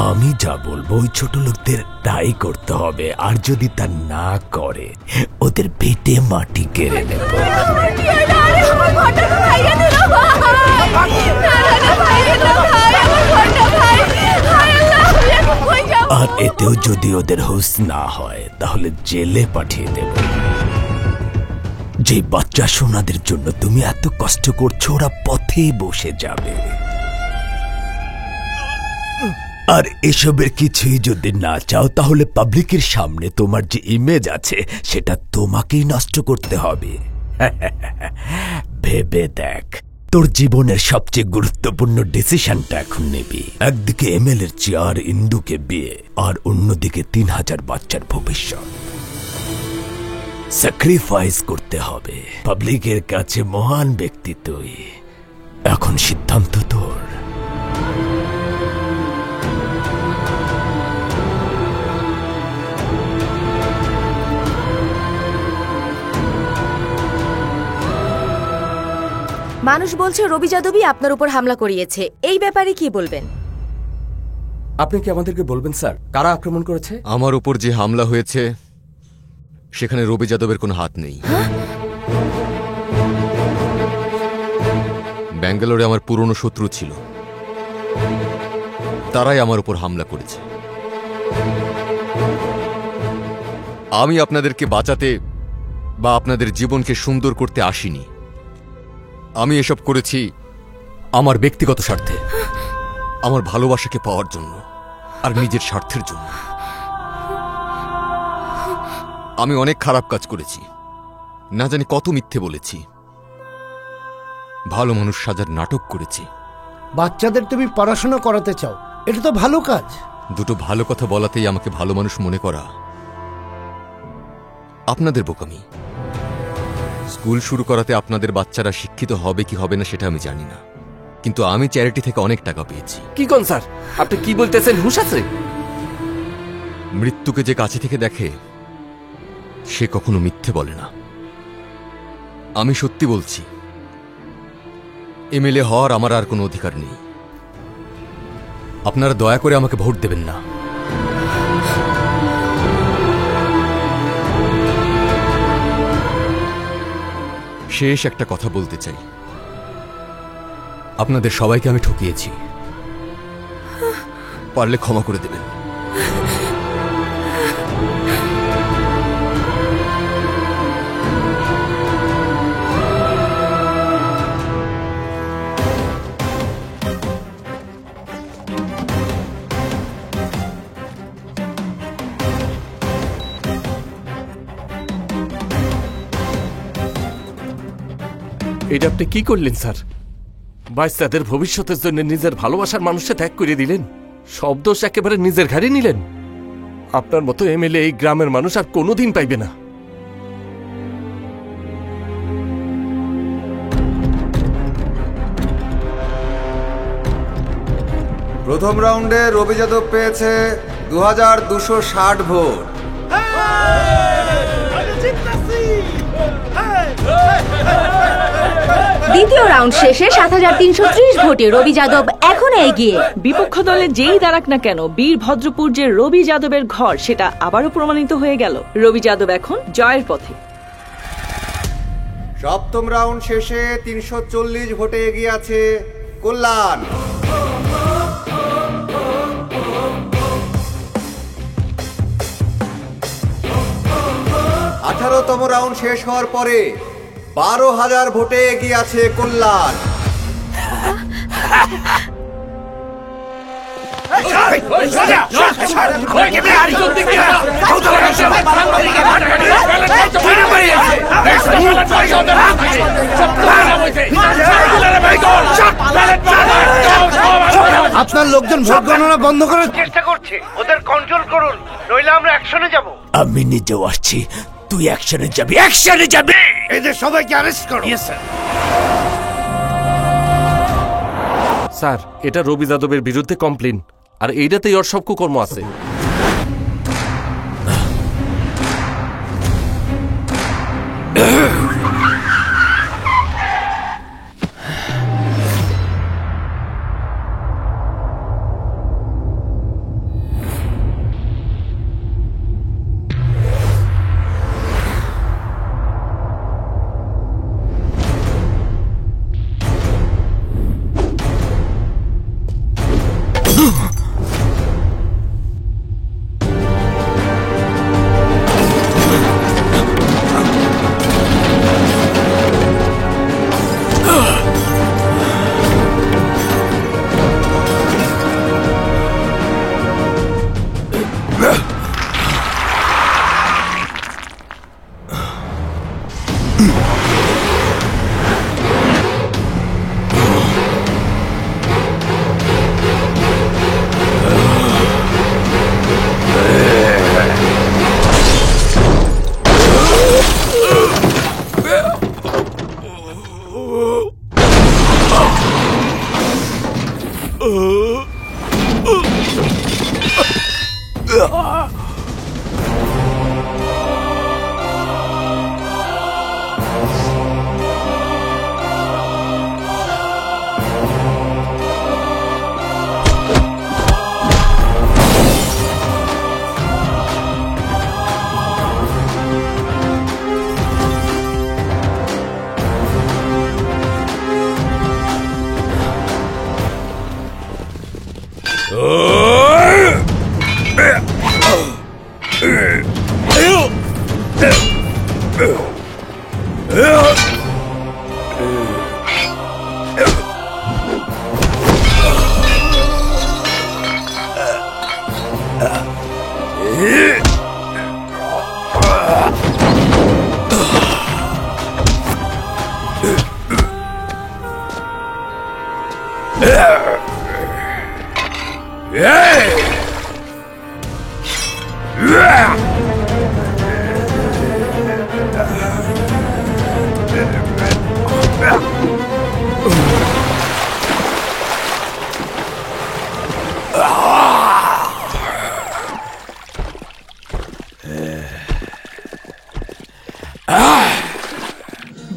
আমি যা বলবো ওই ছোট লোকদের তাই করতে হবে, আর যদি তা না করে ওদের পেটে মাটি কেড়ে নেব। আর এতেও যদি ওদের হুঁশ না হয় তাহলে জেলে পাঠিয়ে দেব। যে বাচ্চা সোনাদের জন্য তুমি এত কষ্ট করছো, ওরা পথেই বসে যাবে। আর এসবের কিছুই যদি না চাও তাহলে পাবলিকের সামনে তোমার যে ইমেজ আছে সেটা তোমাকেই নষ্ট করতে হবে। ভেবে দেখ, তোর জীবনের সবচেয়ে গুরুত্বপূর্ণ ডিসিশনটা এখন নিবি। একদিকে এমএলএর চেয়ার, ইন্দুকে বিয়ে, আর অন্যদিকে 3000 বাচ্চার ভবিষ্যৎ। স্যাক্রিফাইস করতে হবে। পাবলিকের কাছে মহান ব্যক্তি তুই, এখন সিদ্ধান্ত তোর। মানুষ বলছে রবি যাদবই আপনার উপর হামলা করিয়েছে, এই ব্যাপারে কি বলবেন? আপনি কি আমাদেরকে বলবেন স্যার কারা আক্রমণ করেছে? আমার উপর যে হামলা হয়েছে সেখানে রবি যাদবের কোনো হাত নেই। ব্যাঙ্গালোরে আমার পুরনো শত্রু ছিল, তারাই আমার উপর হামলা করেছে। আমি আপনাদেরকে বাঁচাতে বা আপনাদের জীবনকে সুন্দর করতে আসিনি। আমি এসব করেছি আমার ব্যক্তিগত স্বার্থে, আমার ভালোবাসাকে পাওয়ার জন্য আর নিজের স্বার্থের জন্য। আমি অনেক খারাপ কাজ করেছি, না জানি কত মিথ্যে বলেছি, ভালো মানুষ সাজার নাটক করেছি। বাচ্চাদের তুমি পড়াশোনা করাতে চাও, এটা তো ভালো কাজ। দুটো ভালো কথা বলাতেই আমাকে ভালো মানুষ মনে করা আপনাদের বোকামি। স্কুল শুরু করাতে আপনাদের বাচ্চারা শিক্ষিত হবে কি হবে না সেটা আমি জানি না, কিন্তু আমি চ্যারিটি থেকে অনেক টাকা পেয়েছি। কি কোন স্যার, আপনি কি বলতেছেন? হুঁশ আছে? মৃত্যুকে যে কাছে থেকে দেখে সে কখনো মিথ্যে বলে না। আমি সত্যি বলছি, এমএলএ হওয়ার আমার আর কোনো অধিকার নেই। আপনারা দয়া করে আমাকে ভোট দেবেন না। শেষ একটা কথা বলতে চাই, আপনাদের সবাইকে আমি ঠকিয়েছি, পারলে ক্ষমা করে দেবেন। এটা আপনি কি করলেন স্যার? বাচ্চাদের ভবিষ্যতের জন্য নিজের ভালোবাসার মানুষকে ত্যাগ করে দিলেন, সব দোষ একেবারে নিজের ঘাড়ে নিলেন। আপনার মতো এমএলএ এই গ্রামের মানুষ আর কোনোদিন পাইবে না। প্রথম রাউন্ডে রবি যাদব পেয়েছে 2260 ভোট। দ্বিতীয় রাউন্ড শেষে 7330 ভোটে রবি যাদব এখন এগিয়ে। বিপক্ষ দলে যেই দাঁড়াক না কেন, বীরভদ্রপুর যে রবি যাদবের ঘর সেটা আবারও প্রমাণিত হয়ে গেল। রবি যাদব এখন জয়ের পথে। সপ্তম রাউন্ড শেষে 340 ভোটে এগিয়ে আছে কল্যাণ। তম রাউন্ড শেষ হওয়ার পরে 12,000 ভোটে এগিয়ে আছে কল্যাণ। আপনার লোকজন ভোট গণনা বন্ধ করার চেষ্টা করছে, ওদের কন্ট্রোল করুন, নইলে আমরা অ্যাকশনে যাব। আমি নিজেও আসছি, তুই অ্যাকশনে যাবি, অ্যাকশনে যাবি। এদের সবাইকে অ্যারেস্ট করো। Yes sir. স্যার, এটা রবি যাদবের বিরুদ্ধে কমপ্লেন, আর এইটাতেই ওর সব কুকর্ম আছে।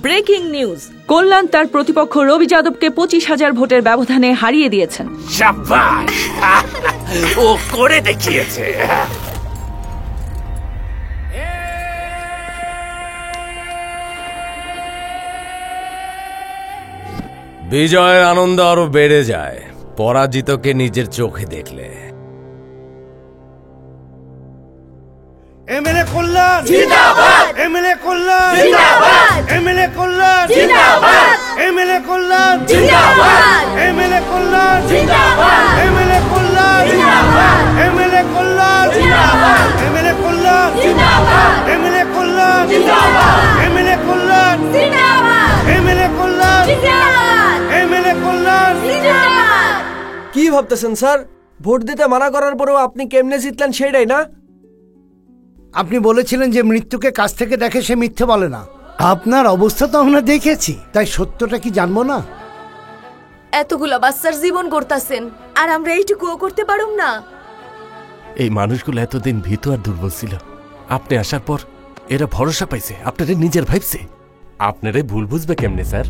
ব্রেকিং নিউজ, কল্যাণ তার প্রতিপক্ষ রবি যাদবকে 25,000 ভোটের ব্যবধানে হারিয়ে দিয়েছেন। শাবাশ! ও করে দেখিয়েছে। বিজয়ের আনন্দ আরো বেড়ে যায় পরাজিতকে নিজের চোখে দেখলে। এমএলএ কল্যাণ জিন্দাবাদ! এমএলএ কল্যাণ জিন্দাবাদ! এমএলএ কল্যাণ জিন্দাবাদ! এমএলএ কল্যাণ জিন্দাবাদ! এমএলএ কল্যাণ জিন্দাবাদ! এমএলএ কল্যাণ জিন্দাবাদ! এমএলএ কল্যাণ জিন্দাবাদ! এমএলএ কল্যাণ জিন্দাবাদ! এমএলএ কল্যাণ জিন্দাবাদ! এমএলএ কল্যাণ জিন্দাবাদ! এমএলএ কল্যাণ জিন্দাবাদ! এমএলএ কল্যাণ জিন্দাবাদ! কি ভাবতেছেন স্যার? ভোট দিতে মানা করার পরেও আপনি কেমনে জিতলেন সেটাই না? আপনি বলেছিলেন যে মৃত্যুকে কাছ থেকে দেখে সে মিথ্যে বলে না। আপনার অবস্থা তো আমরা দেখেছি, তাই সত্যটা কি জানবো না? এতগুলা বাচ্চার জীবন করতেছেন আর আমরা এইটুকুও করতে পারুম না। এই মানুষগুলো এতদিন ভীত আর দুর্বল ছিল, আপনি আসার পর এরা ভরসা পাইছে, আপনারে নিজের ভাবছে। আপনারে ভুল বুঝবে কেমনে স্যার?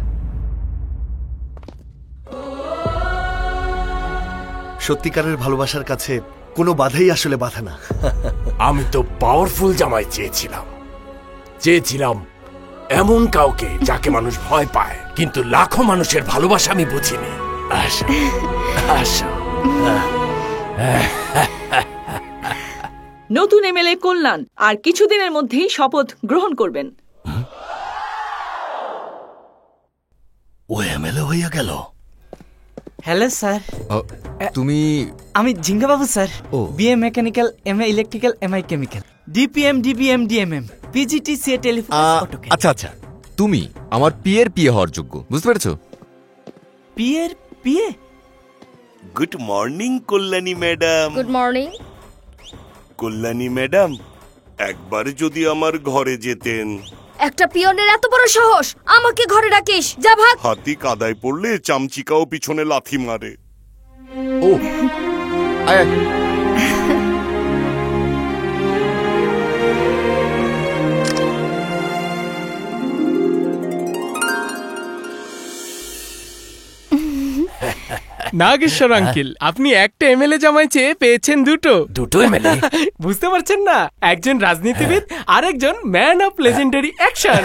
সত্যিকারের ভালোবাসার কাছে কোনো বাধাই আসলে বাধা না। আমি তো পাওয়ারফুল জামাই চেয়েছিলাম এমন কাউকে যাকে মানুষ ভয় পায়, কিন্তু লাখো মানুষের ভালোবাসা আমি বুঝিনি। আশা আশা নতুন এমএলএ কল্যাণ আর কিছুদিনের মধ্যেই শপথ গ্রহণ করবেন। ও এমএলএ হইয়া গেল। হ্যালো স্যার, তুমি? আমি Jinga Babu sir. BA mechanical, MA electrical, MI chemical, DPM, DBM, DMM, PGT, CA telephone, AutoCAD. আচ্ছা আচ্ছা, তুমি আমার পিএর পিএ হওয়ার যোগ্য, বুঝতে পেরেছো? পিএর PA? Good morning Kalyani madam. Good morning. Kalyani madam, একবার যদি আমার ঘরে যেতেন। একটা পিয়নের এত বড় সাহস, আমাকে ঘরে ডাকিস? যা ভাগ। হাতি কাদায় পড়লে চামচিকাও পিছনে লাথি মারে। ও আয়। নাগেশ্বর আঙ্কেল, আপনি একটা এমএলএ জামাই চেয়ে পেয়েছেন দুটো এমএলএ। বুঝতে পারছেন না? একজন রাজনীতিবিদ আর একজন ম্যান অফ লেজেন্ডারি অ্যাকশন।